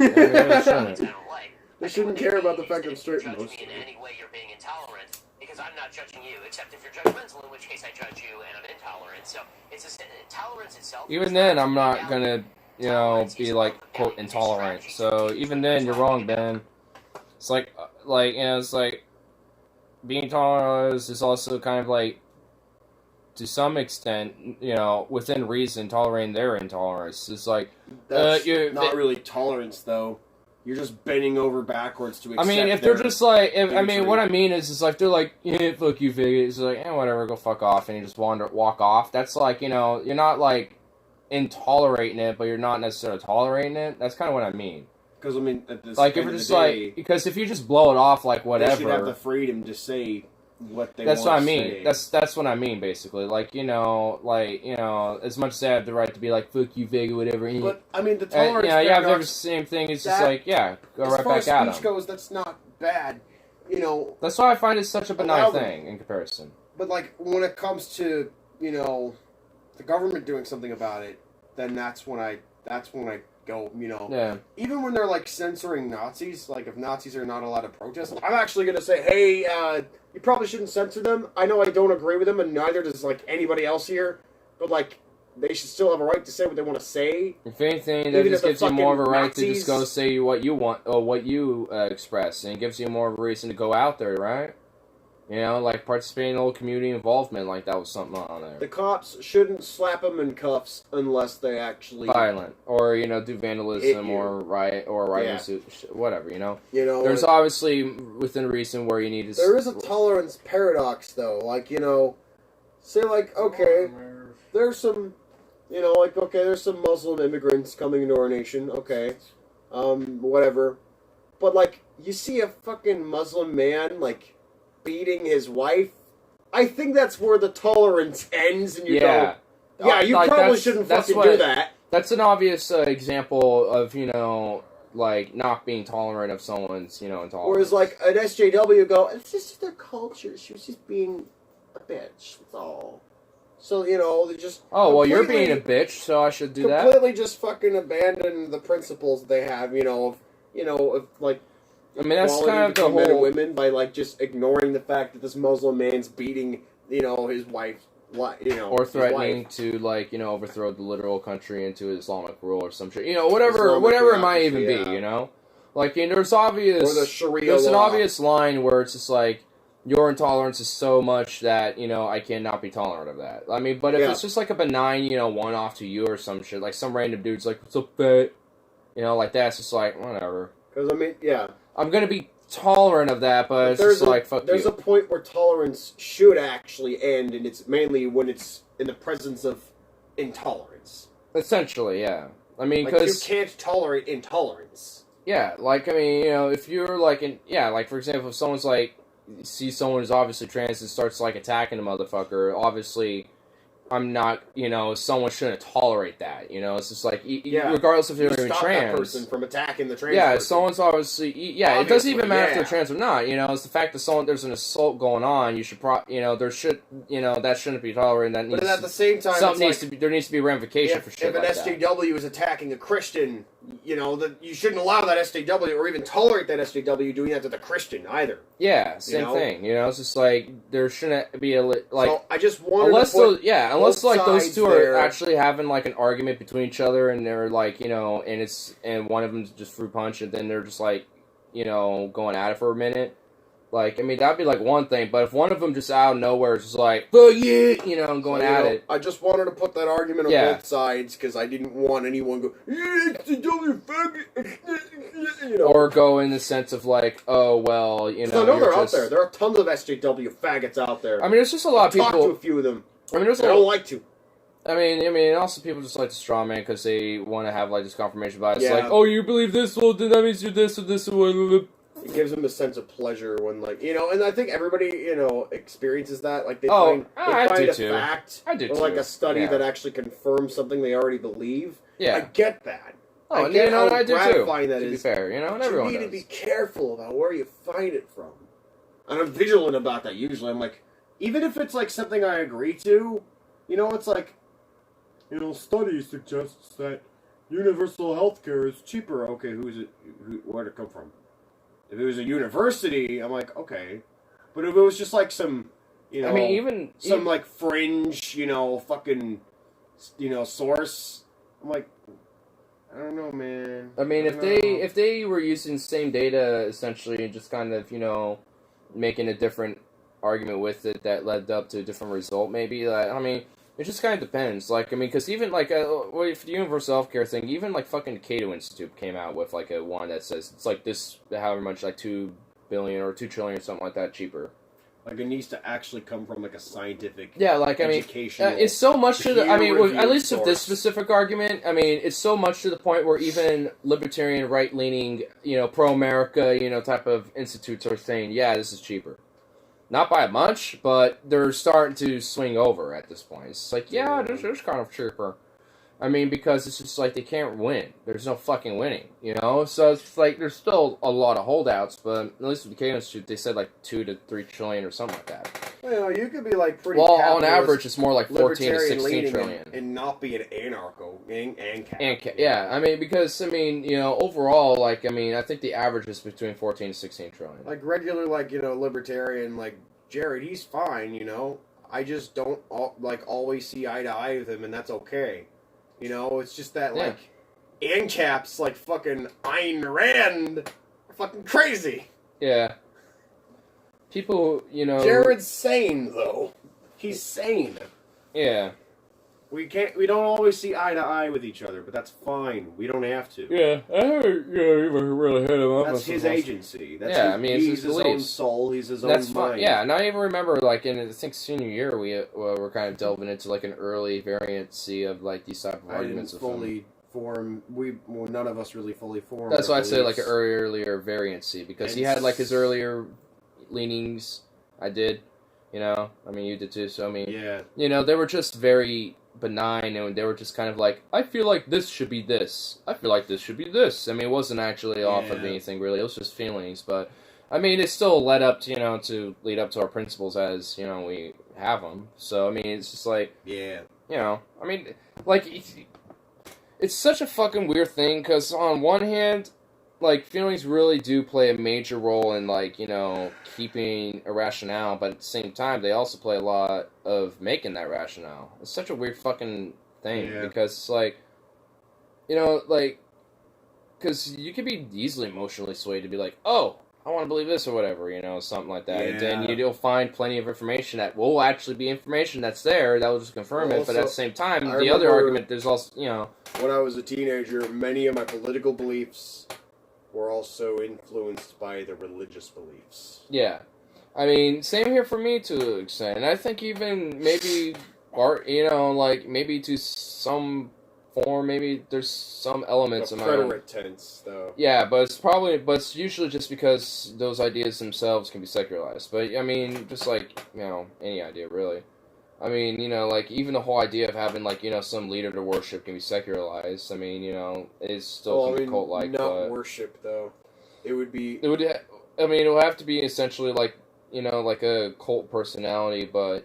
They shouldn't care about the fact that I'm straight mostly. In any way you're being intolerant. Because I'm not judging you, except if you're judgmental, in which case I judge you and I'm intolerant. So it's tolerance itself. Even then, I'm not gonna, be like quote intolerant. So even then, you're wrong, Ben. It's like it's like being tolerant is also kind of like, to some extent, within reason, tolerating their intolerance. It's like that's not really tolerance, though. You're just bending over backwards to accept. I mean, if they're just like, what I mean is like they're like, yeah, fuck you, faggot. It's like, whatever, go fuck off, and you just walk off. That's like, you're not like intolerating it, but you're not necessarily tolerating it. That's kind of what I mean. Because I mean, at this like if you're just like, because if you just blow it off like whatever, they should have the freedom to say what they. That's want what I mean. Say. That's what I mean, basically. Like as much as I have the right to be like, fuck you, Vega, whatever. But I mean, the tolerance. You have the same thing. It's just like, go right back at them. As far as speech goes, that's not bad. That's why I find it such a benign thing in comparison. But like when it comes to the government doing something about it, then that's when I go. Yeah. Even when they're like censoring Nazis, like if Nazis are not allowed to protest, I'm actually gonna say, hey, you probably shouldn't censor them. I know I don't agree with them, and neither does like anybody else here. But like, they should still have a right to say what they want to say. If anything, that just gives you more of a right to just go say what you want or what you express, and it gives you more of a reason to go out there, right? You know, like participating in a little community involvement, like that was something on there. The cops shouldn't slap them in cuffs unless they actually Violent, or do vandalism, you. or riot, or riot Yeah. suit, whatever. You know, like, there's obviously within reason where you need to. there is a tolerance paradox, though. Like, say like, okay, there's some, like, okay, there's some Muslim immigrants coming into our nation. Okay, whatever, but like, you see a fucking Muslim man like beating his wife. I think that's where the tolerance ends, and you go, yeah, you like, probably shouldn't fucking do that. That's an obvious example of, like, not being tolerant of someone's, intolerance. Whereas, like, an SJW go, it's just their culture. She was just being a bitch. That's all. So, they just... Oh, well, you're being a bitch, so I should do that? Completely just fucking abandon the principles they have, of like... I mean, that's kind of the whole... men and women by, like, just ignoring the fact that this Muslim man's beating, his wife, or threatening to, like, overthrow the literal country into Islamic rule or some shit. Whatever it might even be, Like, there's obvious... Or the Sharia There's law. an obvious line where it's just like, your intolerance is so much that, I cannot be tolerant of that. I mean, but if it's just like a benign, one-off to you or some shit, like some random dude's like, what's up, fat? Like that, it's just like, whatever. Because, I mean, yeah. I'm gonna be tolerant of that, but it's just like, fuck you. There's a point where tolerance should actually end, and it's mainly when it's in the presence of intolerance. Essentially, yeah. I mean, like, because... you can't tolerate intolerance. Yeah, like, I mean, if you're, like, like, for example, if someone's, like, see someone who's obviously trans and starts, like, attacking a motherfucker, obviously, I'm not, someone shouldn't tolerate that, it's just like, regardless if they're even stop trans. that person from attacking the trans Yeah, person. someone's obviously, it doesn't even matter if they're trans or not, it's the fact that there's an assault going on, you should there should, that shouldn't be tolerated, that needs, but at the same time, there needs to be ramification for shit like that. If an SJW is attacking a Christian, that you shouldn't allow that SJW or even tolerate that SJW doing that to the Christian either. Yeah, same thing. It's just like there shouldn't be like. So I just wanted unless to put unless like those two there. are actually having like an argument between each other, and they're like and one of them's just fruit punch, and then they're just like going at it for a minute. Like, I mean, that'd be like one thing, but if one of them just out of nowhere is just like, oh yeah, and going at it. I just wanted to put that argument on both sides because I didn't want anyone to go, SJW faggot, or go in the sense of like, oh well, I know they're out there. There are tons of SJW faggots out there. I mean, there's just a lot of people. Talk to a few of them. I mean, there's I don't like to. I mean, also people just like to straw man because they want to have like this confirmation bias. Yeah. Like, oh, you believe this? Well, then that means you're this or this or. It gives them a sense of pleasure when, like, and I think everybody, experiences that. Like, they find a fact or, like, a study that actually confirms something they already believe. Yeah. I get that. Oh, I get how I do gratifying too, that to is. be fair, and everyone you need does. to be careful about where you find it from. And I'm vigilant about that usually. I'm like, even if it's, like, something I agree to, it's like, study suggests that universal health care is cheaper. Okay, where'd it come from? If it was a university, I'm like, okay. But if it was just like some, I mean, even like fringe, fucking, source, I'm like, I don't know, man. I mean, if they were using the same data essentially and just kind of making a different argument with it that led up to a different result, maybe. I mean, it just kind of depends. Like, I mean, because even like for the universal healthcare thing, even like fucking Cato Institute came out with like a one that says it's like this, however much, like 2 billion or 2 trillion or something like that cheaper. Like, it needs to actually come from like a scientific, like, I mean, it's so much to the. I mean, at least with this specific argument, I mean, it's so much to the point where even libertarian, right-leaning, pro-America, type of institutes are saying, yeah, this is cheaper. Not by much, but they're starting to swing over at this point. It's like, yeah, this is kind of cheaper. I mean, because it's just like they can't win. There's no fucking winning, So it's like there's still a lot of holdouts, but at least with the Cato Institute, they said like 2 to 3 trillion or something like that. Well, you could be like pretty. Well, on average, it's more like 14 to 16 trillion, and not be an anarcho yeah, I mean, because overall, like, I mean, I think the average is between 14 to 16 trillion. Like regular, like libertarian, like Jared, he's fine, I just don't always see eye to eye with him, and that's okay. It's just that, like, ANCAPs, like, fucking Ayn Rand are fucking crazy. Yeah. people, Jared's sane, though. He's sane. Yeah. We don't always see eye to eye with each other, but that's fine. We don't have to. Yeah, I haven't, really hit him up. That's his agency. That's yeah, I mean, he's his own beliefs. soul. He's his That's own fine. mind. Yeah, and I even remember, like, in, I think, senior year, we were kind of delving into, like, an early variancy of, like, these type of arguments. I didn't fully form. None of us really fully formed. That's why I say, like, beliefs. an earlier variancy, because he had, like, his earlier leanings. I did, I mean, you did too, so, I mean, yeah. They were just very benign, and they were just kind of like, I feel like this should be this. I feel like this should be this. I mean, it wasn't actually off of anything, really. It was just feelings, but, I mean, it still led up to, to lead up to our principles as, we have them. So, I mean, it's just like, Yeah. I mean, like, it's such a fucking weird thing, because on one hand, like, feelings really do play a major role in, like, keeping a rationale, but at the same time, they also play a lot of making that rationale. It's such a weird fucking thing, because it's like, like, because you could be easily emotionally swayed to be like, oh, I want to believe this or whatever, something like that. And then you'll find plenty of information that will actually be information that's there, that will just confirm it, but at the same time, the other argument, there's also, When I was a teenager, many of my political beliefs were also influenced by the religious beliefs. Yeah. I mean, same here for me to an extent. And I think even maybe, like, maybe to some form, maybe there's some elements of my own. Preterite tense, though. Yeah, but it's usually just because those ideas themselves can be secularized. But, I mean, just like, any idea, really. I mean, like, even the whole idea of having, like, some leader to worship can be secularized. I mean, it's still cult-like. Not worship, though. It would be... It would have to be essentially, like, like a cult personality, but,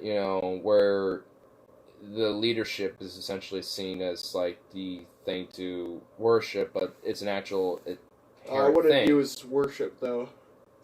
where the leadership is essentially seen as, like, the thing to worship, but it's an actual I wouldn't use worship, though.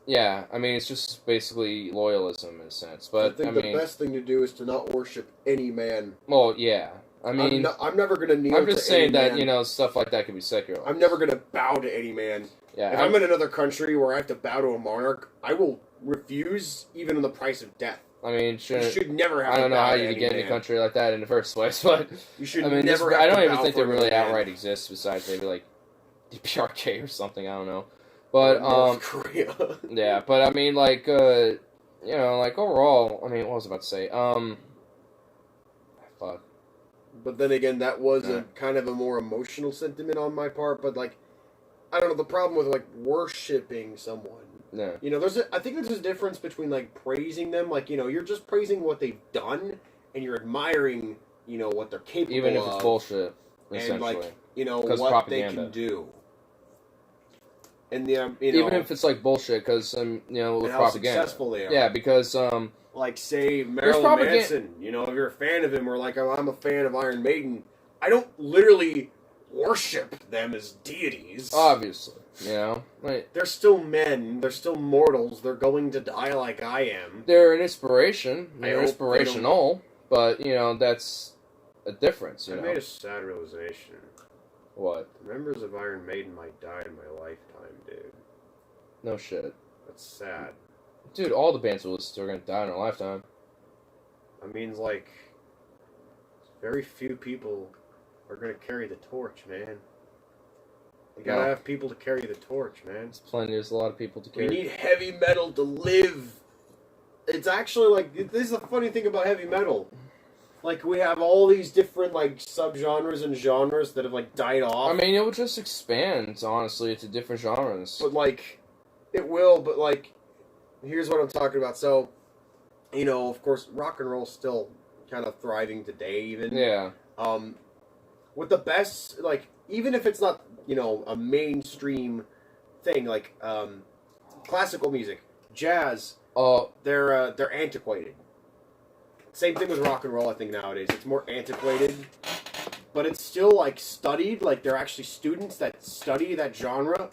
Yeah, I mean, it's just basically loyalism in a sense, but, I think the best thing to do is to not worship any man. Well, yeah. I mean... I'm never going to kneel to I'm just saying that, man. stuff like that can be secular. I'm never going to bow to any man. Yeah, if I'm in another country where I have to bow to a monarch, I will refuse, even on the price of death. I mean, you should never have I don't to know bow how to you any get in man. a country like that in the first place, but... You should I mean, never have I don't to even bow think they for really man. outright exist, besides maybe, like, the PRK or something, I don't know. But, North Korea. yeah, but I mean, like, like, overall, I mean, what was I about to say? Fuck. But then again, that was a kind of a more emotional sentiment on my part, but, like, I don't know, the problem with, like, worshipping someone. Yeah. I think there's a difference between, like, praising them, like, you're just praising what they've done, and you're admiring, what they're capable of. Even if it's bullshit, essentially. And, like, what propaganda. they can do. And, even if it's, like, bullshit, because, with and how propaganda. successful they are. Yeah, because, like, say, Marilyn Manson, if you're a fan of him, or like, oh, I'm a fan of Iron Maiden, I don't literally worship them as deities. obviously, like, They're still men, they're still mortals, they're going to die like I am. they're an inspiration, I they're hope they inspirational, but, that's a difference, I made a sad realization. What? Members of Iron Maiden might die in my lifetime, dude. No shit. That's sad. Dude, all the bands we listen to are gonna die in our lifetime. That means, like, very few people are gonna carry the torch, man. You gotta have people to carry the torch, man. There's a lot of people to carry. We need heavy metal to live. It's actually, like, this is the funny thing about heavy metal. Like, we have all these different, like, subgenres and genres that have, like, died off. I mean, it will just expand, honestly, to different genres. But, like, it will, but, like, here's what I'm talking about. So, of course, rock and roll's still kind of thriving today, even. Yeah. With the best, like, even if it's not, a mainstream thing, like, classical music, jazz, they're antiquated. Same thing with rock and roll, I think, nowadays. It's more antiquated, but it's still, like, studied. Like, they're actually students that study that genre.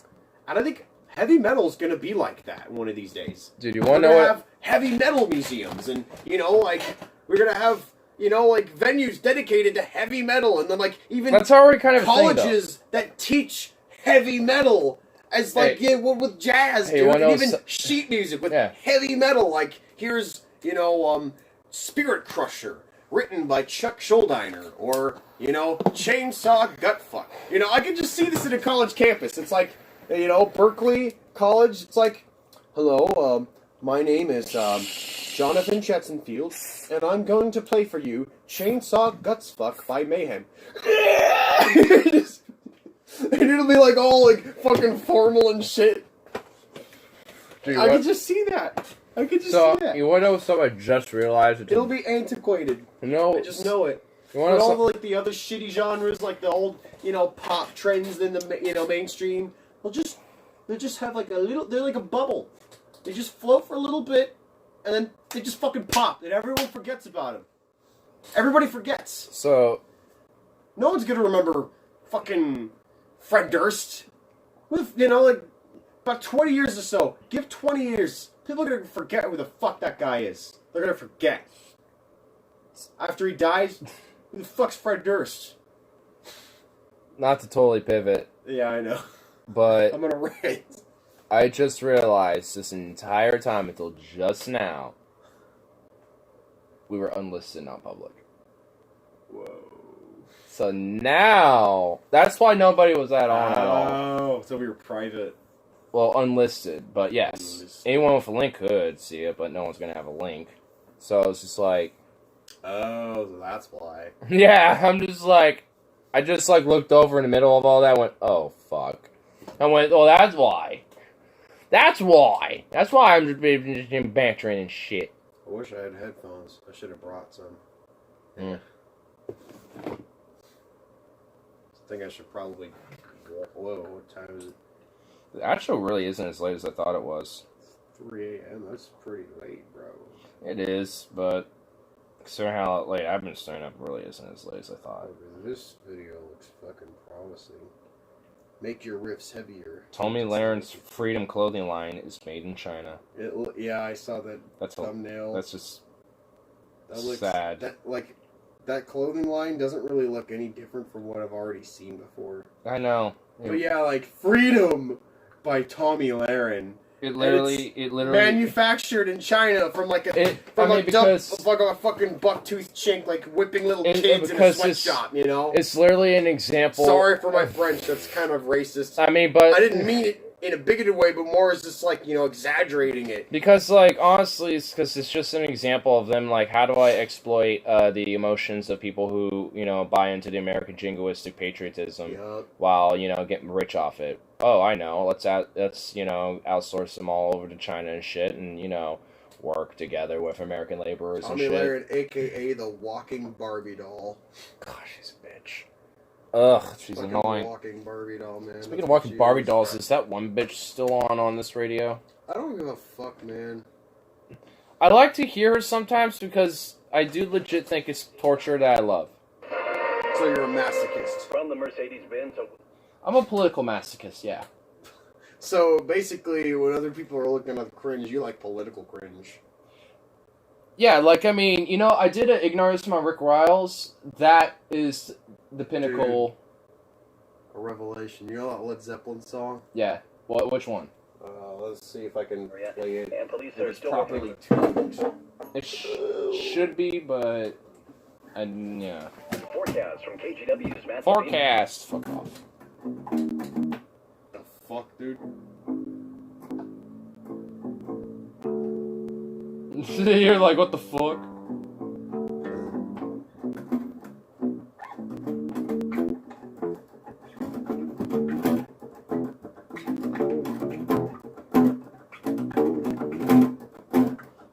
And I think heavy metal's gonna be like that one of these days. Dude, you wanna know what? We're gonna have heavy metal museums, and, like, we're gonna have, like, venues dedicated to heavy metal, and then, like, even that's already kind of colleges that teach heavy metal as like with jazz, Hey, dude, wanna and know even so- sheet music with Yeah. heavy metal. Like here's Spirit Crusher, written by Chuck Schuldiner, or Chainsaw Gutfuck. I can just see this at a college campus. It's like Berkeley College. It's like, hello, my name is Jonathan Chetzenfield, and I'm going to play for you Chainsaw Gutsfuck by Mayhem. And it'll be like all like fucking formal and shit. Dude, I could just see that. I could just see that. You want to know something I just realized? It'll be antiquated. No, I just know it. You But want all to the like the other shitty genres, like the old pop trends in the mainstream, they'll just have like a little. They're like a bubble. They just float for a little bit, and then they just fucking pop, and everyone forgets about them. Everybody forgets. So, No one's gonna remember fucking Fred Durst. Like about 20 years or so. Give 20 years. People are gonna forget who the fuck that guy is. They're gonna forget. After he dies, who the fuck's Fred Durst? not to totally pivot, Yeah, I know. but I'm gonna rant. I just realized this entire time until just now, we were unlisted, not public. Whoa. So now, that's why nobody was on at all. Oh, so we were private. Well, unlisted, but yes. Unlisted. Anyone with a link could see it, but no one's going to have a link. So it's just like... Oh, so that's why. Yeah, I just looked over in the middle of all that and went, oh, fuck. I went, oh, that's why. That's why. That's why I'm just bantering and shit. I wish I had headphones. I should have brought some. Yeah. I think I should probably... Whoa, what time is it? The actual really isn't as late as I thought it was. 3 a.m. That's pretty late, bro. It is, but considering how late I've been staying up, it really isn't as late as I thought. This video looks fucking promising. Make your riffs heavier. Tommy Laren's Freedom clothing line is made in China. Yeah, I saw that thumbnail. That's just that looks sad. That clothing line doesn't really look any different from what I've already seen before. I know. But yeah, like Freedom by Tommy Laren. It literally manufactured in China from a fucking bucktooth chink, like whipping little kids in a sweatshop. It's literally an example. Sorry for my French. That's kind of racist. I mean, but I didn't mean it in a bigoted way, but more as just exaggerating it. Because honestly, it's just an example of them how do I exploit the emotions of people who buy into the American jingoistic patriotism while getting rich off it. Oh, I know. Let's outsource them all over to China and shit, and work together with American laborers and shit. Tommy Laren, aka the walking Barbie doll. Gosh, she's a bitch. Ugh, she's fucking annoying. Walking Barbie doll, man. Speaking of walking Barbie dolls, is that one bitch still on this radio? I don't give a fuck, man. I like to hear her sometimes because I do legit think it's torture that I love. So you're a masochist. From the Mercedes-Benz. I'm a political masochist, yeah. So basically, when other people are looking at cringe, you like political cringe. Yeah, I did an Ignorance on Rick Riles. That is the pinnacle. Dude, a revelation. You know that Led Zeppelin song? Yeah. Which one? Let's see if I can play it. And police If are it's still properly tuned. It should be, but... yeah. Forecast from KGW's Matt. Forecast! Fuck off. The fuck, dude? You're like, what the fuck?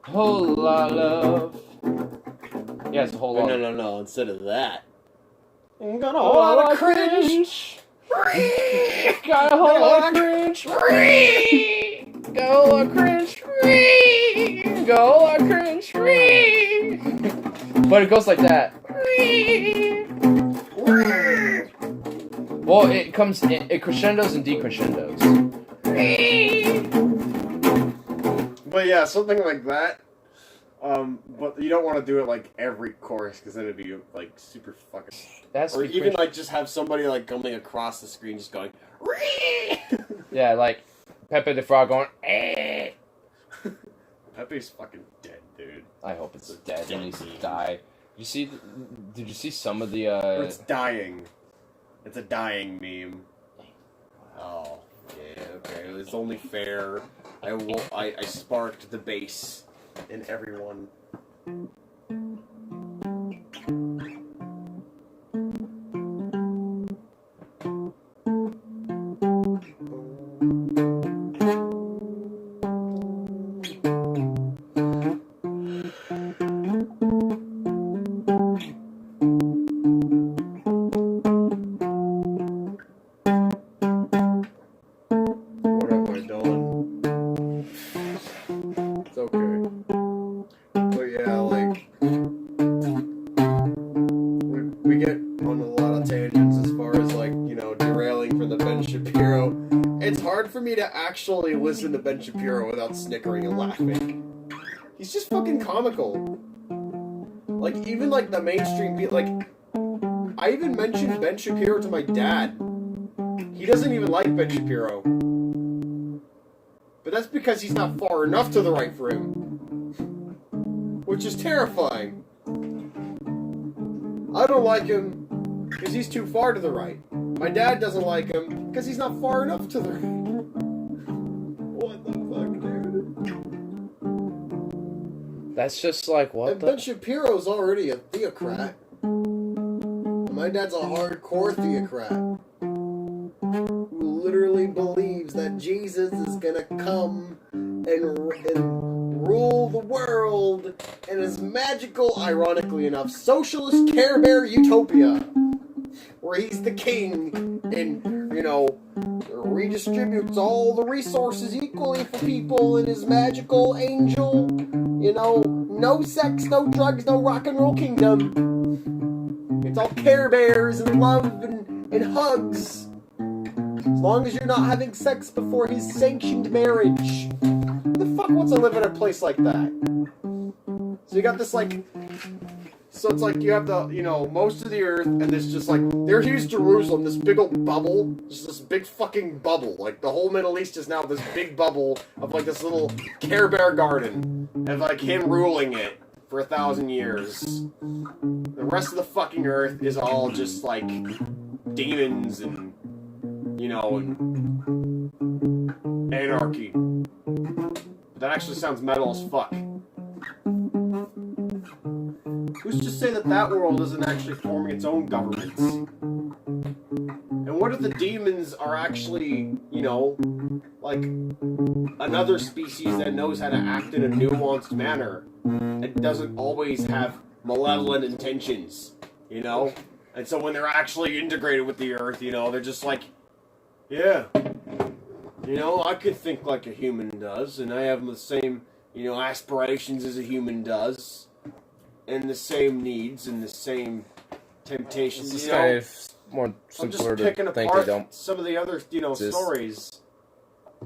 Whole lot of love. Yeah, it's a whole lot. No. Instead of that. Got a whole lot of cringe. Got a whole lot of cringe. Got a whole lot of cringe. Got a whole lot of cringe. But it goes like that. Well, it comes, it crescendos and decrescendos. But yeah, something like that. But you don't want to do it like every chorus because then it'd be like super fucking. That's Or even like just have somebody like coming across the screen just going. Yeah, like Pepe the Frog going. Eh. Pepe's fucking dead, dude. I hope it's dead. It needs to die. Did you see some of the? It's dying. It's a dying meme. Oh yeah, okay. It's only fair. I sparked the bass in everyone. What am I doing? It's okay. But yeah, like we get on a lot of tangents as far as like, you know, derailing from the Ben Shapiro. It's hard for me to actually listen to Ben Shapiro without snickering and laughing. He's just fucking comical. Like even like the mainstream like I even mentioned Ben Shapiro to my dad. He doesn't even like Ben Shapiro. But that's because he's not far enough to the right for him. Which is terrifying. I don't like him because he's too far to the right. My dad doesn't like him because he's not far enough to the right. What the fuck, dude? That's just like what And Ben Shapiro's already a theocrat. My dad's a hardcore theocrat. Who literally believes that Jesus is gonna come and rule the world in his magical, ironically enough, socialist Care Bear utopia. Where he's the king and, you know, redistributes all the resources equally for people in his magical angel, you know, no sex, no drugs, no rock and roll kingdom. It's all Care Bears and love and hugs. As long as you're not having sex before his sanctioned marriage. Who the fuck wants to live in a place like that? So you got this like... So it's like you have the, you know, most of the earth, and there's just like... Here's Jerusalem, this big old bubble. Just this big fucking bubble. Like the whole Middle East is now this big bubble of like this little Care Bear garden. And like him ruling it for 1,000 years. The rest of the fucking earth is all just like demons and, you know, and anarchy. That actually sounds metal as fuck. Who's to say that that world isn't actually forming its own governments? And what if the demons are actually, you know, like another species that knows how to act in a nuanced manner and doesn't always have malevolent intentions, you know? And so when they're actually integrated with the earth, you know, they're just like, yeah, you know, I could think like a human does, and I have the same, you know, aspirations as a human does, and the same needs and the same temptations. It's You know, kind of more I'm just simpler picking to think they apart don't. some of the other, you know, exist. stories,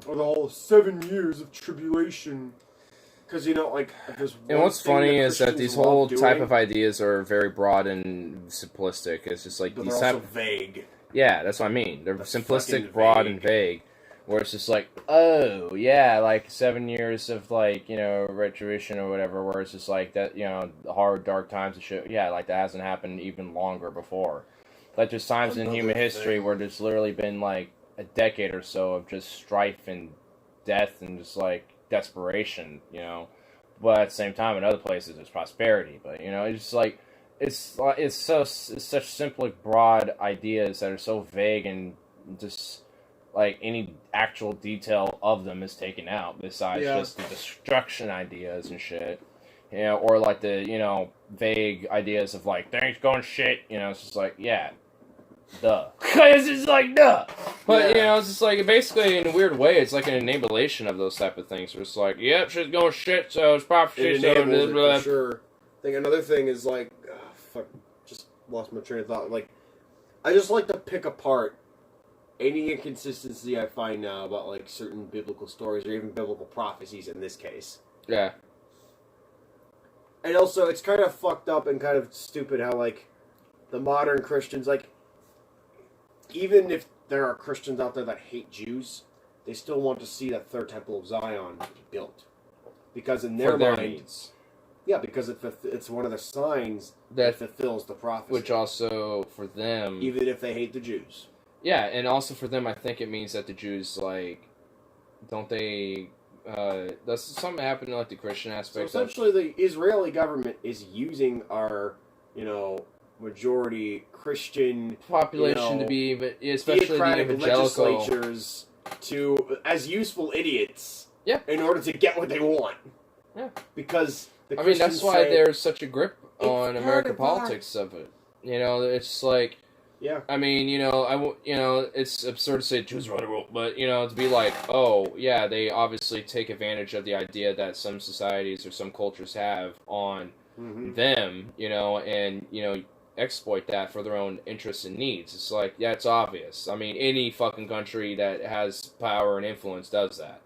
or the whole 7 years of tribulation. Because, you know, like, if there's And one what's thing funny is that Christians these love whole doing, type of ideas are very broad and simplistic. It's just like but these they're type. also vague. Yeah, that's what I mean. They're They're simplistic, fucking broad, vague. and vague. Where it's just like, oh, yeah, like 7 years of, like, you know, retribution or whatever, where it's just like that, you know, hard, dark times and shit. Yeah, like that hasn't happened even longer before. Like there's times in human history where there's literally been, like, a decade or so of just strife and death and just, like, desperation, you know. But at the same time, in other places, there's prosperity. But, you know, it's just like, it's such simple, broad ideas that are so vague and just... like, any actual detail of them is taken out, besides just the destruction ideas and shit. You know, or, like, the, you know, vague ideas of, like, things going shit, you know, it's just like, yeah, duh. It's just like, duh! But, you know, it's just like, basically, in a weird way, it's like an enabulation of those type of things, where it's like, yep, shit's going shit, so it's proper shit, It so... enables it, blah, for sure. I think another thing is, like, fuck, just lost my train of thought. Like, I just like to pick apart any inconsistency I find now about, like, certain biblical stories or even biblical prophecies in this case. Yeah. And also, it's kind of fucked up and kind of stupid how, like, the modern Christians, like, even if there are Christians out there that hate Jews, they still want to see that third temple of Zion built. Because in their mind... needs. Yeah, because it's one of the signs that fulfills the prophecy. Which also, for them... Even if they hate the Jews. Yeah, and also for them, I think it means that the Jews, like... Don't they... does something happen in, like, the Christian aspect? So essentially, the Israeli government is using our, majority Christian population to be, but especially the evangelical legislatures as useful idiots. Yeah. In order to get what they want. Yeah. Because I mean, that's why there's such a grip on American politics of it. It's like. Yeah. I mean, it's absurd to say Jews run the world, but, to be like, oh, yeah, they obviously take advantage of the idea that some societies or some cultures have on them, and, exploit that for their own interests and needs. It's like, yeah, it's obvious. I mean, any fucking country that has power and influence does that.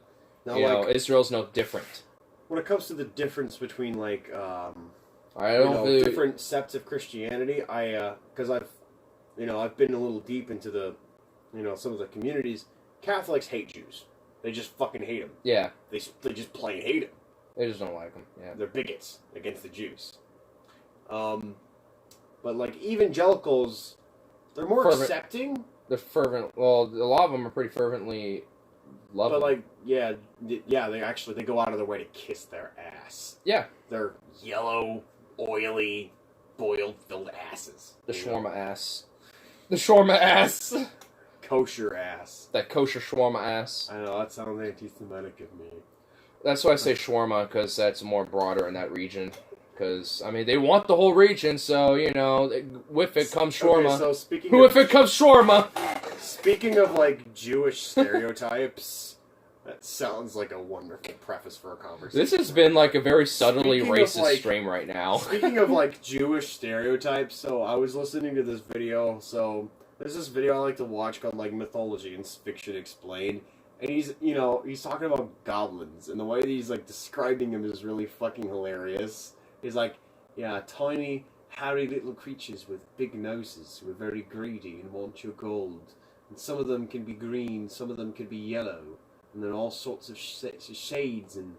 Now, Israel's no different. When it comes to the difference between, like, different septs of Christianity, because I've been a little deep into the, some of the communities. Catholics hate Jews. They just fucking hate them. Yeah. They just plain hate them. They just don't like them. Yeah. They're bigots against the Jews. But, like, evangelicals, they're more accepting. They're fervent. Well, a lot of them are pretty fervently loving. But, like, yeah, they go out of their way to kiss their ass. Yeah. They're yellow, oily, boiled-filled asses. The shawarma ass. The shawarma ass. Kosher ass. That kosher shawarma ass. I know, that sounds anti-Semitic of me. That's why I say shawarma, because that's more broader in that region. Because, I mean, they want the whole region, so, with it comes shawarma. Okay, so With it comes shawarma! Speaking of, like, Jewish stereotypes, that sounds like a wonderful preface for a conversation. This has been, like, a very subtly racist stream right now. Speaking of, like, Jewish stereotypes, so I was listening to this video, so there's this video I like to watch called, like, Mythology and Fiction Explained, and he's talking about goblins, and the way that he's, like, describing them is really fucking hilarious. He's like, yeah, tiny, hairy little creatures with big noses who are very greedy and want your gold. And some of them can be green, some of them can be yellow. And then all sorts of shades and,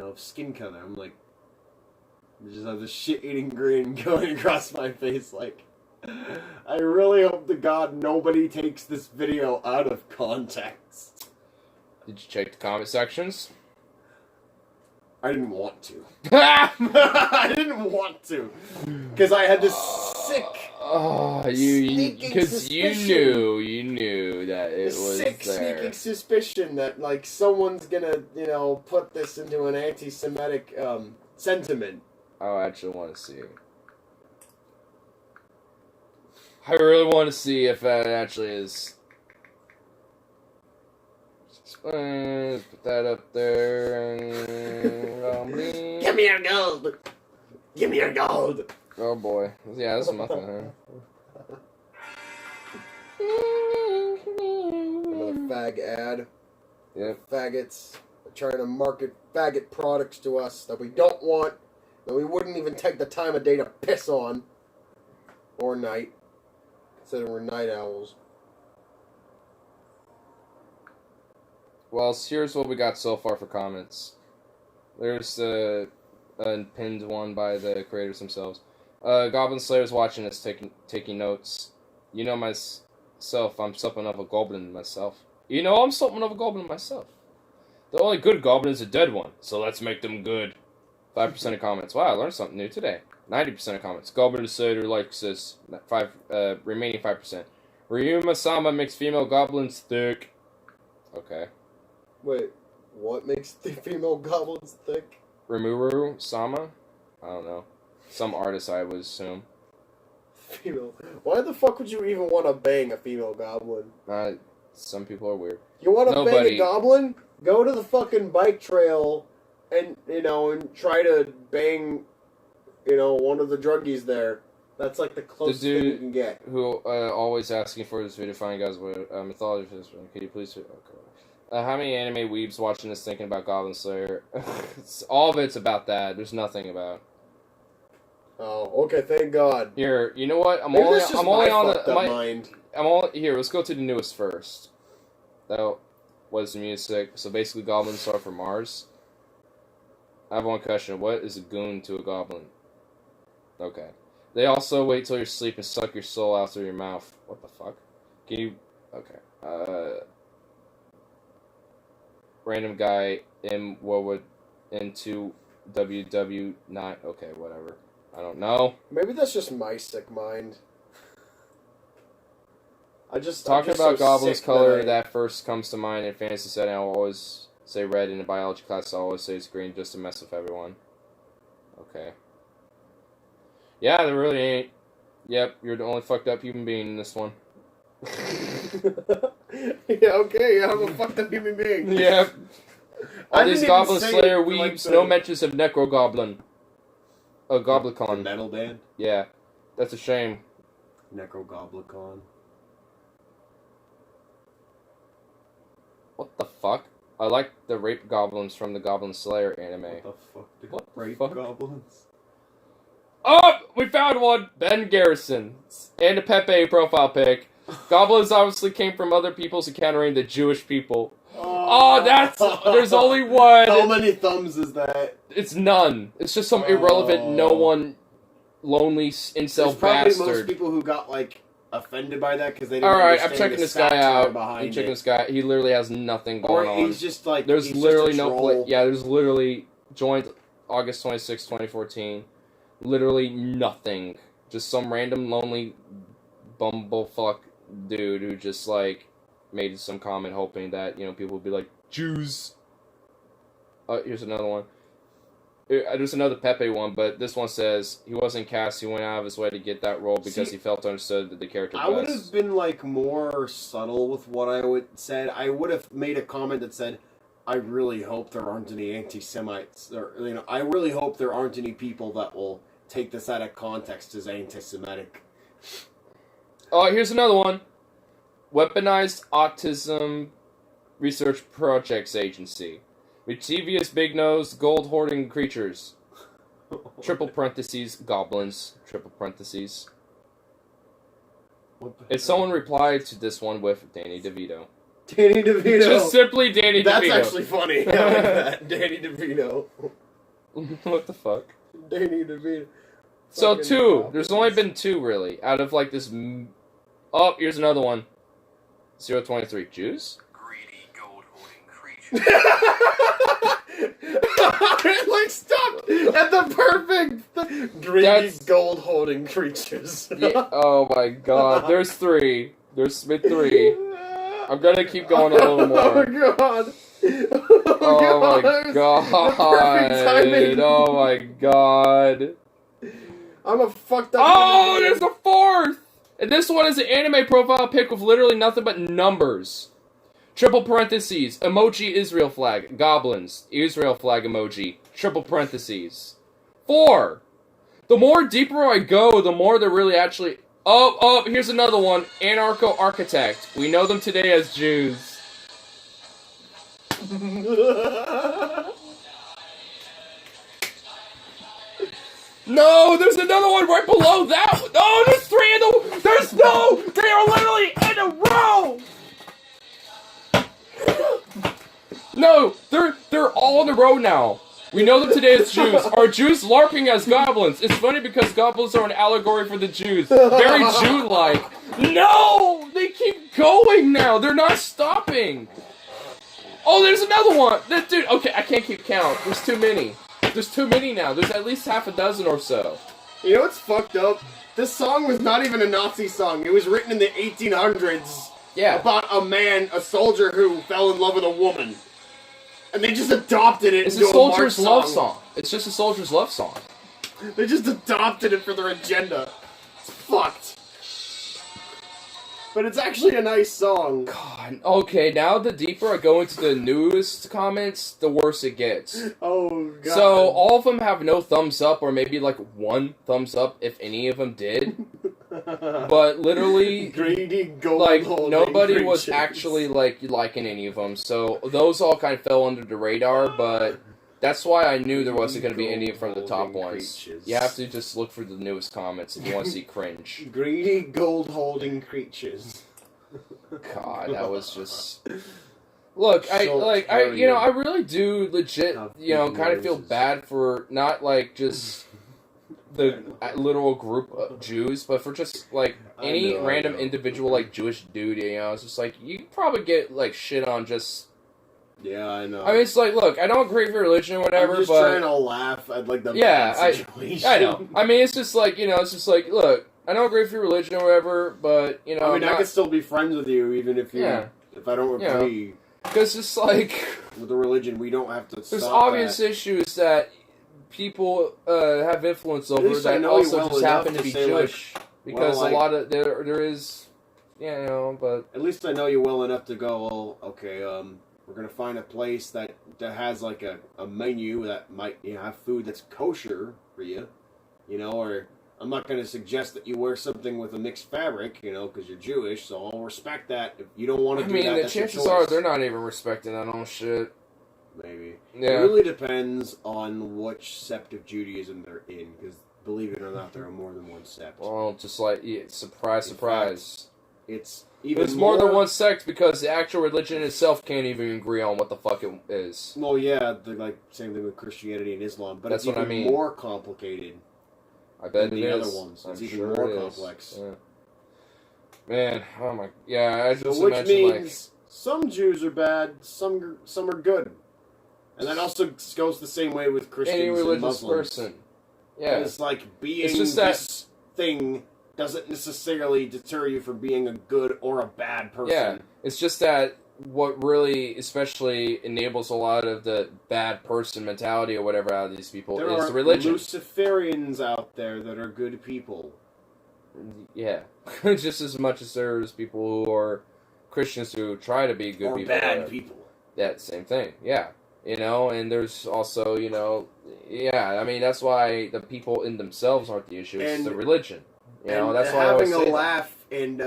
of skin color. I'm like, I just have this shit-eating grin going across my face like, I really hope to God nobody takes this video out of context. Did you check the comment sections? I didn't want to. I didn't want to. Because I had this sick... because you knew that it was sick, there. Sneaking suspicion that, like, someone's gonna, put this into an anti-Semitic, sentiment. I actually want to see it. I really want to see if that actually is... Let's put that up there. Give me your gold! Give me your gold! Oh boy. Yeah, that's nothing. Another fag ad. Yep. Faggots are trying to market faggot products to us that we don't want, that we wouldn't even take the time of day to piss on. Or night. Considering we're night owls. Well, here's what we got so far for comments. There's a pinned one by the creators themselves. Goblin Slayer's watching this, taking notes. Myself, I'm something of a goblin myself. I'm something of a goblin myself. The only good goblin is a dead one, so let's make them good. 5% of comments. Wow, I learned something new today. 90% of comments. Goblin Decider likes this. Remaining 5%. Ryuma Sama makes female goblins thick. Okay. Wait, what makes the female goblins thick? Rimuru Sama? I don't know. Some artist, I would assume. Female. Why the fuck would you even want to bang a female goblin? Some people are weird. You want to bang a goblin? Go to the fucking bike trail and, and try to bang, one of the druggies there. That's like the closest thing you can get. Who always asking for this video, finding guys with mythology. Can you please? Okay. How many anime weebs watching this thinking about Goblin Slayer? All of it's about that. There's nothing about. Oh, okay, thank God. Here, you know what? I'm Maybe only that's just on my the fucked up mind. here. Let's go to the newest first. That was the music. So basically, goblins are from Mars. I have one question. What is a goon to a goblin? Okay. They also wait till you're asleep and suck your soul out through your mouth. What the fuck? Can you? Okay. Random guy in what would into WW9. Okay, whatever. I don't know. Maybe that's just my sick mind. Talking about goblins' color that first comes to mind in fantasy setting. I'll always say red in a biology class. I'll always say it's green just to mess with everyone. Okay. Yeah, there really ain't. Yep, you're the only fucked up human being in this one. Yeah, okay, yeah, I'm a fucked up human being. Yep. All these Goblin Slayer like weebs, no mentions of Necro Goblin. The Goblicon. metal band? Yeah, that's a shame. Necrogoblicon. What the fuck? I like the rape goblins from the Goblin Slayer anime. What the fuck? What the rape fuck? goblins? Oh, we found one! Ben Garrison. And a Pepe profile pic. Goblins obviously came from other peoples encountering the Jewish people. Oh, there's only one! How many thumbs is that? It's none. It's just some irrelevant, no one, lonely incel There's probably bastard. most people who got, like, offended by that because they didn't Alright, I'm understand checking the this guy satire out. behind I'm checking it. this guy. He literally has nothing going on. Or he's just like, There's he's literally just a no troll. Yeah, there's literally joined August 26, 2014. Literally nothing. Just some random lonely bumblefuck dude who just like made some comment hoping that, people would be like, Jews. Here's another one. There's another Pepe one, but this one says he wasn't cast. He went out of his way to get that role because he felt understood that the character I would have been like more subtle with what I would said. I would have made a comment that said, "I really hope there aren't any anti-Semites, or I really hope there aren't any people that will take this out of context as anti-Semitic." Oh, here's another one. Weaponized Autism Research Projects Agency. Mischievous big-nosed, gold-hoarding creatures. Triple parentheses, goblins. Triple parentheses. And someone replied to this one with Danny DeVito. Danny DeVito. Just simply Danny DeVito. That's actually funny. I like that. Danny DeVito. What the fuck? Danny DeVito. So two. There's only been two, really, out of like this... Oh, here's another one. 023. Jews? Greedy gold-hoarding creature. It like stopped at the perfect greedy gold-holding creatures. Yeah, oh my god. There's three. There's been three. I'm gonna keep going a little more. Oh god. Oh my god. Oh my god. I'm a fucked up. Oh, there's a fourth! And this one is an anime profile pic with literally nothing but numbers. Triple parentheses, emoji Israel flag, goblins, Israel flag emoji, triple parentheses. 4! The more deeper I go, the more they're really actually... Oh, here's another one. Anarcho-architect. We know them today as Jews. No, there's another one right below that. No, there's three in the... There's no... They are literally in a row! No, they're all in a row now. We know them today as Jews. Are Jews LARPing as goblins? It's funny because goblins are an allegory for the Jews. Very Jew-like. No! They keep going now. They're not stopping. Oh, there's another one. Dude, okay, I can't keep count. There's too many. There's too many now. There's at least half a dozen or so. You know what's fucked up? This song was not even a Nazi song. It was written in the 1800s. Yeah. About a soldier who fell in love with a woman. And they just adopted it It's into a soldier's a march love song. It's just a soldier's love song. They just adopted it for their agenda. It's fucked. But it's actually a nice song. God. Okay, now the deeper I go into the newest comments, the worse it gets. Oh, God. So, all of them have no thumbs up, or maybe like one thumbs up, if any of them did. But literally, greedy gold like, nobody creatures. was actually liking any of them. So, those all kind of fell under the radar, but That's why I knew there wasn't going to be any from the top Gold-holding ones. creatures. You have to just look for the newest comments if you want to see cringe. Greedy gold-holding creatures. God, that was just... Look, I really do legit, kind of feel bad for not, like, just the literal group of Jews, but for just, like, any random individual, like, Jewish dude, it's just, like, you can probably get, like, shit on just... Yeah, I know. I mean, it's like, look, I don't agree with your religion or whatever, I'm just but... trying to laugh at, like, the bad situation. I know. I mean, it's just like, it's just like, look, I don't agree with your religion or whatever, but, I mean, I could still be friends with you, even if if I don't agree... Because it's like... With the religion, we don't have to There's stop obvious that. issues that people have influence over that also just happen to be Jewish. Because a lot of... There is... but... At least I know you well enough to go, well, okay, we're going to find a place that has, like, a menu that might, have food that's kosher for you, or... I'm not going to suggest that you wear something with a mixed fabric, because you're Jewish, so I'll respect that. If you don't want to do that, the that's your chances choice. are they're not even respecting that old shit. Maybe. Yeah. It really depends on which sept of Judaism they're in, because believe it or not, there are more than one sept. Well, just like, surprise. It's even There's more than one sect because the actual religion itself can't even agree on what the fuck it is. Well, yeah, like same thing with Christianity and Islam, but That's it's what even I mean. more complicated. I bet than it the is. other ones. It's I'm even sure more it is. complex. Yeah. Man, oh my, I just Which imagine means some Jews are bad, some are good, and that also goes the same way with Christians any and religious Muslims. person. Yeah, It's like being It's just this thing doesn't necessarily deter you from being a good or a bad person. Yeah, it's just that what really, especially enables a lot of the bad person mentality or whatever out of these people There is are the religion. Luciferians out there that are good people. Yeah, just as much as there's people who are Christians who try to be good Or people. bad people. That same thing, yeah. And there's also, I mean, that's why the people in themselves aren't the issue, it's And- the religion. And That's why I always having say a laugh and,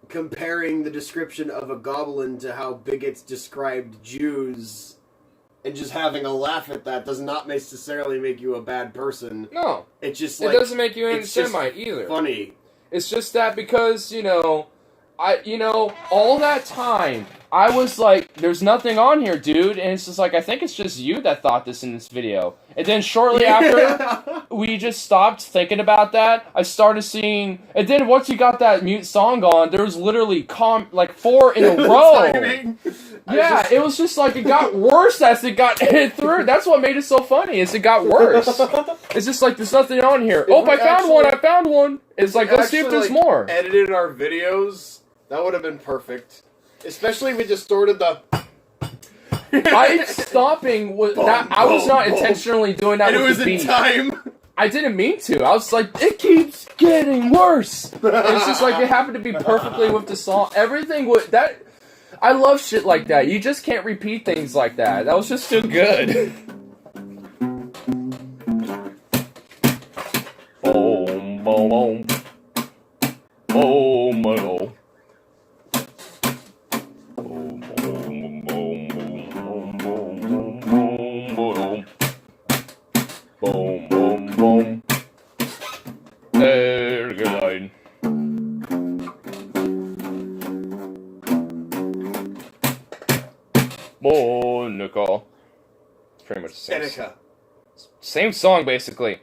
comparing the description of a goblin to how bigots described Jews and just having a laugh at that does not necessarily make you a bad person. No. It's just It like... doesn't make you an it's just Semite either. funny. It's just that because, all that time, I was like, there's nothing on here, dude. And it's just like, I think it's just you that thought this in this video. And then shortly after, we just stopped thinking about that. I started seeing, and then once you got that mute song on, there was literally 4 in a row. Yeah, it was just like, it got worse as it got hit through. That's what made it so funny, is it got worse. It's just like, there's nothing on here. Oh, I found one. It's like, let's see if there's more. Edited our videos, that would have been perfect. Especially if we just distorted the... Stopping was that. I was not intentionally doing that. And with it was the in beat. time. I didn't mean to. I was like, it keeps getting worse. It's just like it happened to be perfectly with the song. Everything would that. I love shit like that. You just can't repeat things like that. That was just too good. Boom, boom, boom. Boom, boom. Boom, boom, boom. There's a line. Monica. It's pretty much the same. Erica. Same song, basically.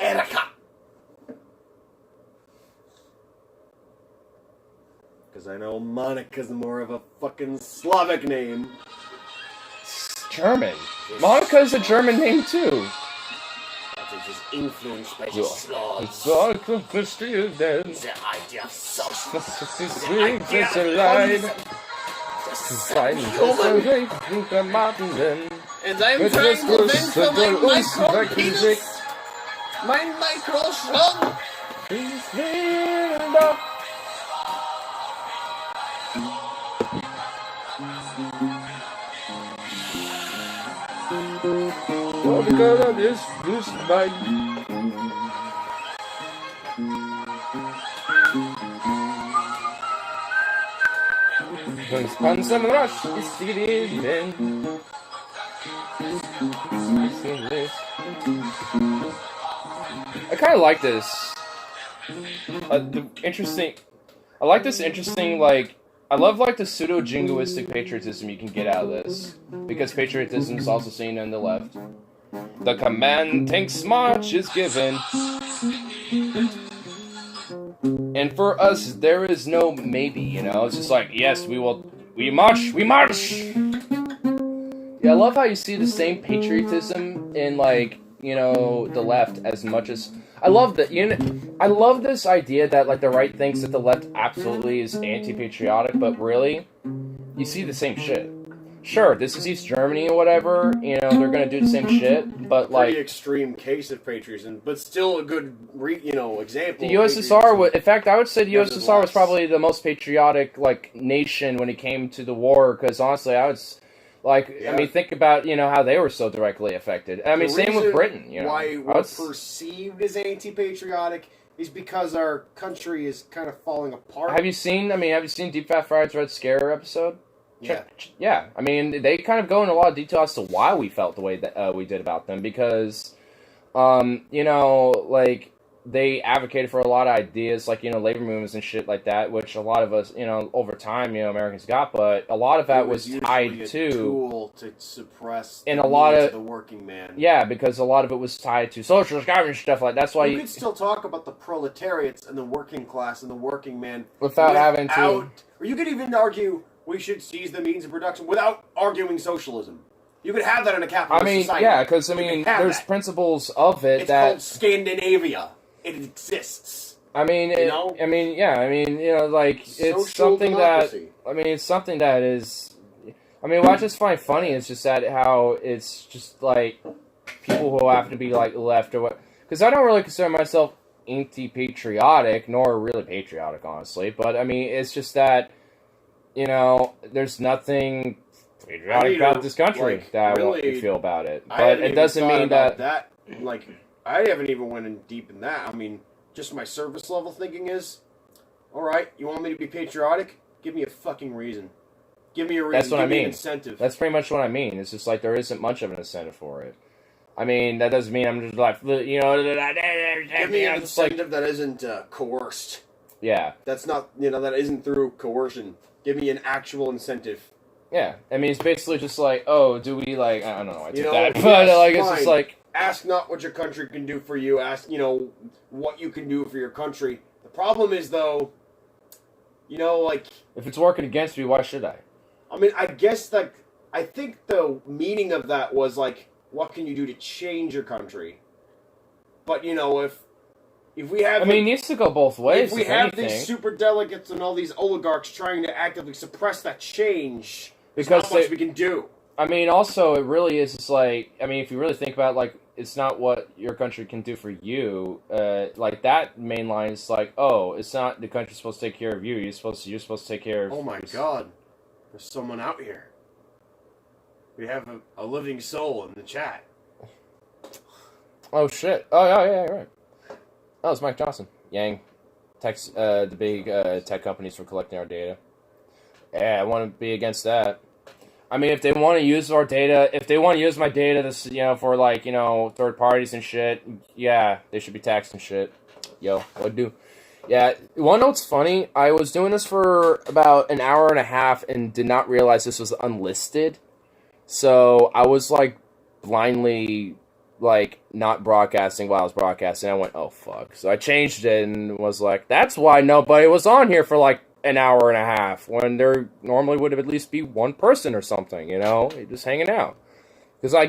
Erica. Because I know Monica's more of a fucking Slavic name. It's German. Monica is a German name, too. That is influenced by the It's Slavs. all confused then. The idea of self. It's alive. And I'm trying to vent for my micro penis. My micro shrug. All because of this bite. Pun some rush is in. I kind of like this. I like this interesting, like, I love, like, the pseudo-jingoistic patriotism you can get out of this. Because patriotism is also seen on the left. The command tanks march is given. And for us, there is no maybe, you know? It's just like, yes, we march! Yeah, I love how you see the same patriotism in, like, you know, the left as much as... I love that, I love this idea that, like, the right thinks that the left absolutely is anti-patriotic, but really, you see the same shit. Sure, this is East Germany or whatever, you know, they're gonna do the same shit, but, like... Pretty extreme case of patriotism, but still a good, example. The USSR, in fact, I would say the USSR was probably the most patriotic, like, nation when it came to the war, because honestly, I was... Like, yeah. I mean, think about, you know, how they were so directly affected. I mean, same with Britain, you know. Why we're perceived as anti-patriotic is because our country is kind of falling apart. Have you seen Deep Fat Fried's Red Scare episode? Yeah. Yeah. I mean, they kind of go into a lot of detail as to why we felt the way that we did about them. Because, you know, like, they advocated for a lot of ideas, like, you know, labor movements and shit like that, which a lot of us, you know, over time, you know, Americans got, but a lot of that was tied a to... tool to suppress and a lot of the working man. Yeah, because a lot of it was tied to socialist government stuff like that. That's why you could still talk about the proletariats and the working class and the working man without having to... Or you could even argue we should seize the means of production without arguing socialism. You could have that in a capitalist society. Yeah, because, I mean, there's principles of it it's called Scandinavia. It exists. I mean, you know, like, it's something democracy. it's something that is, I mean, what I just find funny is just that how it's just, like, people who have to be, like, left or what, because I don't really consider myself anti-patriotic, nor really patriotic, honestly, but, I mean, it's just that, you know, there's nothing patriotic about this country that I really feel about it, but it doesn't mean that, like, I haven't even went in deep in that. I mean, just my surface level thinking is, all right, you want me to be patriotic? Give me a fucking reason. Give me a reason. That's what I mean. An incentive. That's pretty much what I mean. It's just like there isn't much of an incentive for it. I mean, that doesn't mean I'm just like, you know... Give me an incentive that isn't coerced. Yeah. That's not, you know, that isn't through coercion. Give me an actual incentive. Yeah. I mean, it's basically just like, oh, do we, like, I don't know why I did that, but, like, it's just like... Ask not what your country can do for you. Ask, you know, what you can do for your country. The problem is, though, you know, like... If it's working against me, why should I? I mean, I guess, like, I think the meaning of that was, like, what can you do to change your country? But, you know, if we have... I mean, it needs to go both ways, if we have these super delegates and all these oligarchs trying to actively suppress that change, there's not much we can do. I mean, also, it really is just like... I mean, if you really think about, like, it's not what your country can do for you. Like, that main line is like, oh, it's not the country's supposed to take care of you. You're supposed to take care of... Oh my god. There's someone out here. We have a living soul in the chat. Oh, shit. Oh, yeah, right. Oh, it's Mike Johnson. Yang. The big tech companies for collecting our data. Yeah, I want to be against that. I mean, if they want to use our data, if they want to use my data, this, you know, for, like, you know, third parties and shit, yeah, they should be taxed and shit. Yo, what'd do? Yeah, wanna know what's funny? I was doing this for about an hour and a half and did not realize this was unlisted. So I was, like, blindly, like, not broadcasting while I was broadcasting. I went, oh, fuck. So I changed it and was like, that's why nobody was on here for, like, an hour and a half, when there normally would have at least be one person or something, you know, just hanging out. Because I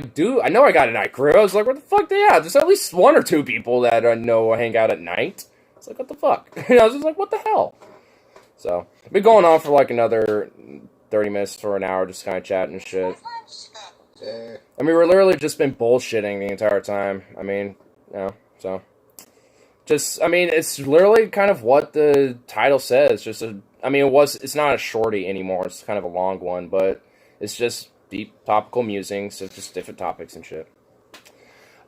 know I got a night crew. I was like, what the fuck? Yeah, there's at least one or two people that I know hang out at night. It's like, what the fuck? And I was just like, what the hell? So, been going on for like another 30 minutes for an hour, just kind of chatting and shit. I mean, we're literally just been bullshitting the entire time. I mean, you know, so... Just, I mean, it's literally kind of what the title says. It's not a shorty anymore. It's kind of a long one, but it's just deep topical musings of just different topics and shit.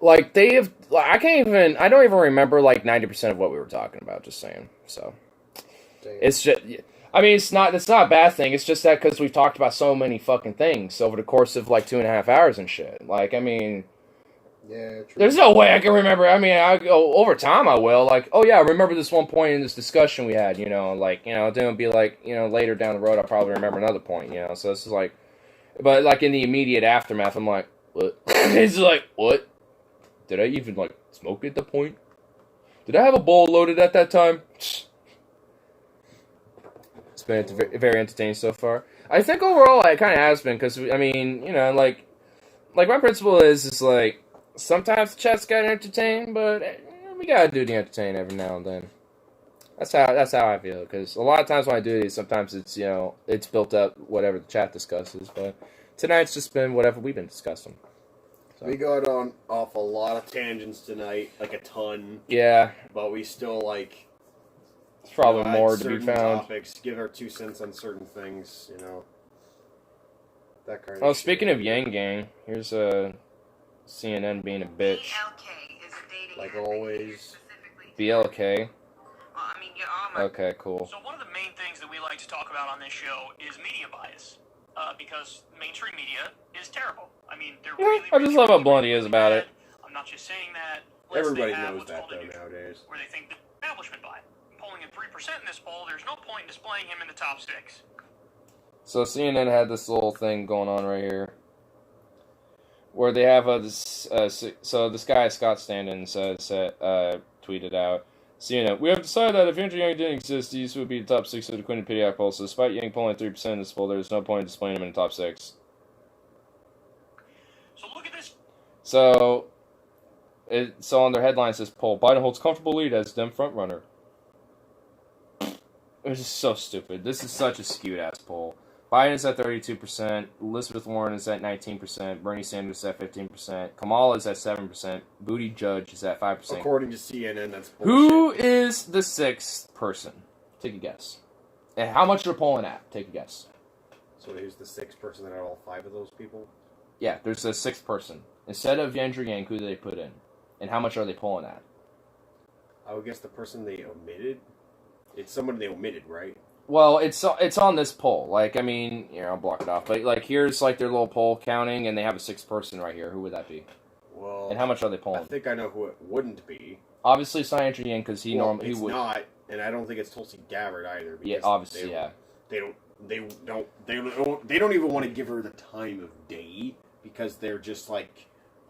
Like, I don't even remember, like, 90% of what we were talking about, just saying. So, it's just, I mean, it's not a bad thing. It's just that because we've talked about so many fucking things over the course of like 2.5 hours and shit. Like, I mean, Yeah, true. there's no way I can remember. I mean, over time I will. Like, oh yeah, I remember this one point in this discussion we had. You know, like, you know, then it'll be like, you know, later down the road I'll probably remember another point. You know, so this is like, but like in the immediate aftermath, I'm like, what? It's like, what? Did I even like smoke at the point? Did I have a bowl loaded at that time? It's been very entertaining so far. I think overall it kind of has been because I mean, you know, like my principle is like sometimes the chat's gotta entertain, but we gotta do the entertain every now and then. That's how I feel because a lot of times when I do these, sometimes it's, you know, it's built up whatever the chat discusses, but tonight's just been whatever we've been discussing. So. We got off a lot of tangents tonight, like a ton. Yeah, but we still like. it's probably had more to be certain found. Topics, give our 2 cents on certain things, you know. That kind of. Oh, speaking of Yang Gang, here's CNN being a bitch. Like always. BLK. I mean, yeah, Okay, cool. So one of the main things that we like to talk about on this show is media bias, because mainstream media is terrible. I mean, they're Yeah, really. I just love how blunt he is about it. I'm not just saying that. Everybody knows that though nowadays. Where they think the establishment buy. Polling at 3% in this poll, there's no point in displaying him in the top 6. So CNN had this little thing going on right here, where they have this. So this guy Scott Standen tweeted out. CNN, we have decided that if Andrew Yang didn't exist, these would be the top 6 of the Quinnipiac poll. So despite Yang polling 3% in this poll, there's no point in displaying him in the top 6. So look at this. So on their headline it says poll: Biden holds comfortable lead as Dem frontrunner. It was just so stupid. This is such a skewed ass poll. Biden's at 32%, Elizabeth Warren is at 19%, Bernie Sanders is at 15%, Kamala is at 7%, Buttigieg is at 5%. According to CNN, that's bullshit. Who is the 6th person? Take a guess. And how much they're polling at? Take a guess. So who's the 6th person that are all 5 of those people? Yeah, there's a 6th person. Instead of Andrew Yang, who do they put in? And how much are they polling at? I would guess the person they omitted. It's someone they omitted, right? Well, it's on this poll. Like, I mean, you know, I'll block it off. But, like, here's, like, their little poll counting, and they have a 6th person right here. Who would that be? Well... And how much are they I polling? think I know who it wouldn't be. Obviously, it's not Andrew Yang, because he would... It's not, and I don't think it's Tulsi Gabbard either. Yeah, obviously, They don't even want to give her the time of day, because they're just like,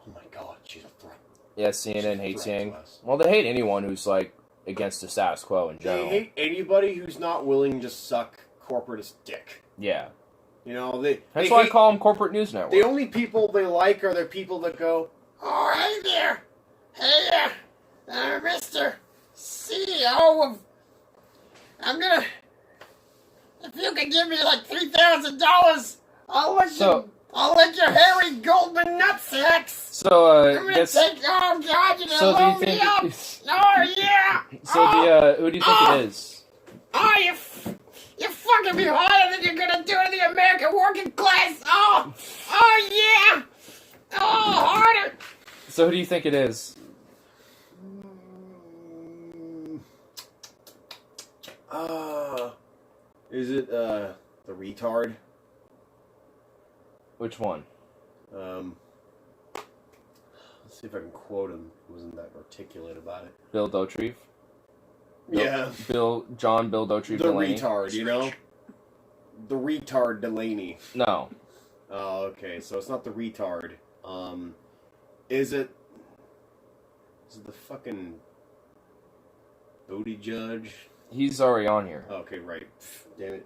oh my god, she's a threat. Yeah, CNN hates Yang. Well, they hate anyone who's, like, against the status quo in general. They hate anybody who's not willing to suck corporatist dick. Yeah. You know, That's why I call them corporate news network. The only people they like are the people that go, oh, hey there. Hey, Mr. CEO of... I'm gonna... If you can give me like $3,000, I'll let your Harry Goldman nutsacks. So, I'm gonna take... Oh, God, you're gonna load me up. Oh, yeah. So, who do you think it is? Oh, you fucking be harder than you're gonna do to the American working class. Oh, yeah. Oh, harder. So who do you think it is? Is it, the retard? Which one? Let's see if I can quote him. He wasn't that articulate about it. Bill Dauterive? Yeah. John Bill Dauterive The Delaney? retard, you know? The retard Delaney. No. Oh, okay, so it's not the retard. Is it the fucking booty judge? He's already on here. Okay, right. Damn it.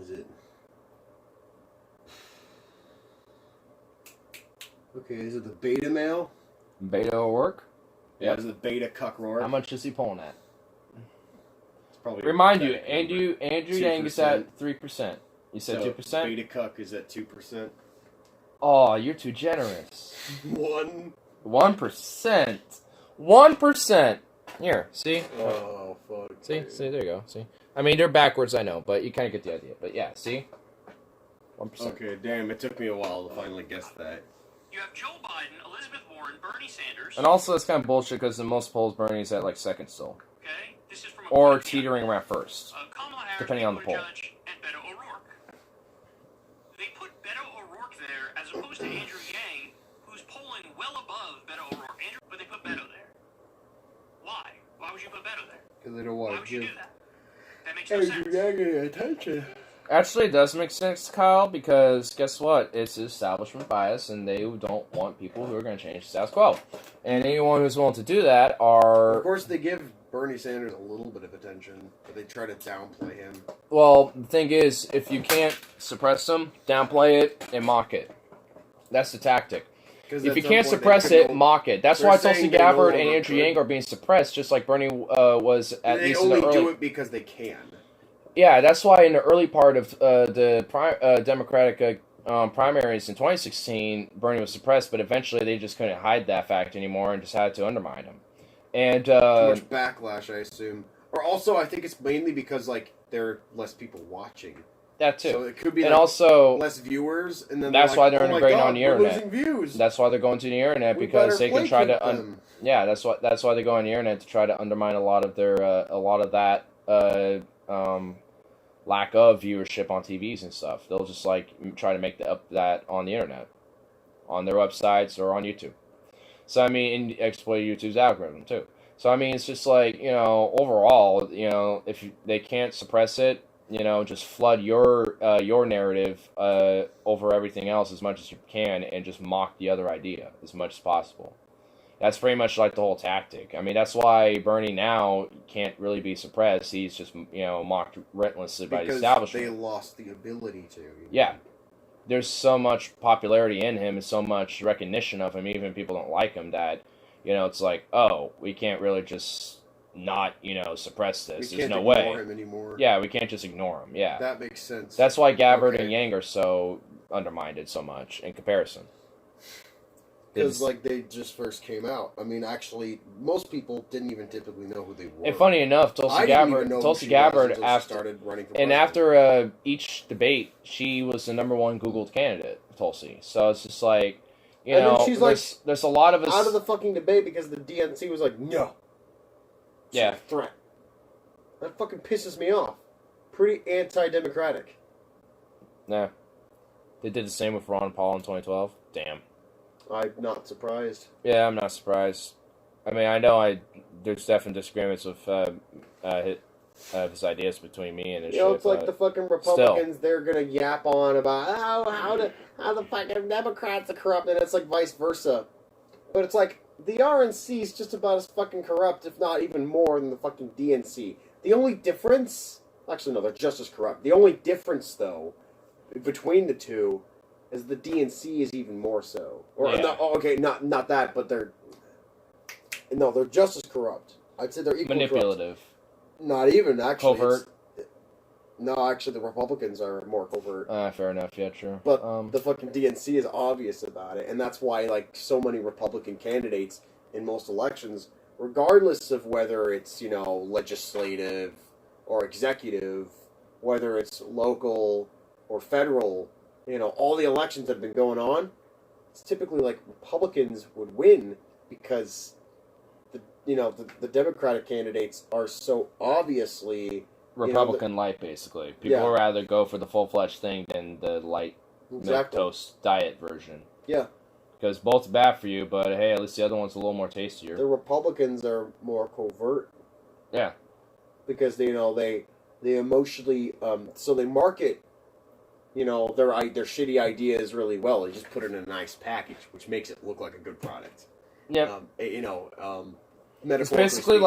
Is it... Okay, is it the beta male? Beta will work? Yeah, is it the beta cuck roar? How much is he pulling at? It's probably Remind you, Andrew Yang is at 3%. You said so 2%? Beta cuck is at 2%. Oh, you're too generous. 1%. 1%. Here, see? Oh, fuck. See, there you go. See? I mean, they're backwards, I know, but you kind of get the idea. But yeah, see? 1%. Okay, damn, it took me a while to finally guess that. You have Joe Biden, Elizabeth Warren, Bernie Sanders. And also, it's kind of bullshit because in most polls, Bernie's at, like, second still. Okay. This is from a or quote teetering around first, Kamala Harris, depending on the poll. Judge, and Beto O'Rourke. They put Beto O'Rourke there as opposed to Andrew Yang, who's polling well above Beto O'Rourke. But they put Beto there. Why? Why would you put Beto there? Because they don't Why want would to you give do that? That makes no sense. Andrew attention. Actually, it does make sense, Kyle, because guess what? It's establishment bias, and they don't want people who are going to change the status quo. And anyone who's willing to do that are... Of course, they give Bernie Sanders a little bit of attention, but they try to downplay him. Well, the thing is, if you can't suppress them, downplay it, and mock it. That's the tactic. If you can't suppress it, mock it. That's why Tulsi Gabbard and Andrew Yang are being suppressed, just like Bernie was at least in the early... They only do it because they can. Yeah, that's why in the early part of the Democratic primaries in 2016, Bernie was suppressed, but eventually they just couldn't hide that fact anymore and just had to undermine him. And too much backlash, I assume. Or also, I think it's mainly because like there are less people watching. That too. So it could be and like, also less viewers, and then that's why they're integrating on the internet. Losing views. That's why they're going to the internet, because they can try to. Yeah, that's why they go on the internet to try to undermine a lot of their that lack of viewership on TVs and stuff. They'll just like try to make that on the internet, on their websites or on YouTube. So I mean, and exploit YouTube's algorithm too. So I mean, it's just like, you know, overall, you know, if they can't suppress it, you know, just flood your narrative over everything else as much as you can, and just mock the other idea as much as possible. That's pretty much like the whole tactic. I mean, that's why Bernie now can't really be suppressed. He's just, you know, mocked relentlessly by the establishment. Because they lost the ability to. Yeah. There's so much popularity in him and so much recognition of him, even if people don't like him, that, you know, it's like, oh, we can't really just not, you know, suppress this. There's no way. Ignore him anymore. Yeah, we can't just ignore him. Yeah. That makes sense. That's why Gabbard and Yang are so undermined so much in comparison. Because, like, they just first came out. I mean, actually, most people didn't even typically know who they were. And funny enough, Tulsi Gabbard started running for and after each debate, she was the #1 Googled candidate, Tulsi. So it's just like, you know, then she's there's a lot of us out of the fucking debate because the DNC was like, no. Yeah. Threat. That fucking pisses me off. Pretty anti-democratic. Nah. They did the same with Ron Paul in 2012. Damn. I'm not surprised. Yeah, I'm not surprised. I mean, I know there's definite disagreements with his ideas between me and his shit. You know, it's like the fucking Republicans, they're gonna yap on about how the fucking Democrats are corrupt, and it's like vice versa. But it's like, the RNC is just about as fucking corrupt, if not even more, than the fucking DNC. The only difference... Actually, no, they're just as corrupt. The only difference, though, between the two is the DNC is even more so. Or, yeah. no, okay, not that, but they're... No, they're just as corrupt. I'd say they're equally manipulative. Corrupt. Not even, actually. Covert. No, actually, the Republicans are more covert. Fair enough, yeah, true. But the fucking DNC is obvious about it, and that's why, like, so many Republican candidates in most elections, regardless of whether it's, you know, legislative or executive, whether it's local or federal, you know, all the elections that have been going on, it's typically like Republicans would win because the Democratic candidates are so obviously Republican light, basically. People would rather go for the full-fledged thing than the light milk toast diet version. Yeah. Because both's bad for you, but hey, at least the other one's a little more tastier. The Republicans are more covert. Yeah. Because they emotionally so they market, you know, their shitty ideas really well. They just put it in a nice package, which makes it look like a good product. Yeah. It's basically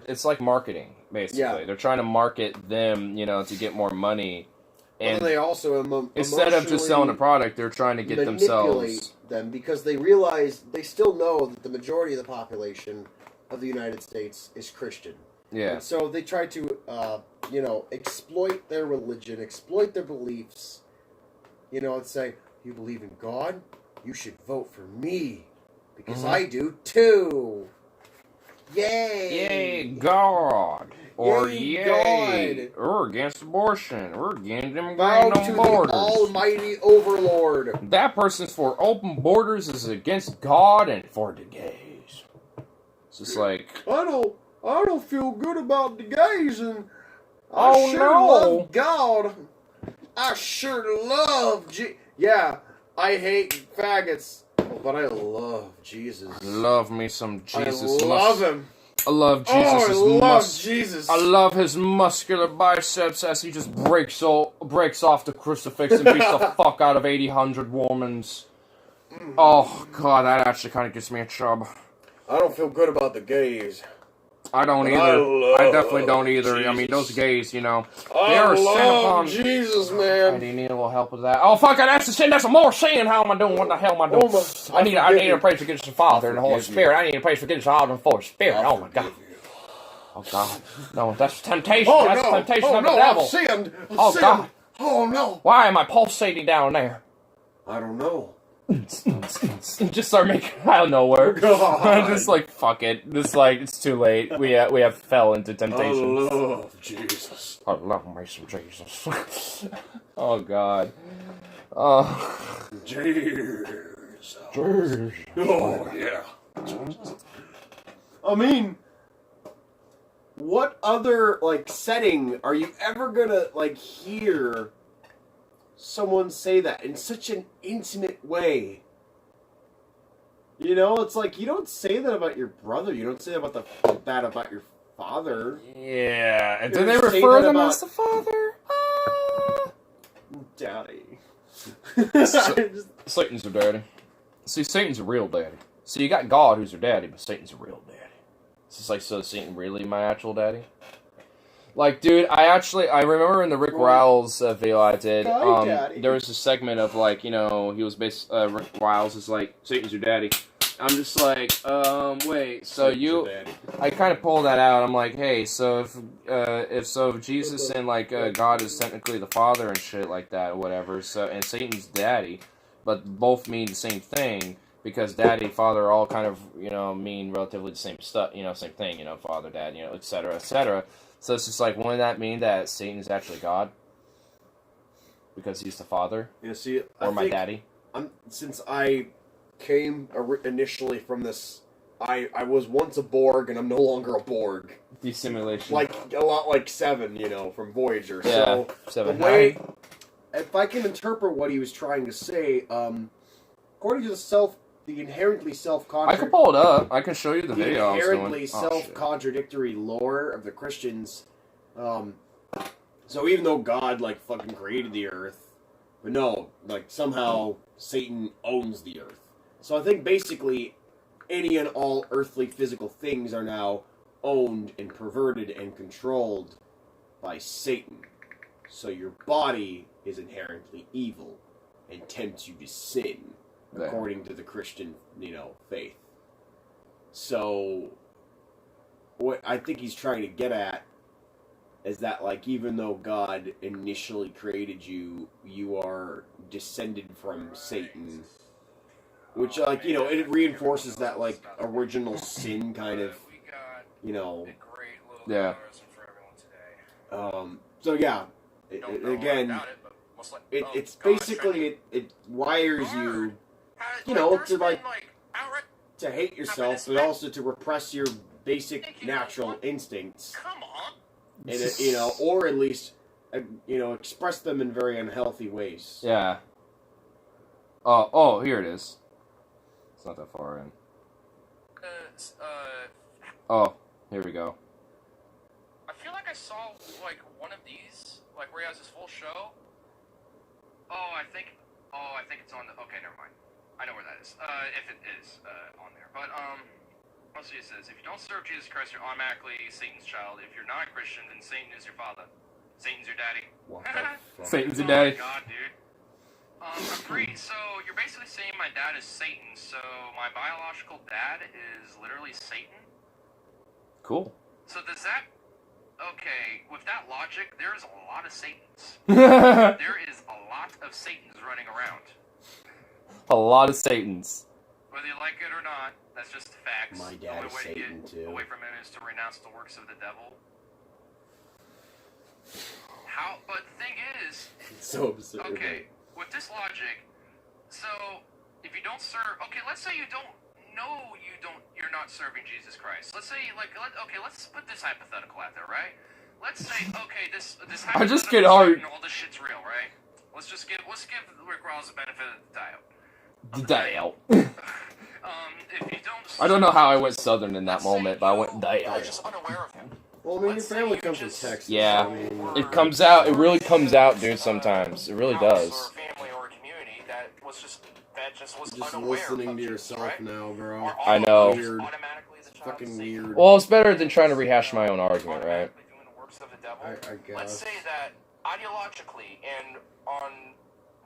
it's like marketing, basically. Yeah. They're trying to market them, you know, to get more money. And they also instead of just selling a product, they're trying to get themselves them, because they realize they still know that the majority of the population of the United States is Christian. Yeah. And so they try to exploit their religion, exploit their beliefs, you know, and say, you believe in God? You should vote for me. Because I do too. Yay! Yay, God! Or yay, God. We're against abortion. We're against them Bow going to on borders. The almighty overlord. That person's for open borders is against God and for the gays. It's just like... I I don't feel good about the gays, and Oh, I sure no. love God. I sure love Yeah, I hate faggots, but I love Jesus. Love me some Jesus. I love him. I love Jesus. Oh, I love Jesus. I love his muscular biceps as he just breaks off the crucifix and beats the fuck out of 800 Mormons. Oh god, that actually kind of gets me a chub. I don't feel good about the gays. I don't But either. I love definitely don't either. I mean, Jesus. those gays, you know, they I are sent love upon. Jesus, I man. need a little help with that. Oh fuck! That's the sin. That's some more sin. How am I doing? What the hell am I doing? I need to pray forgiveness of the Father and the Holy Spirit. I need to pray forgiveness of the Holy Spirit. Oh my god. Oh god. No, that's temptation. Oh, That's no. temptation Oh, of the no, devil. I've sinned. Oh god. Oh no. Why am I pulsating down there? I don't know. Just start making out of nowhere. God. Just like fuck it. Just like it's too late. We have fell into I temptation. love Jesus. I love me some Jesus. Oh god. Oh. Jesus. Jesus. Oh yeah. I mean, what other like setting are you ever gonna like hear someone say that in such an intimate way? You know, it's like you don't say that about your brother. You don't say that about your father. Yeah. And You do they ever say refer that them about- as the Father? Daddy. Satan's their daddy. See, Satan's a real daddy. So you got God who's your daddy, but Satan's a real daddy. It's just like, so is Satan really my actual daddy? Like, dude, I remember in the Rick Wiles video I did, there was a segment of, like, you know, he was Rick Wiles is like, Satan's your daddy. I'm just like, wait, so I kind of pulled that out. I'm like, hey, so if Jesus and, like, God is technically the father and shit like that, or whatever, so, and Satan's daddy, but both mean the same thing, because daddy, father, all kind of, you know, mean relatively the same stuff, you know, same thing, you know, father, dad, you know, etc., etc. So it's just like, wouldn't that mean that Satan is actually God? Because he's the father? You see, or my daddy? Since I came initially from this, I was once a Borg, and I'm no longer a Borg. Desimulation. Like, a lot like Seven, you know, from Voyager. Yeah, so, Seven. the way, if I can interpret what he was trying to say, according to the inherently I can pull it up. I can show you the video I was doing. inherently self-contradictory lore of the Christians. So even though God, like, fucking created the earth, but no, like, somehow Satan owns the earth. So I think basically any and all earthly physical things are now owned and perverted and controlled by Satan. So your body is inherently evil and tempts you to sin, according to the Christian, you know, faith. So what I think he's trying to get at is that, like, even though God initially created you, you are descended from Satan. Which, like, you know, it reinforces that, like, original sin kind of, you know. Yeah. So, yeah. It's basically, it wires you, you know, to, like, to hate yourself, but also to repress your basic natural instincts. Come on. And, you know, or at least, you know, express them in very unhealthy ways. Yeah. Oh, here it is. It's not that far in. Oh, here we go. I feel like I saw, like, one of these, like, where he has his full show. I think it's on the, okay, never mind. I know where that is, if it is, on there. But, mostly it says, if you don't serve Jesus Christ, you're automatically Satan's child. If you're not a Christian, then Satan is your father. Satan's your daddy. What the fuck? Satan's your daddy. Oh my god, dude. Agreed. So, you're basically saying my dad is Satan, so my biological dad is literally Satan? Cool. So does that... Okay, with that logic, there's a lot of Satans. A There is a lot of Satans running around. lot of Satans. Whether you like it or not, that's just the facts. My The dad only is way to Satan, get too. away from it is to renounce the works of the devil. But the thing is... It's so absurd. Okay, with this logic, so if you don't serve... Okay, let's say you don't know you don't. You're not serving Jesus Christ. Let's say, let's put this hypothetical out there, right? Let's say, okay, this I just hypothetical get hard. and all this shit's real, right? Let's give Rick Ross the benefit of the doubt. If you don't, I don't know how I went southern in that moment, but I went You're just unaware of him. Well, I mean, your family comes from Texas. Yeah, so, I mean, it comes out. It really comes out, dude. Sometimes it really does. Or a family or a community that was just unaware listening of to Jesus, yourself right? now, bro. Or I know. Weird. automatically as a child Fucking Satan. weird. Well, it's better than trying to rehash my own argument, right? Automatically doing the works of the devil. I guess. Let's say that ideologically and on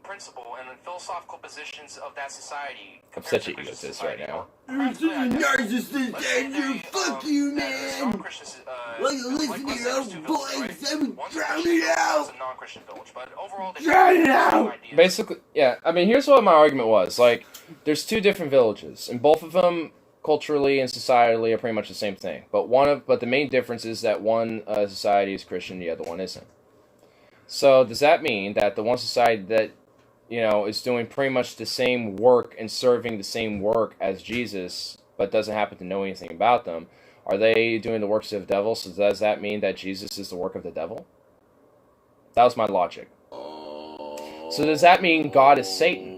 principle and in philosophical positions of that society. I'm compared such to an Christian egotist right society, now. You're such a narcissist, Andrew. Fuck you, man. Like, listen to your own voice. I would drown it out. Non-Christian village, but overall, Drown it out. Basically, yeah. I mean, here's what my argument was. Like, there's two different villages, and both of them, culturally and societally, are pretty much the same thing. But the main difference is that one society is Christian, the other one isn't. So does that mean that the one society that is doing pretty much the same work and serving the same work as Jesus, but doesn't happen to know anything about them, are they doing the works of the devil? So does that mean that Jesus is the work of the devil? That was my logic. So does that mean God is Satan?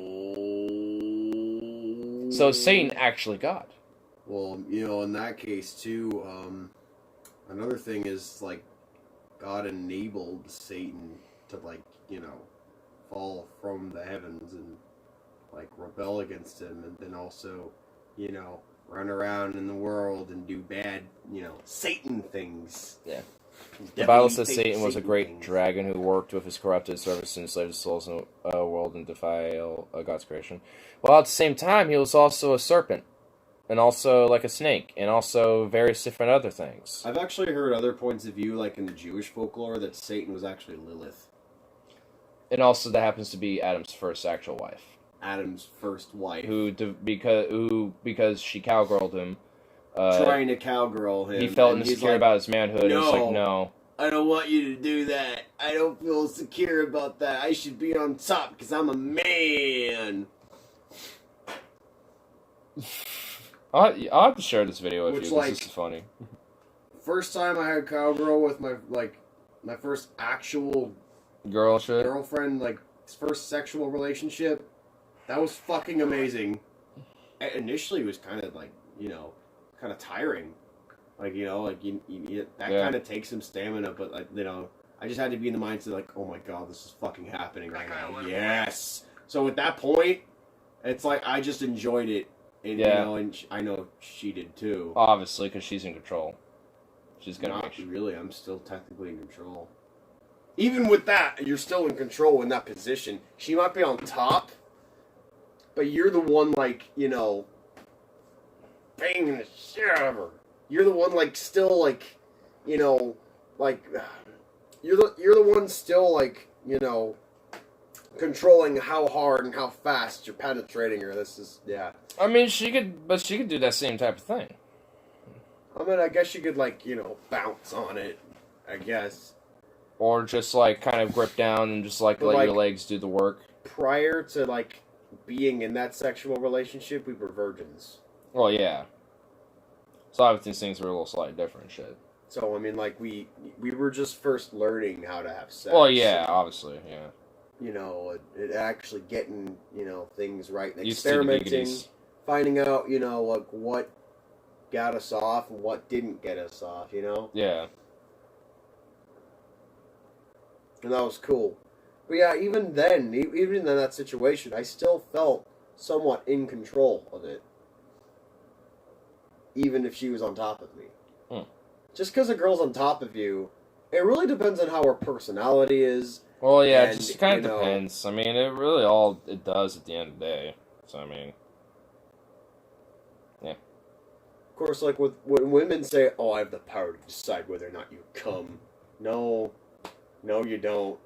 So is Satan actually God? Well, in that case, too, another thing is, like, God enabled Satan to, like, fall from the heavens and, like, rebel against him, and then also, run around in the world and do bad, Satan things. Yeah. The Bible says Satan was a great dragon who worked with his corrupted servants to enslave the souls in the world and defile God's creation. Well, at the same time, he was also a serpent, and also like a snake, and also various different other things. I've actually heard other points of view, like in the Jewish folklore, that Satan was actually Lilith. And also that happens to be Adam's first actual wife. Adam's first wife. Because she cowgirled him. Trying to cowgirl him. He felt insecure about his manhood. No, and was like, no. I don't want you to do that. I don't feel secure about that. I should be on top because I'm a man. I'll have to share this video with you because this is funny. First time I had cowgirl with my first actual girlfriend, like first sexual relationship, that was fucking amazing. Initially, it was kind of like kind of tiring, like that kind of takes some stamina, but like I just had to be in the mindset like, oh my god, this is fucking happening right now. Yes. So at that point, it's like I just enjoyed it, and and I know she did too. Obviously, because she's in control. She's gonna make sure. Really, I'm still technically in control. Even with that, you're still in control in that position. She might be on top, but you're the one, like, banging the shit out of her. You're the one, like, still, like, like, you're the one still, like, controlling how hard and how fast you're penetrating her. This is, yeah. I mean, she could do that same type of thing. I mean, I guess you could, like, bounce on it, I guess. Or just, like, kind of grip down and just, like, let your legs do the work. Prior to, like, being in that sexual relationship, we were virgins. Well, yeah. So obviously things were a little slightly different shit. So, I mean, like, we were just first learning how to have sex. Well, yeah, obviously, yeah. It actually getting, things right and experimenting, finding out, like, what got us off and what didn't get us off, Yeah. And that was cool. But yeah, even then, even in that situation, I still felt somewhat in control of it. Even if she was on top of me. Just because a girl's on top of you, it really depends on how her personality is. Well, yeah, it just kind of depends. I mean, it really all it does at the end of the day. So, I mean, yeah. Of course, like, when women say, oh, I have the power to decide whether or not you come. No, you don't.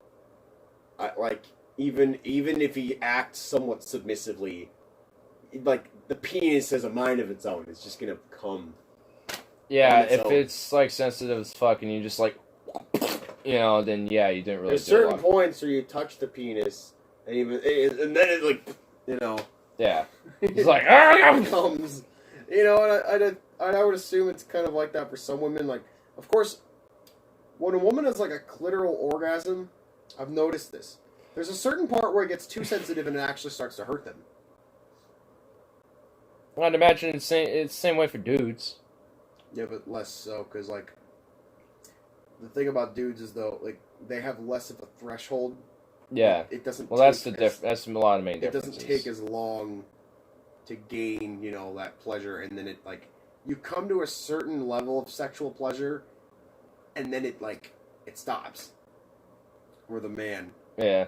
Even if he acts somewhat submissively, like, the penis has a mind of its own. It's just gonna come. Yeah, if it's, like, sensitive as fuck and you just, like, then, yeah, you didn't really There's certain points where you touch the penis, and then it, like, Yeah. It's like, it comes. You know, and I would assume it's kind of like that for some women. Like, of course, when a woman has like a clitoral orgasm, I've noticed this. There's a certain part where it gets too sensitive and it actually starts to hurt them. I'd imagine it's the same way for dudes. Yeah, but less so, because, like, the thing about dudes is, though, like, they have less of a threshold. Yeah. It doesn't Well, that's that's a lot of main differences. It doesn't take as long to gain, you know, that pleasure, and then it, like, you come to a certain level of sexual pleasure, and then it, like, it stops. With a man. Yeah.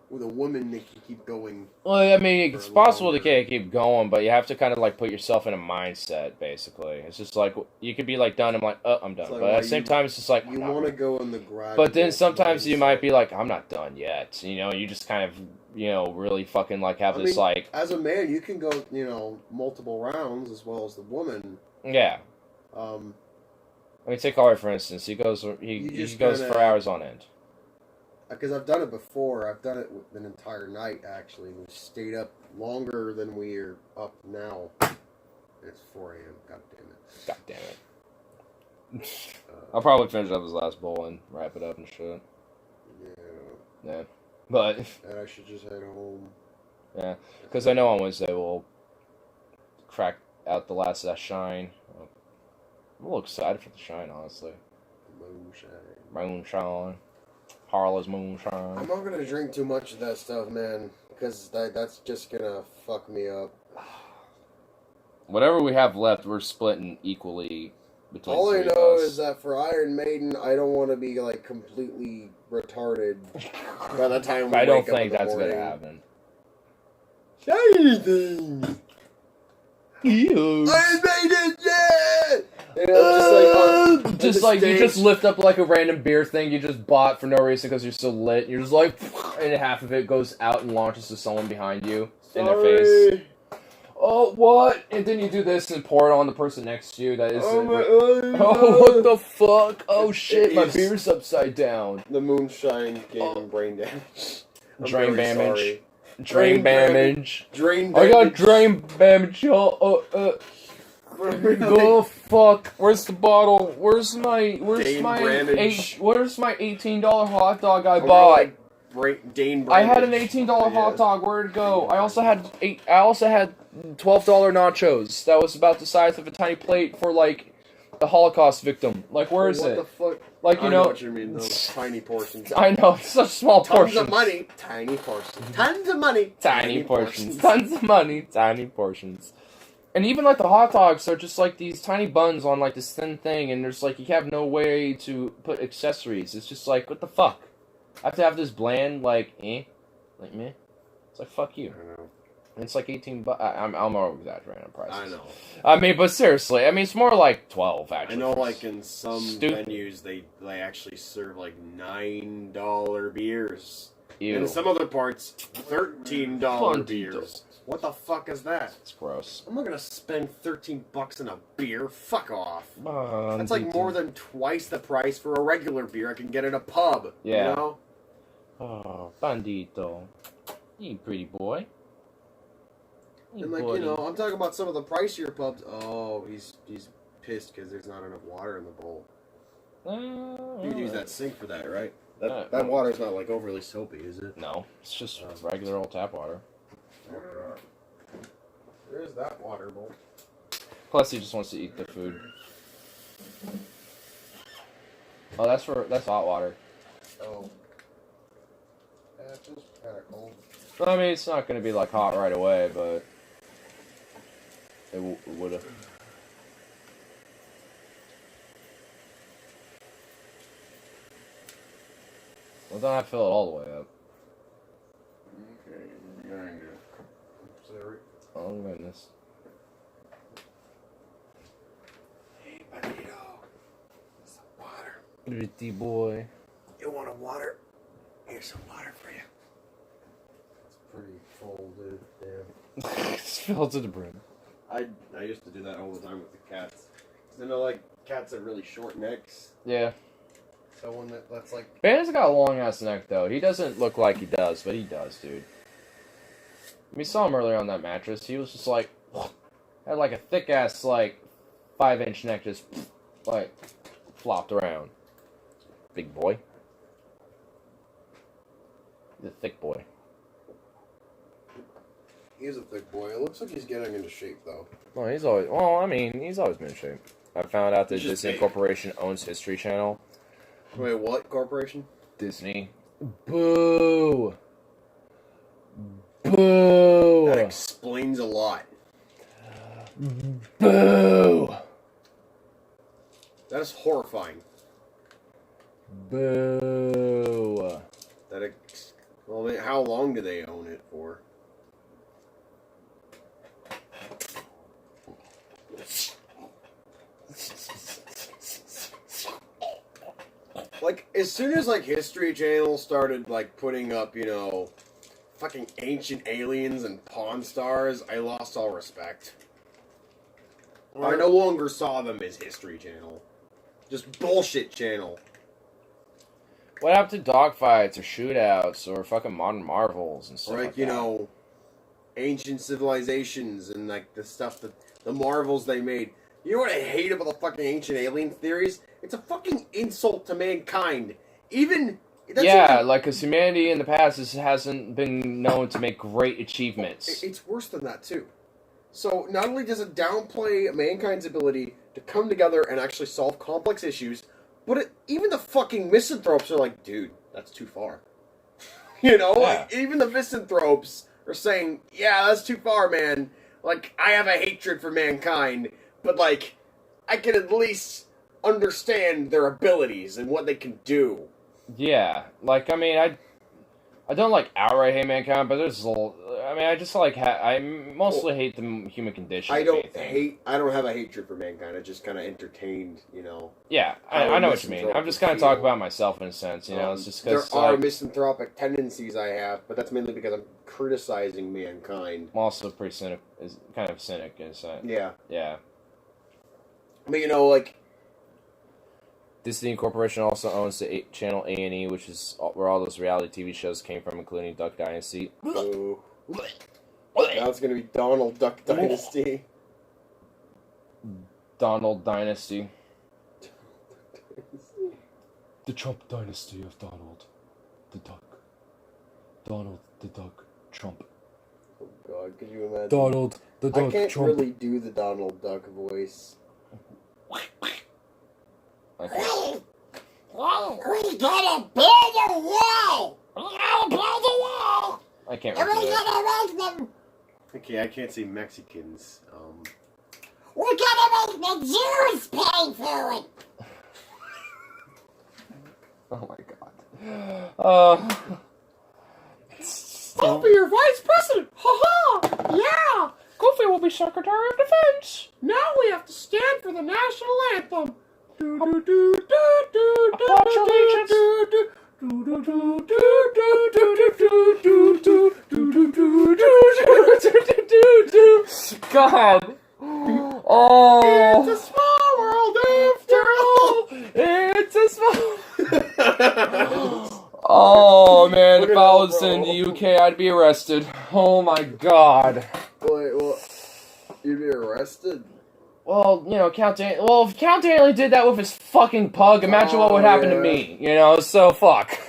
With a woman, they can keep going. Well, I mean, it's possible to keep going, but you have to kind of, like, put yourself in a mindset, basically. It's just like, you could be, like, done, I'm like, oh, I'm done. Like, but at the same time, it's just like... You want to go in the garage. But then sometimes you might be like, I'm not done yet. You know, you just kind of, you know, really fucking, like, have this, like... As a man, you can go, you know, multiple rounds as well as the woman. Yeah. I mean, take Ari, for instance. He goes for hours on end. Because I've done it before. I've done it with an entire night, actually. We stayed up longer than we're up now. And it's 4 a.m. God damn it. I'll probably finish up his last bowl and wrap it up and shit. Yeah. But... And I should just head home. Yeah. Because I know on Wednesday we'll crack out the last of that shine. I'm a little excited for the shine, honestly. Moonshine. Harlow's moonshine. I'm not gonna drink too much of that stuff, man, because that's just gonna fuck me up. Whatever we have left, we're splitting equally between All I three of know us. is that for Iron Maiden, I don't want to be like completely retarded by the time we I don't wake up in think the that's morning. gonna happen. Shiny things. Ew. Iron Maiden, yeah. You know, just like you just lift up like a random beer thing you just bought for no reason because you're so lit. You're just like, and half of it goes out and launches to someone behind you in their face. Oh, what? And then you do this and pour it on the person next to you. That is. Oh, what the fuck? Oh shit! My beer's upside down. The moonshine gave brain damage. Drain damage. Drain damage. Drain I got damage. drain damage. Oh fuck! Where's the bottle? Where's my $18 hot dog I bought? I had an $18 hot dog. Where'd it go? I also had $12 nachos. That was about the size of a tiny plate for like the Holocaust victim. Like, where is it? What the fuck? Like, you I know what you mean. Those tiny portions. I know, it's such small portions. Tons of money, tiny portions. Tons of money, Tiny portions. Tons of money, tiny portions. And even, like, the hot dogs are just, like, these tiny buns on, like, this thin thing, and there's, like, you have no way to put accessories. It's just, like, what the fuck? I have to have this bland, like, like, meh? It's like, fuck you. I know. And it's, like, 18 bucks. I'm over-exaggerating on prices. I know. I mean, but seriously, I mean, it's more like 12, actually. I know, like, in some venues, they actually serve, like, $9 beers. Ew. And in some other parts, $13 beers. What the fuck is that? It's gross. I'm not gonna spend $13 on a beer. Fuck off. That's like more than twice the price for a regular beer I can get at a pub. Yeah. You know? Oh, bandito. You pretty boy. And like, you know, I'm talking about some of the pricier pubs. Oh, he's pissed because there's not enough water in the bowl. You could use that sink for that, right? That water's not like overly soapy, is it? No, it's just regular old tap water. There's that water bowl. Plus, he just wants to eat the food. Oh, that's hot water. Oh. That's just kind of cold. I mean, it's not going to be like hot right away, but it would have. Well, don't have to fill it all the way up. Okay, you're going to. Sorry. Oh, goodness. Hey, Bandito. Some water. Pretty boy. You want a water? Here's some water for you. It's pretty full, dude. Damn. It's filled to the brim. I used to do that all the time with the cats. Because I know, like, cats have really short necks. Yeah. So when that's like... Bandit's got a long-ass neck, though. He doesn't look like he does, but he does, dude. We saw him earlier on that mattress. He was just like... Had like a thick ass, like 5-inch neck, just like flopped around. Big boy. He's a thick boy. He's a thick boy. It looks like he's getting into shape, though. Well, he's always. Well, I mean, he's always been in shape. I found out that He's just Disney big. Corporation owns History Channel. Wait, what corporation? Disney. Boo. Boo. That explains a lot. Boo. That is horrifying. Boo. Well, how long do they own it for? Like, as soon as, like, History Channel started, like, putting up, you know, fucking ancient aliens and Pawn Stars, I lost all respect. I no longer saw them as History Channel. Just bullshit channel. What happened to dogfights or shootouts or fucking modern marvels and stuff Or, like you that? know, ancient civilizations and, like, the stuff that, the marvels they made. You know what I hate about the fucking ancient alien theories? It's a fucking insult to mankind. Even... Yeah, like, because humanity in the past hasn't been known to make great achievements. It's worse than that, too. So, not only does it downplay mankind's ability to come together and actually solve complex issues, but even the fucking misanthropes are like, dude, that's too far. You know? Yeah. Like, even the misanthropes are saying, yeah, that's too far, man. Like, I have a hatred for mankind, but, like, I can at least understand their abilities and what they can do. Yeah, like, I mean, I don't, like, outright hate mankind, but there's a little... I mean, I just, like, I mostly hate the human condition. I don't have a hatred for mankind. I just kind of entertained, you know. Yeah, I know what you mean. I'm just kind of talking about myself in a sense, you know. It's just because there are misanthropic tendencies I have, but that's mainly because I'm criticizing mankind. I'm also pretty cynic, kind of cynic in a sense. Yeah. Yeah. But, you know, like... Disney Corporation also owns the channel A&E, which is where all those reality TV shows came from, including Duck Dynasty. Oh. Now it's going to be Donald Duck Dynasty. Donald Dynasty. The Trump Dynasty of Donald the Duck. Donald the Duck Trump. Oh, God, could you imagine? Donald the Duck I can't Trump. really do the Donald Duck voice. Okay. We gotta build a wall! We gotta build a wall! I can't And remember we that. gotta make them... Okay, I can't say Mexicans. We gotta make the Jews pay for it! Oh my god. I'll be your vice president! Ha-ha! Yeah! Goofy will be Secretary of Defense. Now we have to stand for the national anthem! Pledge allegiance. God. Oh. It's a small world after all! It's a small... Oh, man, Look if at I that, was in bro. the UK, I'd be arrested. Oh, my God. Wait, well, you'd be arrested? Well, you know, if Count Daniel did that with his fucking pug, imagine what would happen to me, you know, so fuck.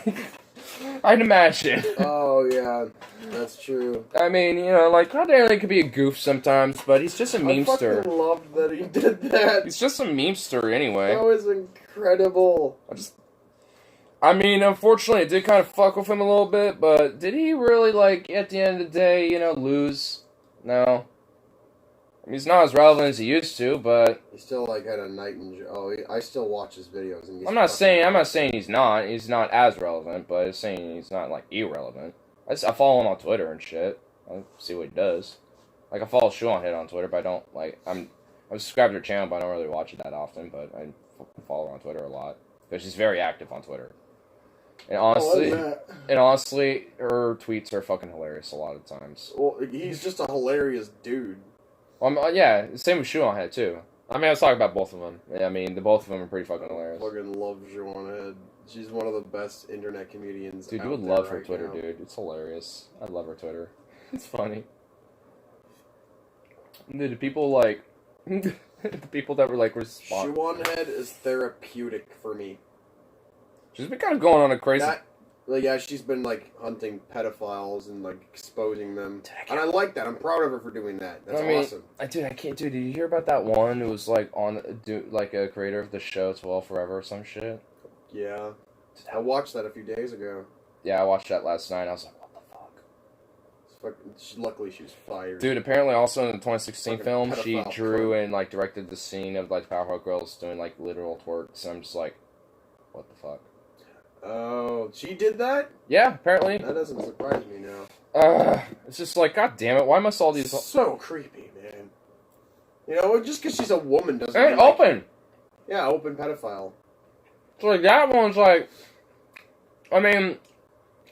I'd imagine. Oh, yeah, that's true. I mean, you know, like, Count Daniel could be a goof sometimes, but he's just a I memester. fucking love that he did that. He's just a memester anyway. That was incredible. I mean, unfortunately, it did kind of fuck with him a little bit, but did he really, like, at the end of the day, you know, lose? No. I mean, he's not as relevant as he used to, but... He still, like, had a night in jail. Oh, I still watch his videos. And I'm not saying he's not. He's not as relevant, but I'm saying he's not, like, irrelevant. I follow him on Twitter and shit. I see what he does. Like, I follow Shoe-On-Hit on Twitter, but I don't, like, I'm subscribed to her channel, but I don't really watch it that often, but I follow her on Twitter a lot. Because she's very active on Twitter. And honestly, her tweets are fucking hilarious a lot of times. Well, he's just a hilarious dude. Yeah, same with Shoe-On-Head, too. I mean, I was talking about both of them. I mean, both of them are pretty fucking hilarious. I fucking love Joanna. She's one of the best internet comedians. Dude, you out would there love her right Twitter, now. dude. It's hilarious. I love her Twitter. It's funny. The people like the people that were like respond. Shuan Head is therapeutic for me. She's been kind of going on a crazy. Yeah, she's been like hunting pedophiles and like exposing them, and I like that. I'm proud of her for doing that. That's awesome. Dude, I can't. Dude, did you hear about that one who was like like a creator of the show 12 Forever or some shit? Yeah, I watched that a few days ago. Yeah, I watched that last night. I was like, what the fuck? Luckily, she was fired. Dude, apparently also in the 2016 Fucking film, she pedophile drew prick. and like directed the scene of like Powerpuff Girls doing like literal twerks, and I'm just like, what the fuck? Oh, she did that? Yeah, apparently. That doesn't surprise me now. It's just like, god damn it, why must all these... So creepy, man. You know, just because she's a woman doesn't And mean, like, open! Yeah, open pedophile. So like, that one's like... I mean,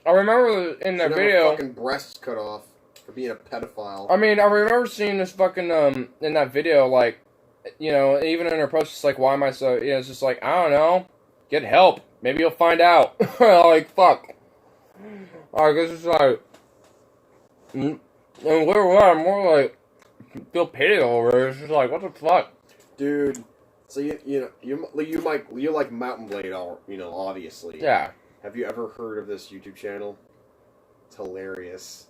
I remember in that She'd have video... her fucking breasts cut off for being a pedophile. I mean, I remember seeing this fucking, in that video, like, you know, even in her post, it's like, why am I so... You know, it's just like, I don't know, get help. Maybe you'll find out. Like, fuck. Like, it's just like... And where I'm more like... Feel pity over it. It's just like, what the fuck? Dude, so you like Mountain Blade, obviously. Yeah. Have you ever heard of this YouTube channel? It's hilarious.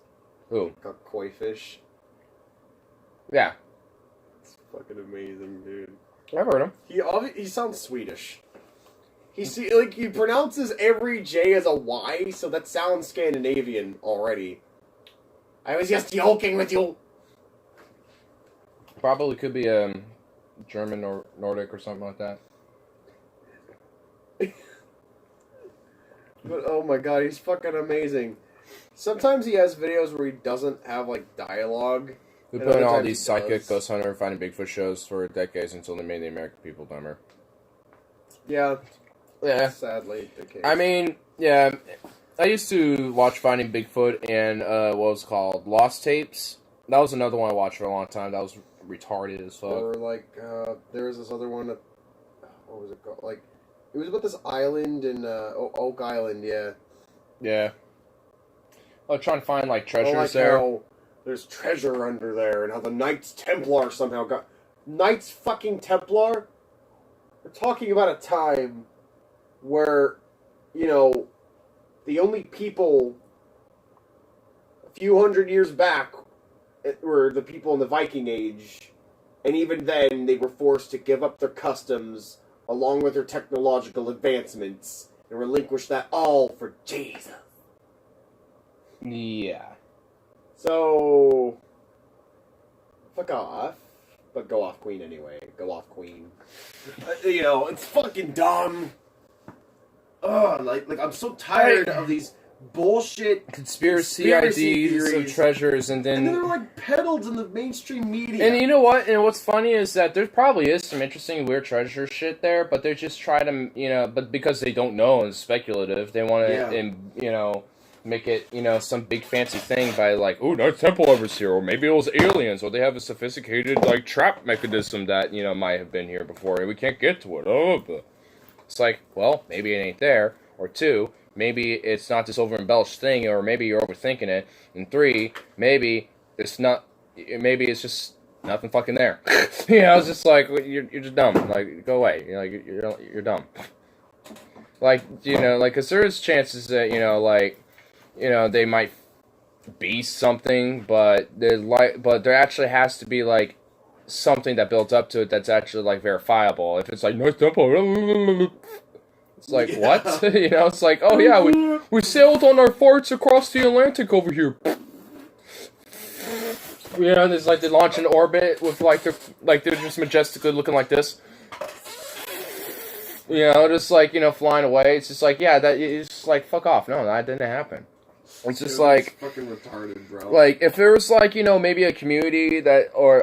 Who? Called Koi Fish. Yeah. It's fucking amazing, dude. I've heard him. He sounds Swedish. He pronounces every J as a Y, so that sounds Scandinavian already. I was just joking with you. Probably could be German or Nordic or something like that. But oh my god, he's fucking amazing. Sometimes he has videos where he doesn't have like dialogue. We put in all these psychic ghost hunter finding Bigfoot shows for decades until they made the American people dumber. Yeah. Yeah. Sadly, the case. I mean, yeah. I used to watch Finding Bigfoot and what was it called Lost Tapes. That was another one I watched for a long time. That was retarded as fuck. Or like there was this other one that, what was it called? Like it was about this island in Oak Island, yeah. Yeah. I was trying to find like treasures like there. How there's treasure under there, and how the Knights Templar somehow got Knights fucking Templar. We're talking about a time where, you know, the only people a few hundred years back were the people in the Viking Age, and even then they were forced to give up their customs along with their technological advancements and relinquish that all for Jesus. Yeah. So, fuck off. But go off Queen anyway. Go off Queen. You know, it's fucking dumb. Ugh, like I'm so tired of these bullshit conspiracy ideas theories of treasures, and then they're like peddled in the mainstream media. And you know what? And what's funny is that there probably is some interesting weird treasure shit there, but they just try to, you know, but because they don't know and it's speculative, they want to, you know, make it, you know, some big fancy thing by like, oh, Knights Templar was here, or maybe it was aliens, or they have a sophisticated like trap mechanism that, you know, might have been here before and we can't get to it. Oh, but it's like, well, maybe it ain't there. Or two, maybe it's not this over-embellished thing, or maybe you're overthinking it. And three, maybe it's not, maybe it's just nothing fucking there. You know, it's just like, you're just dumb. Like, go away. You're dumb. Like, you know, like, because there is chances that, you know, like, you know, they might be something, but there actually has to be, like, something that builds up to it that's actually, like, verifiable. If it's like, no temple, it's like, what? You know, it's like, oh yeah, we sailed on our farts across the Atlantic over here. You know, there's like they launch in orbit with they're just majestically looking like this. You know, just like, you know, flying away. It's just like, yeah, it's just like, fuck off. No, that didn't happen. It's just like fucking retarded, bro. Like if there was like, you know, maybe a community that or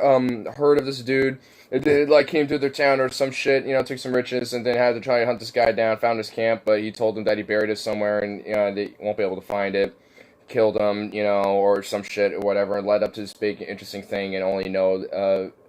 heard of this dude, it like came through their town or some shit, you know, took some riches and then had to try to hunt this guy down, found his camp, but he told them that he buried it somewhere and, you know, they won't be able to find it. Killed him, you know, or some shit or whatever, and led up to this big interesting thing and only know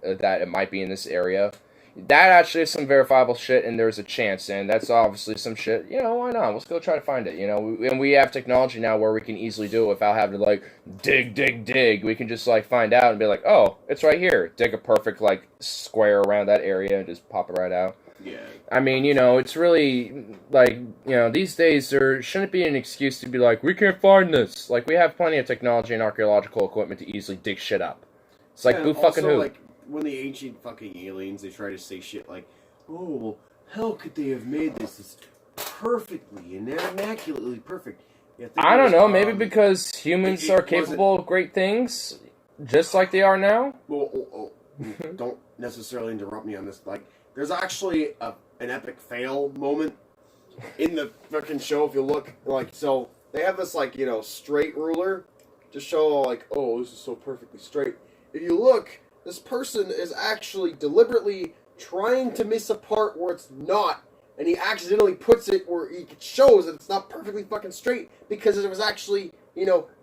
that it might be in this area. that actually is some verifiable shit, and there's a chance, and that's obviously some shit. Why not? Let's go try to find it. And we have technology now where we can easily do it without having to like dig. We can just like find out and be like, oh, it's right here. Dig a perfect like square around that area and just pop it right out. Yeah. I mean, it's really like these days there shouldn't be an excuse to be like, we can't find this. Like we have plenty of technology and archaeological equipment to easily dig shit up. It's like who fucking who. Like, when the ancient fucking aliens, they try to say shit like, oh, well, how could they have made this perfectly and immaculately perfect? I don't know, maybe because humans are capable of great things, just like they are now? Well, don't necessarily interrupt me on this. Like, there's actually an epic fail moment in the fucking show, if you look. Like, so, they have this, like, straight ruler to show, like, oh, this is so perfectly straight. If you look, this person is actually deliberately trying to miss a part where it's not, and he accidentally puts it where it shows that it's not perfectly fucking straight because it was actually,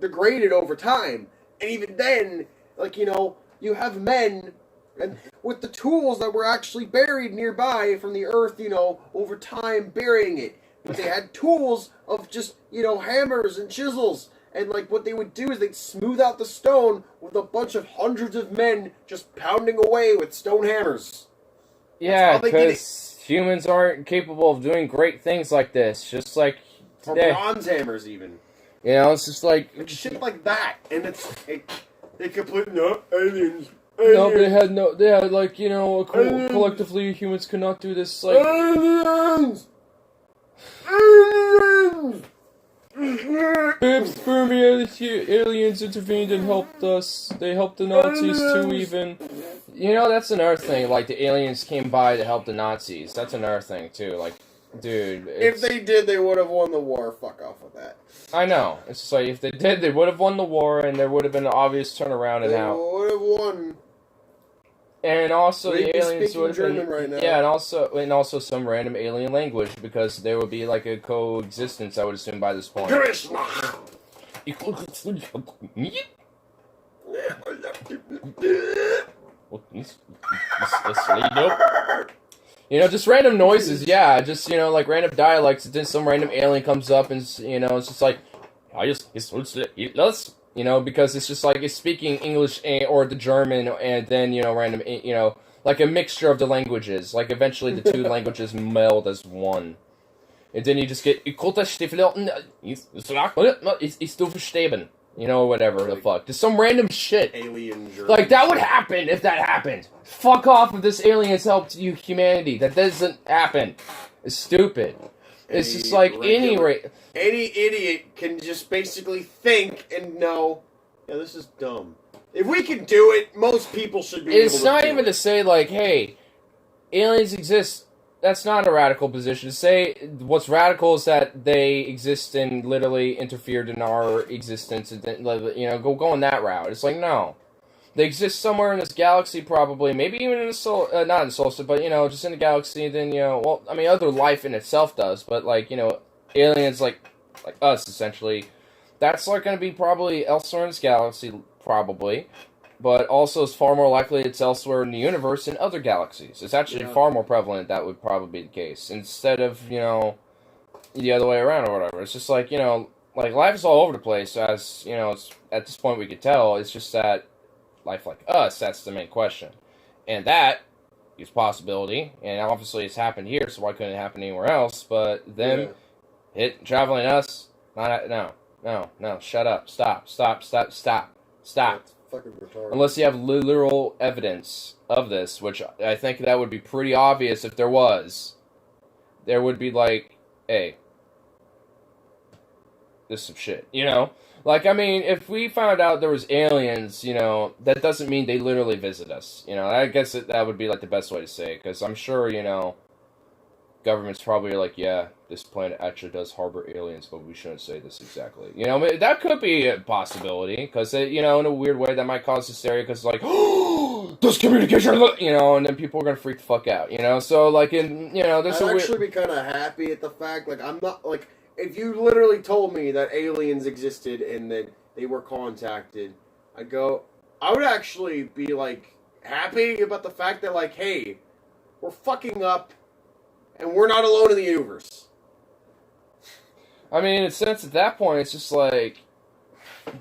degraded over time. And even then, like, you have men and with the tools that were actually buried nearby from the earth, over time burying it. But they had tools of just, hammers and chisels. And, like, what they would do is they'd smooth out the stone with a bunch of hundreds of men just pounding away with stone hammers. Yeah, because humans aren't capable of doing great things like this. Just like today. Or bronze hammers, even. It's just like shit like that. And they completely, no, aliens. No, they had like, collectively humans could not do this, like... Aliens! Aliens! Aliens intervened and helped us. They helped the Nazis too, even. That's another thing. Like, the aliens came by to help the Nazis. That's another thing, too. Like, dude. If they did, they would have won the war. Fuck off with that. I know. It's just like, if they did, they would have won the war, and there would have been an obvious turnaround and out. They would have won. And also the aliens would have German been, right now. yeah, and also some random alien language, because there would be like a coexistence, I would assume, by this point. Just random noises, yeah, just like random dialects, and then some random alien comes up and it's just like, because it's just like it's speaking English or the German, and then random like a mixture of the languages. Like eventually the two languages meld as one, and then you just get whatever the fuck. Just some random shit. Alien German. Like that would happen if that happened. Fuck off if this aliens helped you humanity. That doesn't happen. It's stupid. It's just like any idiot can just basically think and know, yeah, this is dumb. If we can do it, most people should be able to do it. It's not even to say, like, hey, aliens exist. That's not a radical position. To say what's radical is that they exist and literally interfered in our existence, and go on that route. It's like, no. They exist somewhere in this galaxy, probably. Maybe even in the not in the solar system, but, just in the galaxy. And then, other life in itself does. But, like, aliens like us, essentially. That's, like, going to be probably elsewhere in this galaxy, probably. But also it's far more likely it's elsewhere in the universe in other galaxies. It's actually far more prevalent that would probably be the case. Instead of, the other way around or whatever. It's just like, like, life is all over the place, as, it's, at this point we could tell. It's just that life like us, that's the main question. And that is a possibility, and obviously it's happened here, so why couldn't it happen anywhere else? But them traveling us, no, shut up, stop. Fucking retarded. Unless you have literal evidence of this, which I think that would be pretty obvious if there was. There would be like, hey, this is some shit, Like, I mean, if we found out there was aliens, that doesn't mean they literally visit us. I guess that would be, like, the best way to say it. Because I'm sure, governments probably are like, yeah, this planet actually does harbor aliens, but we shouldn't say this exactly. That could be a possibility. Because, in a weird way, that might cause hysteria. Because, like, oh, this communication, and then people are going to freak the fuck out, So, like, there's I'd actually be kind of happy at the fact, like, I'm not, like... If you literally told me that aliens existed and that they were contacted, I would actually be, like, happy about the fact that, like, hey, we're fucking up, and we're not alone in the universe. I mean, in a sense, at that point, it's just like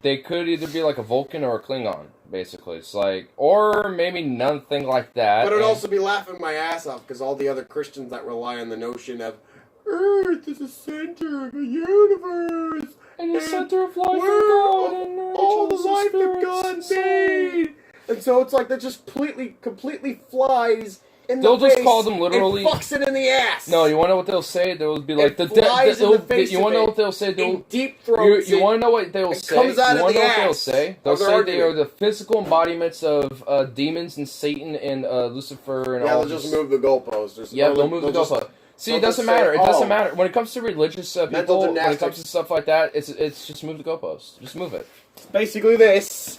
they could either be like a Vulcan or a Klingon, basically. It's like, or maybe nothing like that. But it'd also be laughing my ass off because all the other Christians that rely on the notion of Earth is the center of the universe, and the center of life where of God, and all the life that God made. And so it's like that just completely flies in they'll the just face call them literally. and fucks it in the ass. No, you want to know what they'll say? They'll be like it flies in the face. You want to know of what they'll say? They'll deep throat. You want to know what they'll say? Comes out you of want to the know what they'll ass say? They'll of their say argument. they are the physical embodiments of demons and Satan and Lucifer and Yeah, all. they'll just move the goalposts. Yeah, they'll move the goalpost. See, it doesn't matter. It doesn't matter when it comes to religious people. When it comes to stuff like that, it's just move the goalpost. Just move it. It's basically this.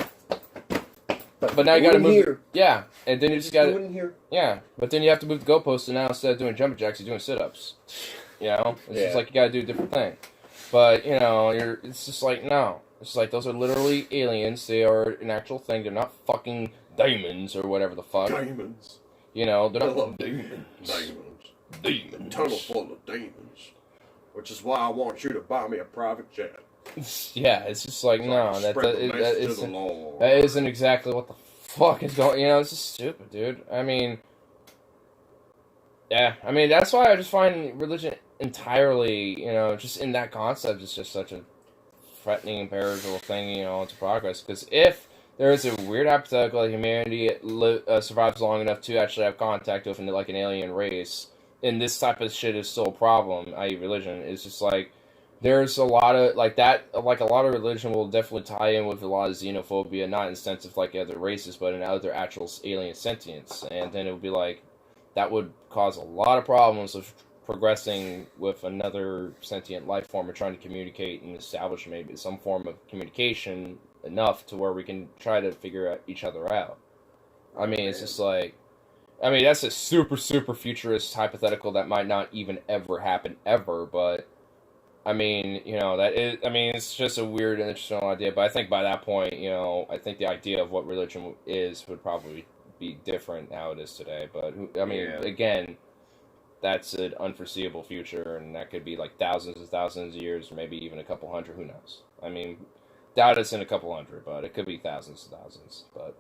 But now you got to move. Here. Yeah, and then you just got to. Here. Yeah, but then you have to move the goalpost, and now instead of doing jumping jacks, you're doing sit-ups. You know, it's just like you got to do a different thing. But you know, it's just like no. It's like those are literally aliens. They are an actual thing. They're not fucking demons or whatever the fuck. Demons. You know, they're I not love demons. demons. Tunnel full of demons. Which is why I want you to buy me a private jet. Yeah, it's just like, no, that isn't exactly what the fuck is going. You know, it's just stupid, dude. I mean, yeah, I mean that's why I just find religion entirely, you know, just in that concept is just such a threatening and perishable thing, you know, to progress. Because if there is a weird hypothetical that humanity survives long enough to actually have contact with like an alien race, and this type of shit is still a problem, i.e. religion, it's just like, there's a lot of, like that, like a lot of religion will definitely tie in with a lot of xenophobia, not in the sense of like other races, but in other actual alien sentience. And then it would be like, that would cause a lot of problems of progressing with another sentient life form or trying to communicate and establish maybe some form of communication enough to where we can try to figure each other out. I mean, it's just like, I mean, that's a super, super futurist hypothetical that might not even ever happen ever, but I mean, you know, it's just a weird and interesting idea, but I think by that point, you know, I think the idea of what religion is would probably be different how it is today, but, I mean, again, that's an unforeseeable future, and that could be like thousands of years, or maybe even a couple hundred, who knows? I mean, doubt it's in a couple hundred, but it could be thousands of thousands, but,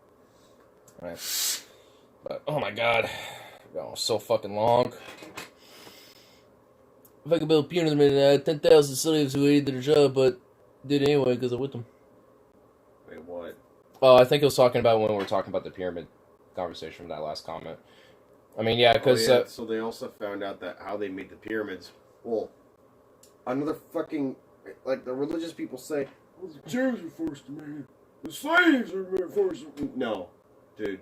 right. But, oh my god, going so fucking long. If I could build punitive and 10,000 slaves who hated their job, but did anyway because I'm with them. Wait, what? Oh, I think it was talking about when we were talking about the pyramid conversation from that last comment. I mean, yeah, because... so they also found out that how they made the pyramids. Well, another fucking... Like, the religious people say, well, the Jews were forced to make it. The slaves were forced to... No. Dude.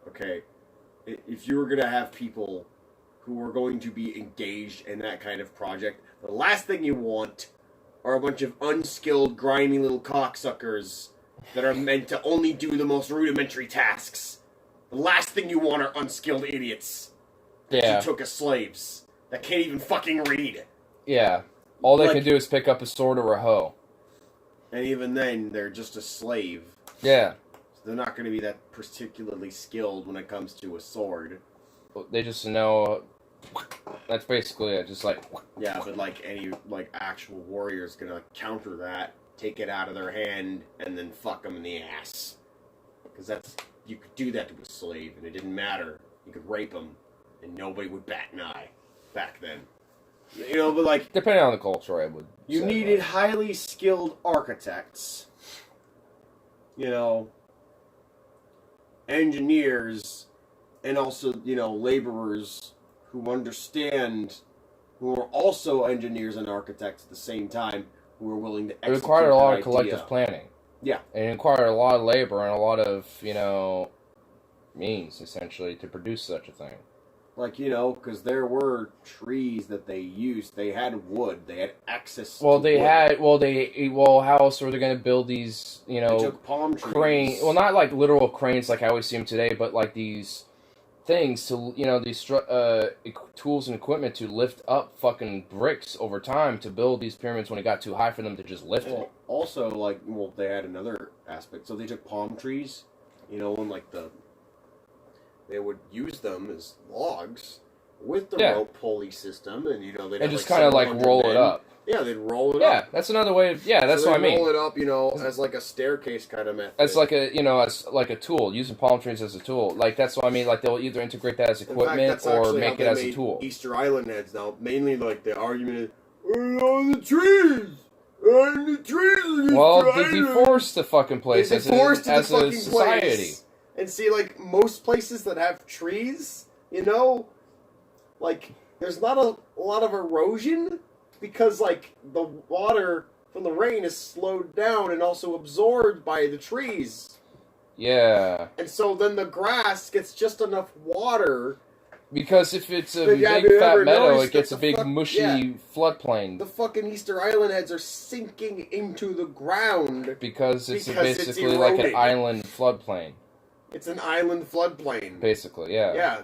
Okay. If you were going to have people who are going to be engaged in that kind of project, the last thing you want are a bunch of unskilled, grimy little cocksuckers that are meant to only do the most rudimentary tasks. The last thing you want are unskilled idiots that you took as slaves that can't even fucking read. Yeah. All they can do is pick up a sword or a hoe. And even then, they're just a slave. Yeah. So they're not going to be that particularly skilled when it comes to a sword. They just know... That's basically it, just like... Yeah, but like any actual warrior's gonna counter that, take it out of their hand, and then fuck them in the ass. Because you could do that to a slave, and it didn't matter. You could rape them, and nobody would bat an eye back then. You know, but like... Depending on the culture, I would You needed highly skilled architects. You know, engineers, and also, you know, laborers who understand, who are also engineers and architects at the same time, who are willing to execute. It required a lot of idea. collective planning. Yeah. And it required a lot of labor and a lot of, you know, means, essentially, to produce such a thing. Like, you know, because there were trees that they used. They had wood. They had access to wood. Well, how else were they going to build these, you know... They took palm trees. Crane, well, not like literal cranes like I always see them today, but like these things to, you know, these tools and equipment to lift up fucking bricks over time to build these pyramids when it got too high for them to just lift it. Also, like, they had another aspect. So they took palm trees, you know, and like the they would use them as logs with the Yeah. rope pulley system, and they'd And have, just like, kind of like 700 roll it men. up. Yeah, they'd roll it up. Yeah, that's another way. That's so what I mean. roll it up, as like a staircase kind of method. As like as like a tool, using palm trees as a tool. Like that's what I mean. Like they'll either integrate that as In fact, equipment that's or actually make how it they as a made tool. Easter Island heads now. Mainly, like the argument is, "Oh, the trees, the trees." Of Well, Easter they Island." deforest the fucking place They as deforest a the fucking society. place. And see, like most places that have trees, like there's not a lot of erosion because like the water from the rain is slowed down and also absorbed by the trees. Yeah. And so then the grass gets just enough water. Because if it's a But have big you fat ever meadow, noticed it gets a that big the mushy floodplain. The fucking Easter Island heads are sinking into the ground. Because it's because basically it's like an eroding. island floodplain. It's an island floodplain. Basically, yeah. Yeah.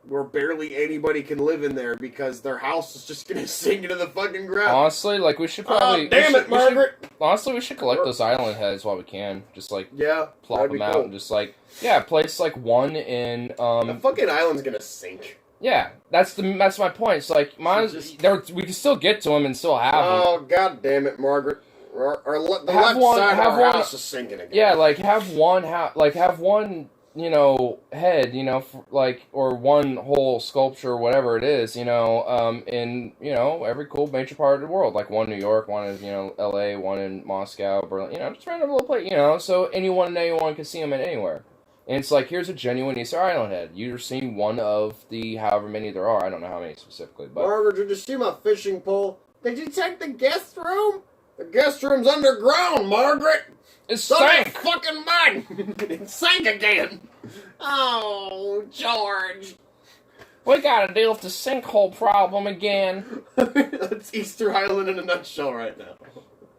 Where barely anybody can live in there because their house is just gonna sink into the fucking ground. Honestly, like we should probably. Damn it, Margaret! Honestly, we should collect those island heads while we can. Just like plop that'd them be out cool. and just like place like one in The fucking island's gonna sink. Yeah, that's my point. It's like we can still get to them and still have them. Oh god damn it, Margaret! The Have left one- side have of our one- house is sinking again. Yeah, like have one head, or one whole sculpture, whatever it is, in every cool major part of the world, like one in New York, one in L.A., one in Moscow, Berlin, just random little place, so anyone can see them anywhere. And it's like, here's a genuine Easter Island head. You're seeing one of the however many there are. I don't know how many specifically, but Margaret, did you see my fishing pole? Did you check the guest room? The guest room's underground, Margaret. It sank. Fucking mud. It sank again. Oh, George. We gotta deal with the sinkhole problem again. That's Easter Island in a nutshell right now.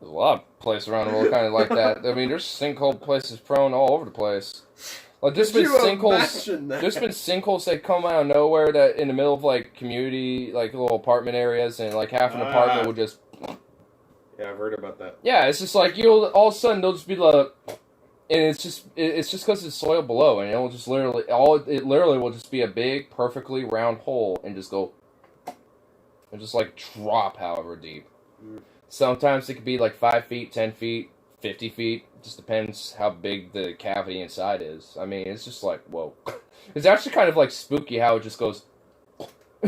There's a lot of places around the world kind of like that. I mean, there's sinkhole places prone all over the place. Like there's been sinkholes that come out of nowhere that in the middle of like community, like little apartment areas, and like half an apartment will just. Yeah, I've heard about that. Yeah, it's just like all of a sudden they'll just be like, and it's just because it's soil below, and it'll just literally will just be a big perfectly round hole and just go, and just like drop however deep. Sometimes it could be like 5 feet, 10 feet, 50 feet. Just depends how big the cavity inside is. I mean, it's just like, whoa. It's actually kind of like spooky how it just goes,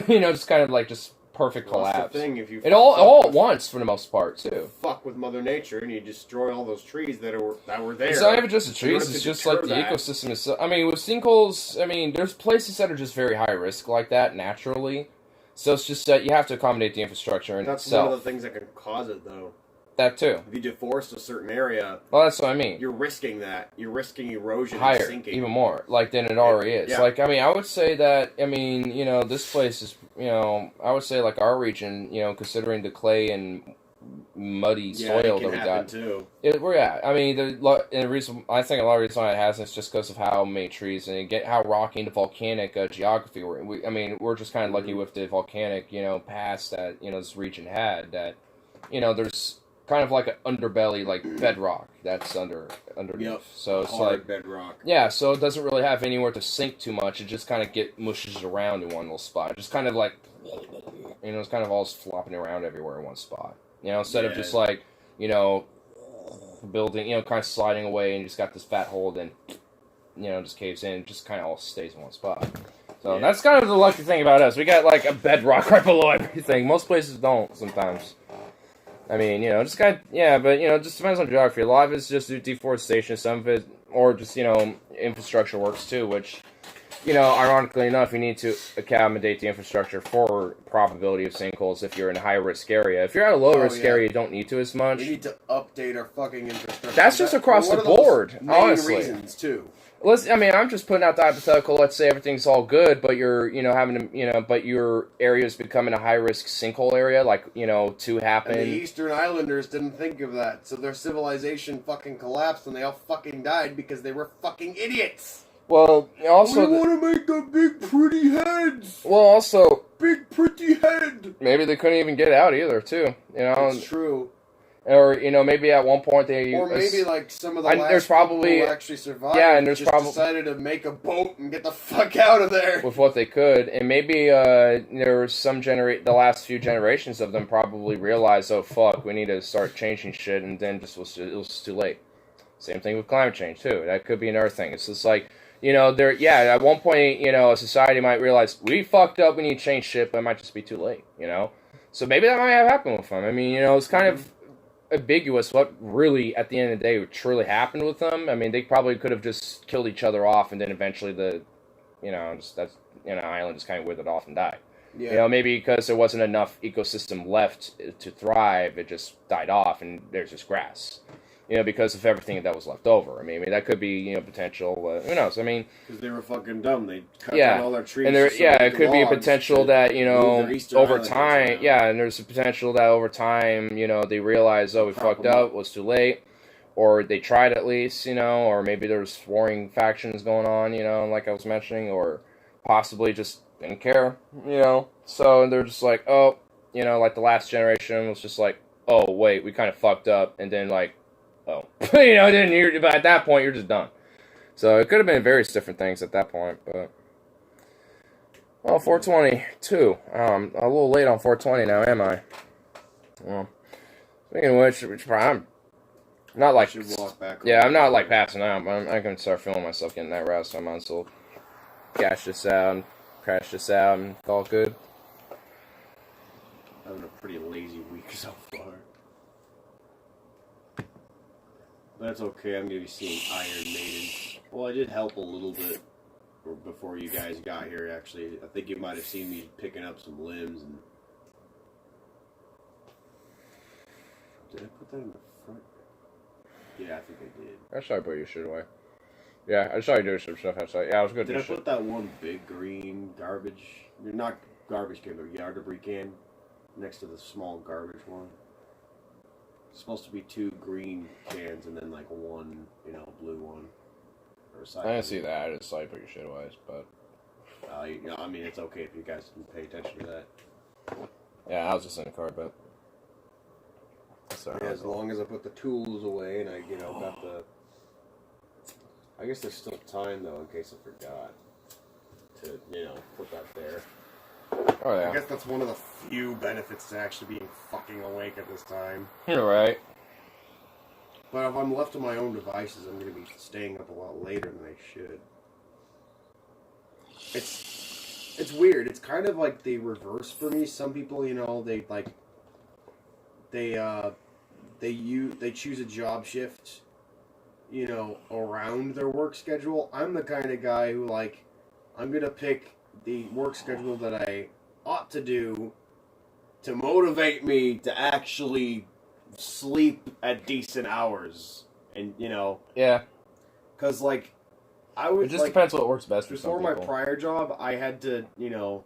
just kind of like just perfect collapse. That's the thing, if you all at once for the most part too. Fuck with Mother Nature and you destroy all those trees that were there. It's not even just the trees; it's just like the ecosystem is. I mean, with sinkholes, there's places that are just very high risk like that naturally. So it's just that you have to accommodate the infrastructure in That's itself. one of the things that can cause it, though. That too. If you deforest a certain area, well, that's what I mean. You're risking that. You're risking erosion higher, and sinking. even more, than it already is. Yeah. I would say that. This place is. I would say like our region. Considering the clay and muddy soil that we got. Too. The reason I think a lot of the reason why it hasn't is just because of how many trees and how rocky the volcanic geography we're in. We're just kind of lucky with the volcanic past that this region had that there's kind of like an underbelly, like bedrock that's underneath. Yep. So it's hard like bedrock. Yeah, so it doesn't really have anywhere to sink too much. It just kind of mushes around in one little spot. Just kind of like, it's kind of all flopping around everywhere in one spot. Instead of just like, building, kind of sliding away and you just got this fat hole, then, just caves in. It just kind of all stays in one spot. So that's kind of the lucky thing about us. We got like a bedrock right below everything. Most places don't sometimes. but it just depends on geography. A lot of it's just deforestation, some of it, or just, infrastructure works too, which, ironically enough, you need to accommodate the infrastructure for probability of sinkholes if you're in a high-risk area. If you're at a low-risk area, you don't need to as much. We need to update our fucking infrastructure. That's just across the board, honestly. Reasons, too. I'm just putting out the hypothetical. Let's say everything's all good, but you're, but your area is becoming a high-risk sinkhole area, to happen. And the Eastern Islanders didn't think of that, so their civilization fucking collapsed and they all fucking died because they were fucking idiots. Well, also... We want to make a big, pretty heads! Well, also... Big, pretty head! Maybe they couldn't even get out either, too, It's true. Or, you know, maybe at one point they... Or maybe, like, some of the And last there's probably- people who actually survived Yeah, and there's just decided to make a boat and get the fuck out of there. with what they could, and maybe there was some the last few generations of them probably realized, oh fuck, we need to start changing shit, and then it was just too late. Same thing with climate change too. That could be another thing. It's just like, you know, at one point, you know, a society might realize we fucked up, we need to change shit, but it might just be too late, you know. So maybe that might have happened with them. I mean, you know, it's kind of ambiguous what really, at the end of the day, truly happened with them. I mean, they probably could have just killed each other off, and then eventually island just kind of withered off and died. Yeah. You know, maybe because there wasn't enough ecosystem left to thrive, it just died off, and there's just grass. You know, because of everything that was left over. I mean that could be, you know, potential. Who knows? I mean, because they were fucking dumb. They cut down all their trees. And it could be a potential that, you know, over time. Yeah, and there's a potential that over time, you know, they realize, oh, we fucked up. It was too late, or they tried at least, you know, or maybe there's warring factions going on, you know, like I was mentioning, or possibly just didn't care, you know. So they're just like, oh, you know, like the last generation was just like, oh wait, we kind of fucked up, and then like. Oh, you know, then but at that point, you're just done. So it could have been various different things at that point, but... Well, 422. A little late on 420 now, am I? Well, speaking of which I'm not like... I'm not like passing out, but I can start feeling myself getting that rest. I might as well cash this out and crash this out and it's all good. Having a pretty lazy week so far. That's okay, I'm going to be seeing Iron Maiden. Well, I did help a little bit before you guys got here, actually. I think you might have seen me picking up some limbs. And did I put that in the front? Yeah, I think I did. I saw you put your shit away. Yeah, I saw you do some stuff outside. Yeah, it was good. Did I put that one big green garbage? Not garbage can, but yard debris can next to the small garbage one? It's supposed to be 2 green cans and then like one, you know, blue one. Or I didn't see that. I just saw you put your shit away, but... you know, I mean, it's okay if you guys can pay attention to that. Yeah, I was just in the car, but... So, yeah, as long as I put the tools away and I, you know, got the... I guess there's still time, though, in case I forgot to, you know, put that there. Oh, yeah. I guess that's one of the few benefits to actually being fucking awake at this time. You're right. But if I'm left to my own devices, I'm going to be staying up a lot later than I should. It's weird. It's kind of like the reverse for me. Some people, you know, they choose a job shift, you know, around their work schedule. I'm the kind of guy who, like, I'm going to pick the work schedule that I ought to do to motivate me to actually sleep at decent hours. And, you know... Yeah. Because, like, I would... It just depends what works best for some people. Before my prior job, I had to, you know...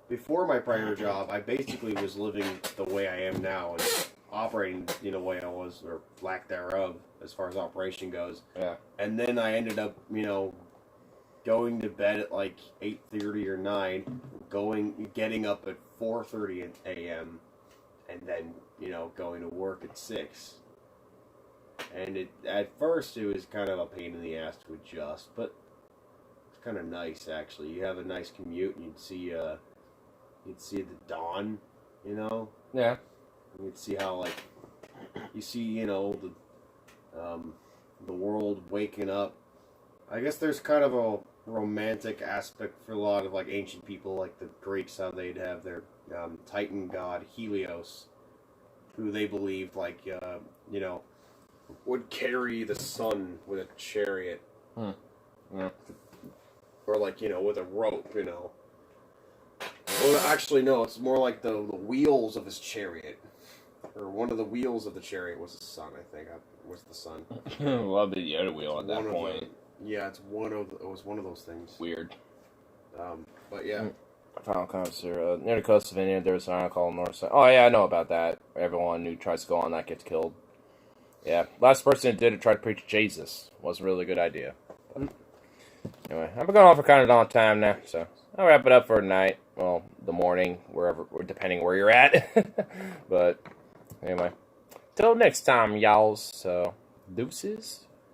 Before my prior job, I basically was living the way I am now and operating, you know, the way I was, or lack thereof, as far as operation goes. Yeah. And then I ended up, you know... going to bed at like 8:30 or 9, getting up at 4:30 a.m. and then, you know, going to work at 6. And at first it was kind of a pain in the ass to adjust, but it's kind of nice actually. You have a nice commute and you'd see the dawn, you know? Yeah. And you'd see how, like, you see, you know, the world waking up. I guess there's kind of a romantic aspect for a lot of, like, ancient people, like the Greeks, how they'd have their Titan god Helios, who they believed, like, you know, would carry the sun with a chariot. Yeah. Or, like, you know, with a rope, you know. Well, actually, no, it's more like the wheels of his chariot. Or one of the wheels of the chariot was the sun, I think. Was the sun. Well, it'd be the other wheel at that point. Yeah, it was one of those things. Weird. But yeah. Final comments here. Near the coast of India, there's an island called North Side. Oh, yeah, I know about that. Everyone who tries to go on that gets killed. Yeah, last person who did it tried to preach Jesus. Wasn't really a good idea. But anyway, I've been going on for kind of a long time now, so I'll wrap it up for tonight. Well, the morning, wherever, depending where you're at. But anyway, till next time, y'all. So, deuces.